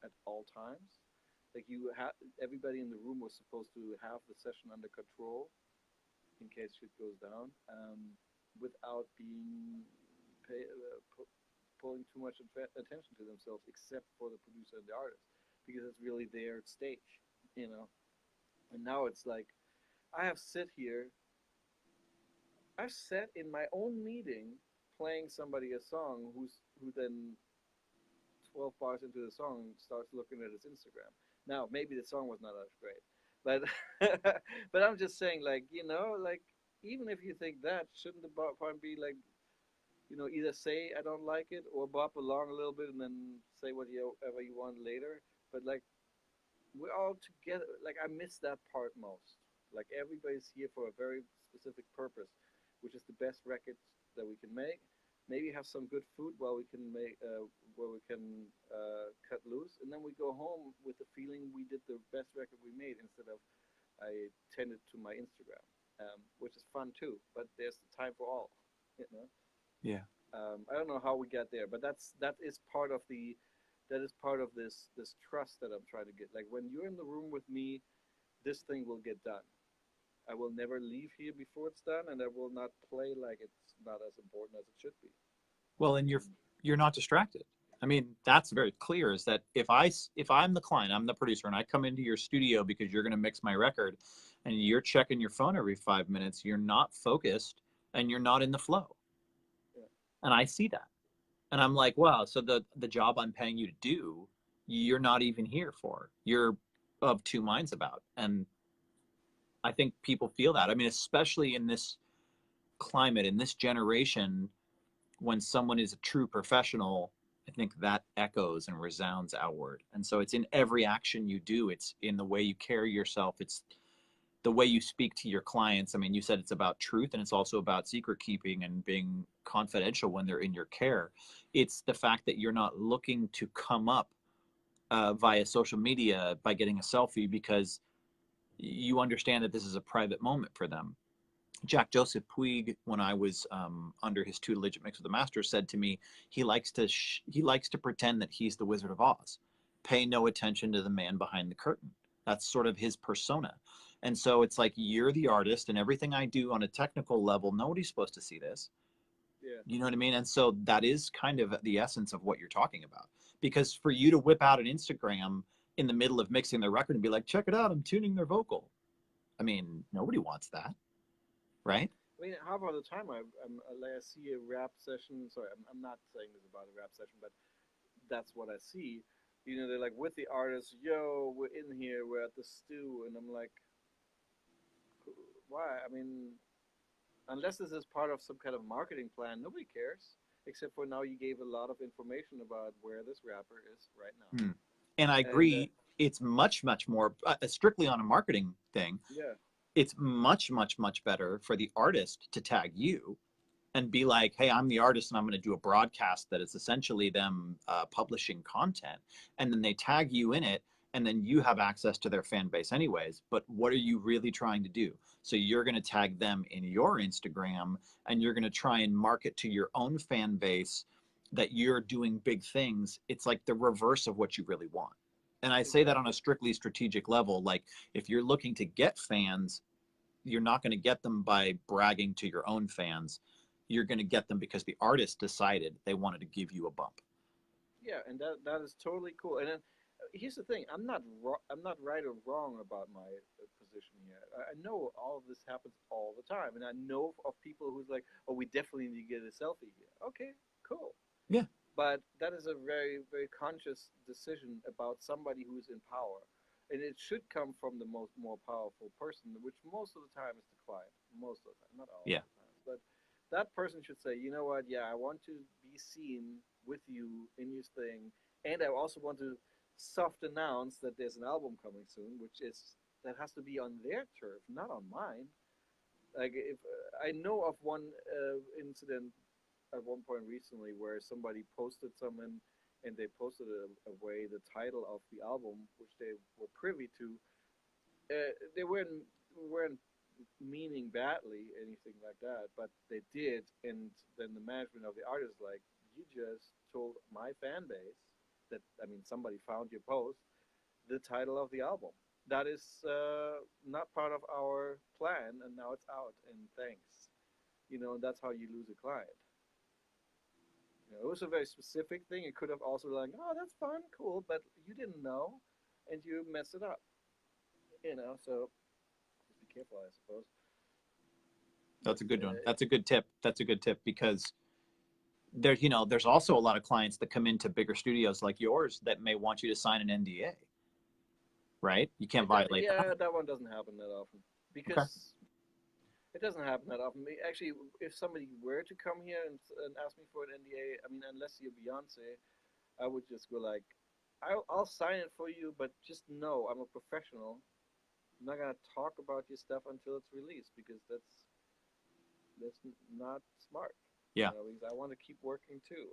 at all times. Like you had everybody in the room was supposed to have the session under control in case shit goes down, without being pulling too much attention to themselves, except for the producer and the artist, because it's really their stage, you know. And now it's like I have sit here I've sat in my own meeting playing somebody a song who then 12 bars into the song starts looking at his Instagram. Now maybe the song was not that great, but but I'm just saying like like even if you think that shouldn't the point be like either say I don't like it or bop along a little bit and then say whatever you want later. But like we're all together. Like I miss that part most. Like everybody's here for a very specific purpose, which is the best records that we can make. Maybe have some good food while we can make where we can cut loose, and then we go home with the feeling we did the best record we made instead of I tended to my Instagram, which is fun too. But there's the time for all, you know. Yeah. I don't know how we got there, but that is part of this trust that I'm trying to get. Like when you're in the room with me, this thing will get done. I will never leave here before it's done, and I will not play like it's not as important as it should be. Well, and And you're not distracted. I mean, that's very clear. Is that if I'm the client, I'm the producer, and I come into your studio because you're going to mix my record, and you're checking your phone every 5 minutes, you're not focused, and you're not in the flow. yeah, And I see that, and I'm like, wow. So the job I'm paying you to do, you're not even here for. You're of two minds about, and I think people feel that. I mean, especially in this climate, in this generation, when someone is a true professional, I think that echoes and resounds outward. And so it's in every action you do. It's in the way you carry yourself. It's the way you speak to your clients. I mean, you said it's about truth, and it's also about secret keeping and being confidential when they're in your care. It's the fact that you're not looking to come up via social media by getting a selfie because you understand that this is a private moment for them. Jack Joseph Puig, when I was under his tutelage at Mix with the Master, said to me, he likes to pretend that he's the Wizard of Oz. Pay no attention to the man behind the curtain. That's sort of his persona. And so it's like you're the artist, and everything I do on a technical level, nobody's supposed to see this. yeah, You know what I mean? And so that is kind of the essence of what you're talking about. Because for you to whip out an Instagram in the middle of mixing their record and be like, check it out, I'm tuning their vocal. I mean, nobody wants that, right? I mean, half of the time like I see a rap session. Sorry, I'm not saying this about a rap session, but that's what I see. They're like with the artist, yo, we're in here, we're at the stew, and I'm like, why? I mean, unless this is part of some kind of marketing plan, nobody cares. Except for now, you gave a lot of information about where this rapper is right now, Hmm. And I and agree, it's much, much more strictly on a marketing thing. yeah, It's much, much, much better for the artist to tag you and be like, hey, I'm the artist and I'm going to do a broadcast that is essentially them publishing content. And then they tag you in it. And then you have access to their fan base anyways. But what are you really trying to do? So you're going to tag them in your Instagram, and you're going to try and market to your own fan base that you're doing big things. It's like the reverse of what you really want. And I say that on a exactly. strictly strategic level. Like if you're looking to get fans, you're not going to get them by bragging to your own fans. You're going to get them because the artist decided they wanted to give you a bump. Yeah, and that is totally cool. And then here's the thing: I'm not right or wrong about my position here. I know all of this happens all the time, and I know of people who's like, "Oh, we definitely need to get a selfie here." Okay, cool. Yeah. But that is a very very conscious decision about somebody who's in power, and it should come from the most more powerful person, which most of the time is the client. Most of the time, not all Yeah. of the time, but that person should say, you know what? Yeah, I want to be seen with you in your thing, and I also want to soft announce that there's an album coming soon, which is that has to be on their turf, not on mine. Like if I know of one incident at one point recently where somebody posted something and they posted away the title of the album which they were privy to. They weren't meaning badly anything like that, but they did, and then the management of the artist like, you just told my fan base that, I mean, somebody found your post, the title of the album. That is not part of our plan, and now it's out. And thanks, and that's how you lose a client. It was a very specific thing. It could have also like, oh, that's fun, cool, but you didn't know, and you messed it up. So just be careful, I suppose. But That's a good one. That's a good tip. That's a good tip because there's also a lot of clients that come into bigger studios like yours that may want you to sign an NDA, right? You can't violate that. yeah, that one doesn't happen that often Okay. because It doesn't happen that often. Actually, if somebody were to come here and ask me for an NDA, I mean, unless you're Beyonce, I would just go like, I'll sign it for you, but just know I'm a professional. I'm not gonna talk about your stuff until it's released because not smart, Yeah. because I want to keep working too,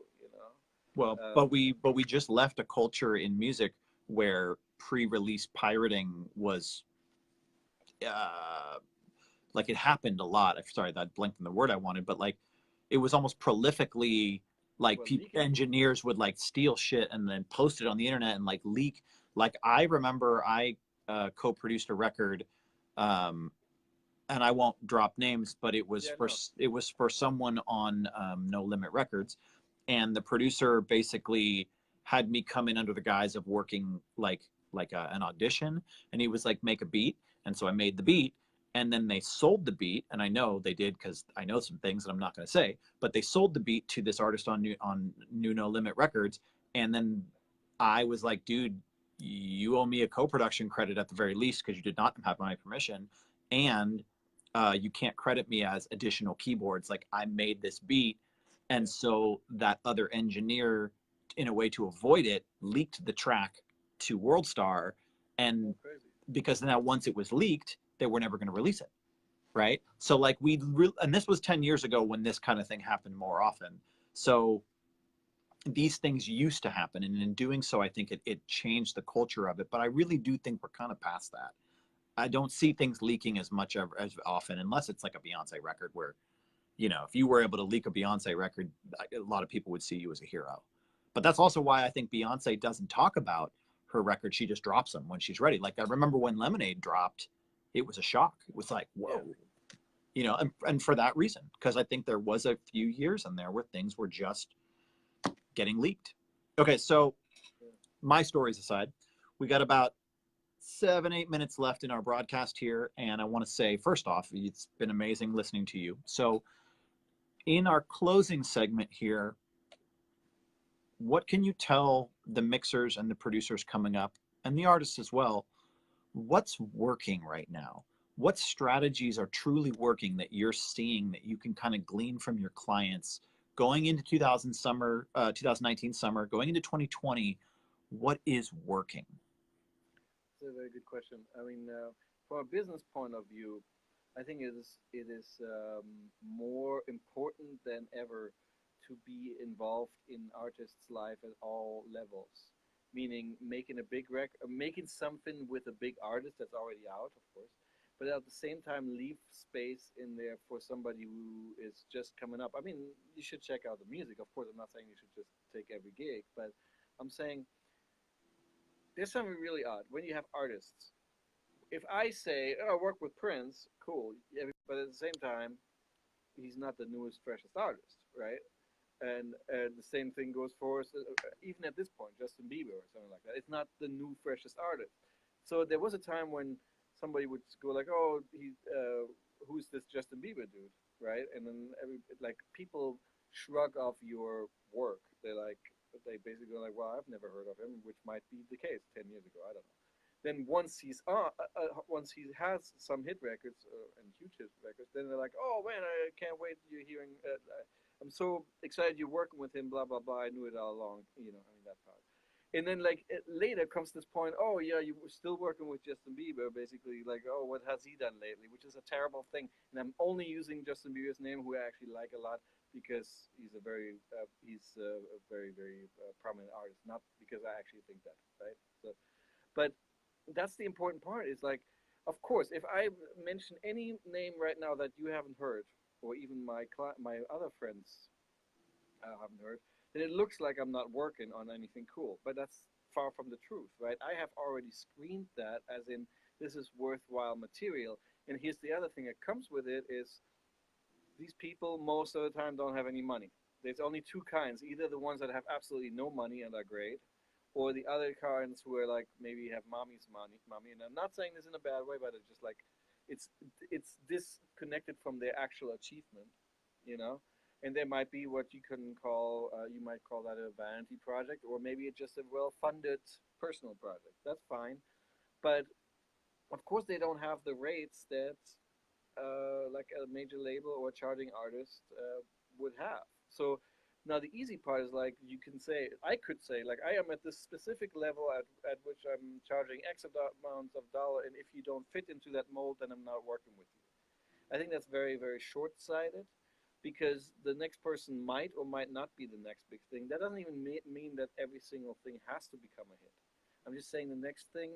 Well, Um, but we just left a culture in music where pre-release pirating was uh, like it happened a lot. I'm sorry, that blanked on the word I wanted, but like it was almost prolifically like well, leaking. engineers would like steal shit and then post it on the internet and like leak. Like I remember I co-produced a record, um, and I won't drop names, but Yeah, no. it was for someone on No Limit Records, and the producer basically had me come in under the guise of working an audition, and he was like, make a beat, and so I made the beat, and then they sold the beat, and I know they did because I know some things that I'm not going to say, but they sold the beat to this artist on New No Limit Records, and then I was like, dude, you owe me a co-production credit at the very least because you did not have my permission, and you can't credit me as additional keyboards. Like I made this beat, and Yeah. so that other engineer, in a way to avoid it, leaked the track to WorldStar, and Oh, crazy. because now once it was leaked, they were never going to release it, right? So like and this was 10 years ago when this kind of thing happened more often. So these things used to happen, and in doing so, I think it changed the culture of it. But I really do think we're kind of past that. I don't see things leaking as much as often, unless it's like a Beyonce record where, if you were able to leak a Beyonce record, a lot of people would see you as a hero. But that's also why I think Beyonce doesn't talk about her record. She just drops them when she's ready. Like I remember when Lemonade dropped, it was a shock. It was like, Yeah. whoa, and for that reason, because I think there was a few years in there where things were just getting leaked. Okay, so Yeah. my stories aside, we got about 7, 8 minutes left in our broadcast here. And I want to say, first off, it's been amazing listening to you. So, in our closing segment here, what can you tell the mixers and the producers coming up and the artists as well? What's working right now? What strategies are truly working that you're seeing that you can kind of glean from your clients going into 2019 summer, going into 2020? What is working? It's a very good question. I mean, from a business point of view, I think it is more important than ever to be involved in artists' life at all levels. Meaning making a big making something with a big artist that's already out, of course, but at the same time leave space in there for somebody who is just coming up. I mean, you should check out the music, of course. I'm not saying you should just take every gig, but I'm saying there's something really odd when you have artists. If I say, "Oh, I work with Prince," cool, yeah, but at the same time, he's not the newest, freshest artist, right? And the same thing goes for even at this point, Justin Bieber or something like that. It's not the new, freshest artist. So there was a time when somebody would go like, "Oh, who's this Justin Bieber dude?" Right? And then like people shrug off your work. They basically go like, "Well, I've never heard of him," which might be the case 10 years ago. I don't know. Then once he has some hit records and huge hit records, then they're like, "Oh man, I can't wait! You're hearing. I'm so excited you're working with him. Blah blah blah. I knew it all along. I mean that part." And then like later comes this point. Oh yeah, you were still working with Justin Bieber. Basically, like, oh, what has he done lately? Which is a terrible thing. And I'm only using Justin Bieber's name, who I actually like a lot, because he's a very very prominent artist. Not because I actually think that, right? So, but that's the important part. Is like, of course, if I mention any name right now that you haven't heard, or even my other friends haven't heard, then it looks like I'm not working on anything cool. But that's far from the truth, right? I have already screened that as in this is worthwhile material. And here's the other thing that comes with it is these people most of the time don't have any money. There's only two kinds: either the ones that have absolutely no money and are great, or the other kinds who are like maybe have mommy's mommy. And I'm not saying this in a bad way, but it's just like it's it's disconnected from their actual achievement, you know. And there might be what you might call that a vanity project, or maybe it's just a well-funded personal project. That's fine, but of course they don't have the rates that like a major label or a charting artist would have. So now the easy part is like you can say, I could say like I am at this specific level at which I'm charging X amount of dollar, and if you don't fit into that mold, then I'm not working with you. I think that's very, very short-sighted because the next person might or might not be the next big thing. That doesn't even mean that every single thing has to become a hit. I'm just saying the next thing,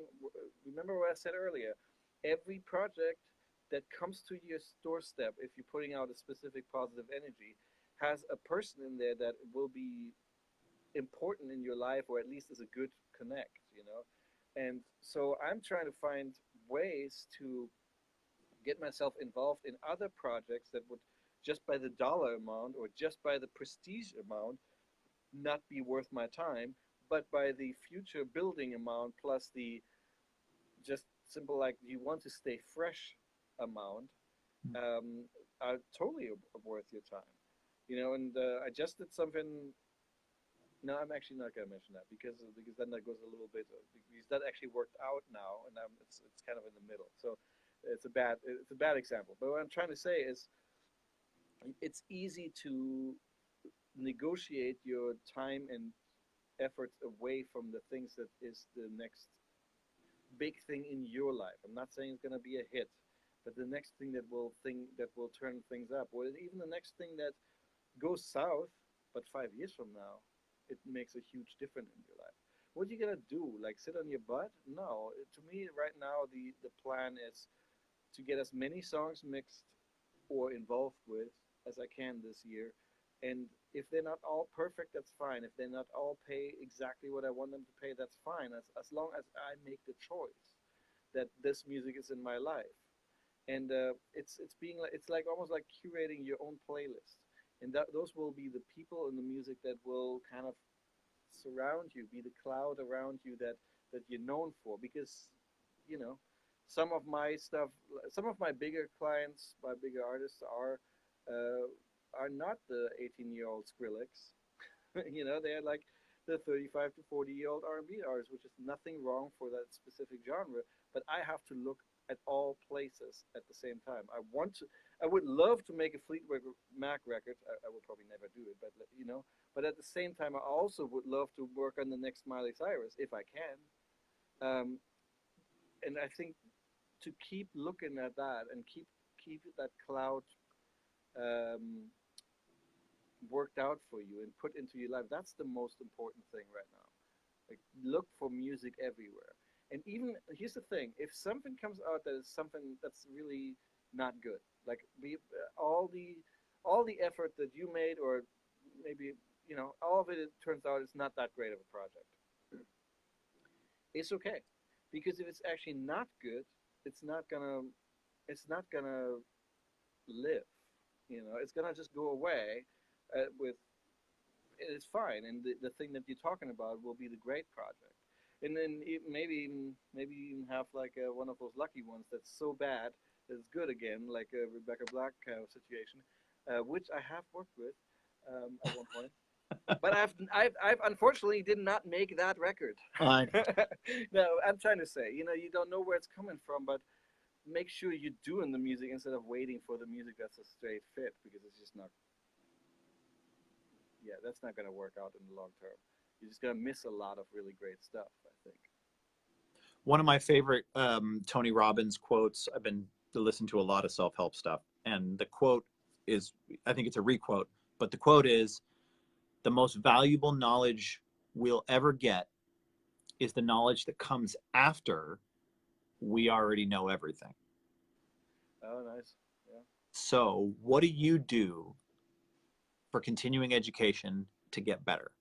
remember what I said earlier, every project that comes to your doorstep, if you're putting out a specific positive energy, has a person in there that will be important in your life or at least is a good connect, you know? And so I'm trying to find ways to get myself involved in other projects that would just by the dollar amount or just by the prestige amount not be worth my time, but by the future building amount plus the just simple like you want to stay fresh amount um, are totally worth your time, you know. And I just did something. No, I'm actually not gonna mention that because then that goes a little bit because that actually worked out now, and it's kind of in the middle. So it's a bad example. But what I'm trying to say is it's easy to negotiate your time and efforts away from the things that is the next big thing in your life. I'm not saying it's going to be a hit, but the next thing that will turn things up, or even the next thing that goes south, but 5 years from now, it makes a huge difference in your life. What are you gonna do? Like sit on your butt? No. To me, right now, the plan is to get as many songs mixed or involved with as I can this year. And if they're not all perfect, that's fine. If they're not all pay exactly what I want them to pay, that's fine. As long as I make the choice that this music is in my life. And it's being like it's like almost like curating your own playlist. And those will be the people and the music that will kind of surround you, be the cloud around you that you're known for. Because you know, some of my stuff, some of my bigger clients, my bigger artists are not the 18-year-old Skrillex. You know, they're like the 35 to 40-year-old R&B artists, which is nothing wrong for that specific genre. But I have to look at all places at the same time. I would love to make a Fleetwood Mac record. I will probably never do it, but you know. But at the same time, I also would love to work on the next Miley Cyrus if I can. And I think to keep looking at that and keep that cloud um, worked out for you and put into your life. That's the most important thing right now. Like look for music everywhere. And even here's the thing: if something comes out that is something that's really not good, like all the effort that you made, or maybe you know all of it, it turns out it's not that great of a project. It's okay, because if it's actually not good, it's not gonna it's not gonna live. You know, it's gonna just go away with it's fine, and the thing that you're talking about will be the great project, and then maybe even have like one of those lucky ones that's so bad that it's good again, like a Rebecca Black kind of situation, which I have worked with at one point. But I've unfortunately did not make that record. I No, I'm trying to say, you know, you don't know where it's coming from, but make sure you're doing the music instead of waiting for the music that's a straight fit because it's just not yeah, that's not going to work out in the long term. You're just going to miss a lot of really great stuff, I think. One of my favorite Tony Robbins quotes. I've been listening to a lot of self-help stuff, and the quote is, I think it's a requote, but the quote is, "The most valuable knowledge we'll ever get is the knowledge that comes after we already know everything." Oh, nice. Yeah. So, what do you do for continuing education to get better?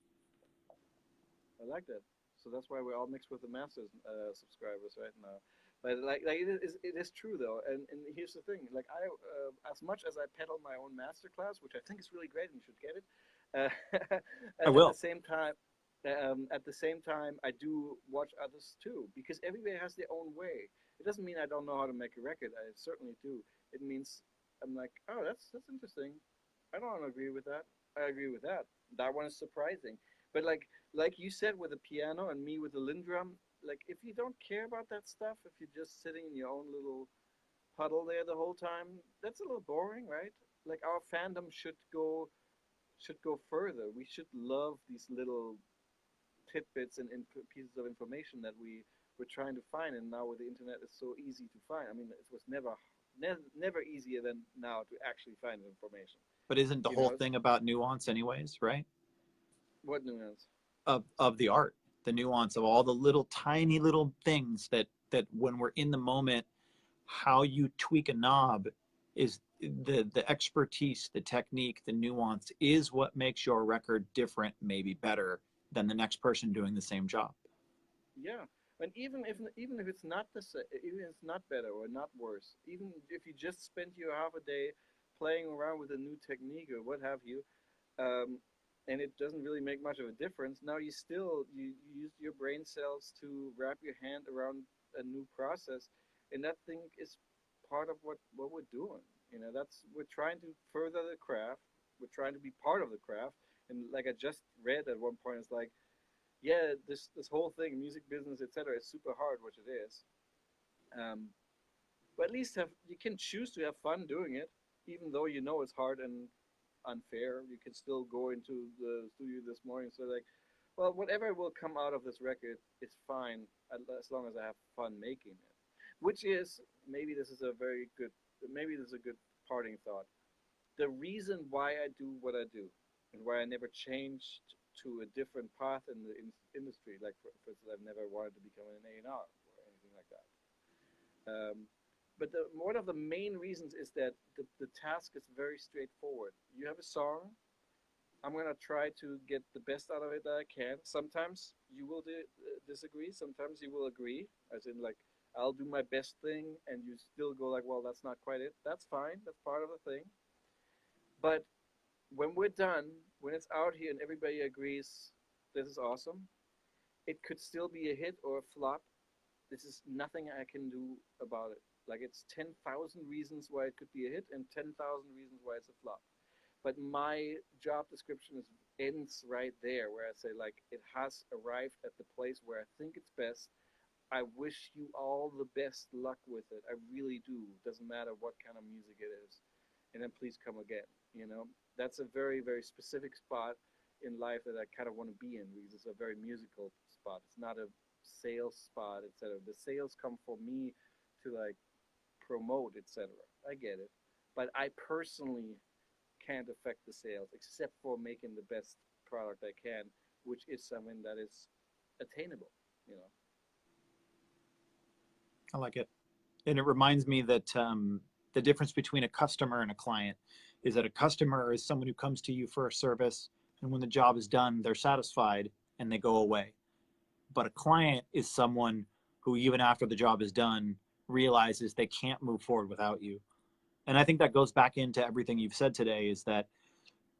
I like that. So that's why we're all mixed with the Masters subscribers right now. But like it is true though, and here's the thing: like as much as I pedal my own master class, which I think is really great and you should get it, I at the will. same time, I do watch others too because everybody has their own way. It doesn't mean I don't know how to make a record. I certainly do. It means I'm like, oh, that's interesting. I don't agree with that. I agree with that. That one is surprising. But like you said with the piano and me with the Lindrum, like if you don't care about that stuff, if you're just sitting in your own little puddle there the whole time, that's a little boring, right? Like our fandom should go further. We should love these little tidbits and pieces of information that we're trying to find. And now with the internet, it's so easy to find. I mean, it was never easier than now to actually find information. But isn't the You whole know, thing about nuance anyways, right? what nuance? Of the art, the nuance of all the little tiny little things that when we're in the moment, how you tweak a knob is the expertise, the technique, the nuance is what makes your record different, maybe better than the next person doing the same job. Yeah, and even if it's not even if it's not better or not worse, even if you just spent your half a day playing around with a new technique or what have you, um, and it doesn't really make much of a difference. Now you use your brain cells to wrap your hand around a new process, and that thing is part of what we're doing. That's we're trying to further the craft. We're trying to be part of the craft, and like I just read at one point, it's like yeah, this whole thing, music business, etc., is super hard, which it is. Um, but at least you can choose to have fun doing it, even though you know it's hard and unfair. You can still go into the studio this morning, so like, well, whatever will come out of this record, it's fine as long as I have fun making it. Which is maybe this is a good parting thought. The reason why I do what I do and why I never changed to a different path in the industry, like for instance, I've never wanted to become an A&R or anything like that. But one of the main reasons is that the task is very straightforward. You have a song. I'm gonna try to get the best out of it that I can. Sometimes you will disagree. Sometimes you will agree. As in, like, I'll do my best thing, and you still go like, well, that's not quite it. That's fine. That's part of the thing. But when we're done, when it's out here and everybody agrees, this is awesome, it could still be a hit or a flop. This is nothing I can do about it. Like it's 10,000 reasons why it could be a hit and 10,000 reasons why it's a flop. But my job description ends right there, where I say like it has arrived at the place where I think it's best. I wish you all the best luck with it. I really do. Doesn't matter what kind of music it is, and then please come again. That's a very very specific spot in life that I kind of want to be in because it's a very musical spot. It's not a sales spot, etc. The sales come for me to like promote, etc. I get it, but I personally can't affect the sales except for making the best product I can, which is something that is attainable. You know. I like it. And it reminds me that the difference between a customer and a client is that a customer is someone who comes to you for a service, and when the job is done, they're satisfied and they go away. But a client is someone who, even after the job is done, realizes they can't move forward without you. And I think that goes back into everything you've said today, is that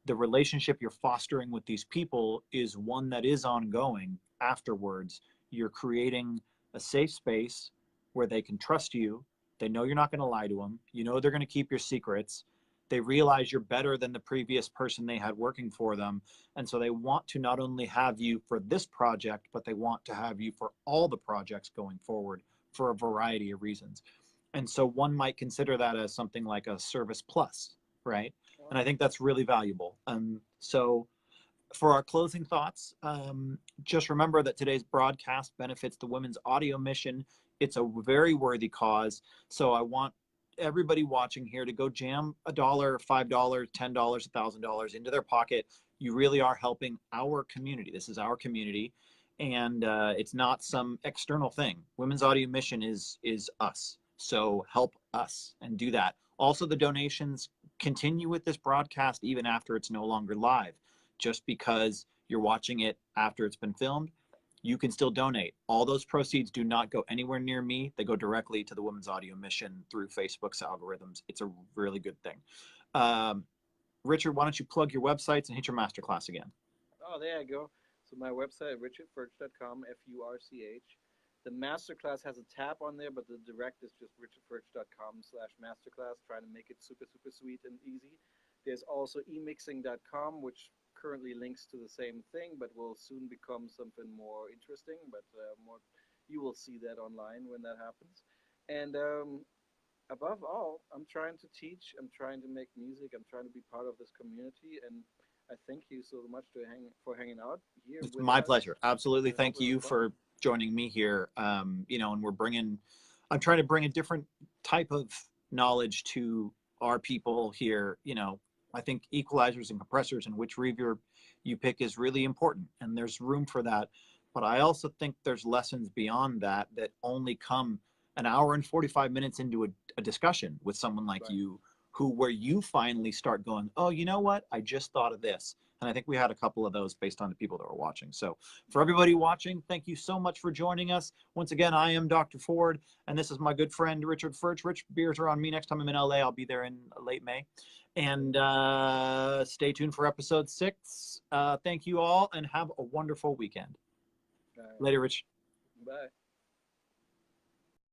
the relationship you're fostering with these people is one that is ongoing afterwards. You're creating a safe space where they can trust you. They know you're not going to lie to them. You know they're going to keep your secrets. They realize you're better than the previous person they had working for them. And so they want to not only have you for this project, but they want to have you for all the projects going forward for a variety of reasons. And so one might consider that as something like a service plus, right? And I think that's really valuable. So for our closing thoughts, just remember that today's broadcast benefits the women's audio mission. It's a very worthy cause. So I want everybody watching here to go jam $1, $5, $10, $1,000 into their pocket. You really are helping our community. This is our community, and it's not some external thing. Women's Audio Mission is us. So help us and do that. Also, the donations continue with this broadcast even after it's no longer live. Just because you're watching it after it's been filmed, you can still donate. All those proceeds do not go anywhere near me. They go directly to the Women's Audio Mission through Facebook's algorithms. It's a really good thing. Richard, why don't you plug your websites and hit your masterclass again? Oh, there you go. So my website, richardfurch.com, FURCH. The masterclass has a tab on there, but the direct is just richardfurch.com/masterclass, trying to make it super, super sweet and easy. There's also emixing.com, which currently links to the same thing, but will soon become something more interesting. But you will see that online when that happens. And above all, I'm trying to teach. I'm trying to make music. I'm trying to be part of this community. And I thank you so much for hanging out here It's with my us. pleasure. Absolutely. I hope Thank it was you fun. for joining me here. You know, and I'm trying to bring a different type of knowledge to our people here. You know, I think equalizers and compressors and which reverb you pick is really important, and there's room for that. But I also think there's lessons beyond that that only come an hour and 45 minutes into a discussion with someone like Right. you, where you finally start going, oh, you know what? I just thought of this. And I think we had a couple of those based on the people that were watching. So for Right. everybody watching, thank you so much for joining us. Once again, I am Dr. Ford, and this is my good friend, Richard FURCH. Rich, beers are on me next time I'm in LA. I'll be there in late May. And stay tuned for episode 6. Thank you all, and have a wonderful weekend. All right. Later, Rich. Bye.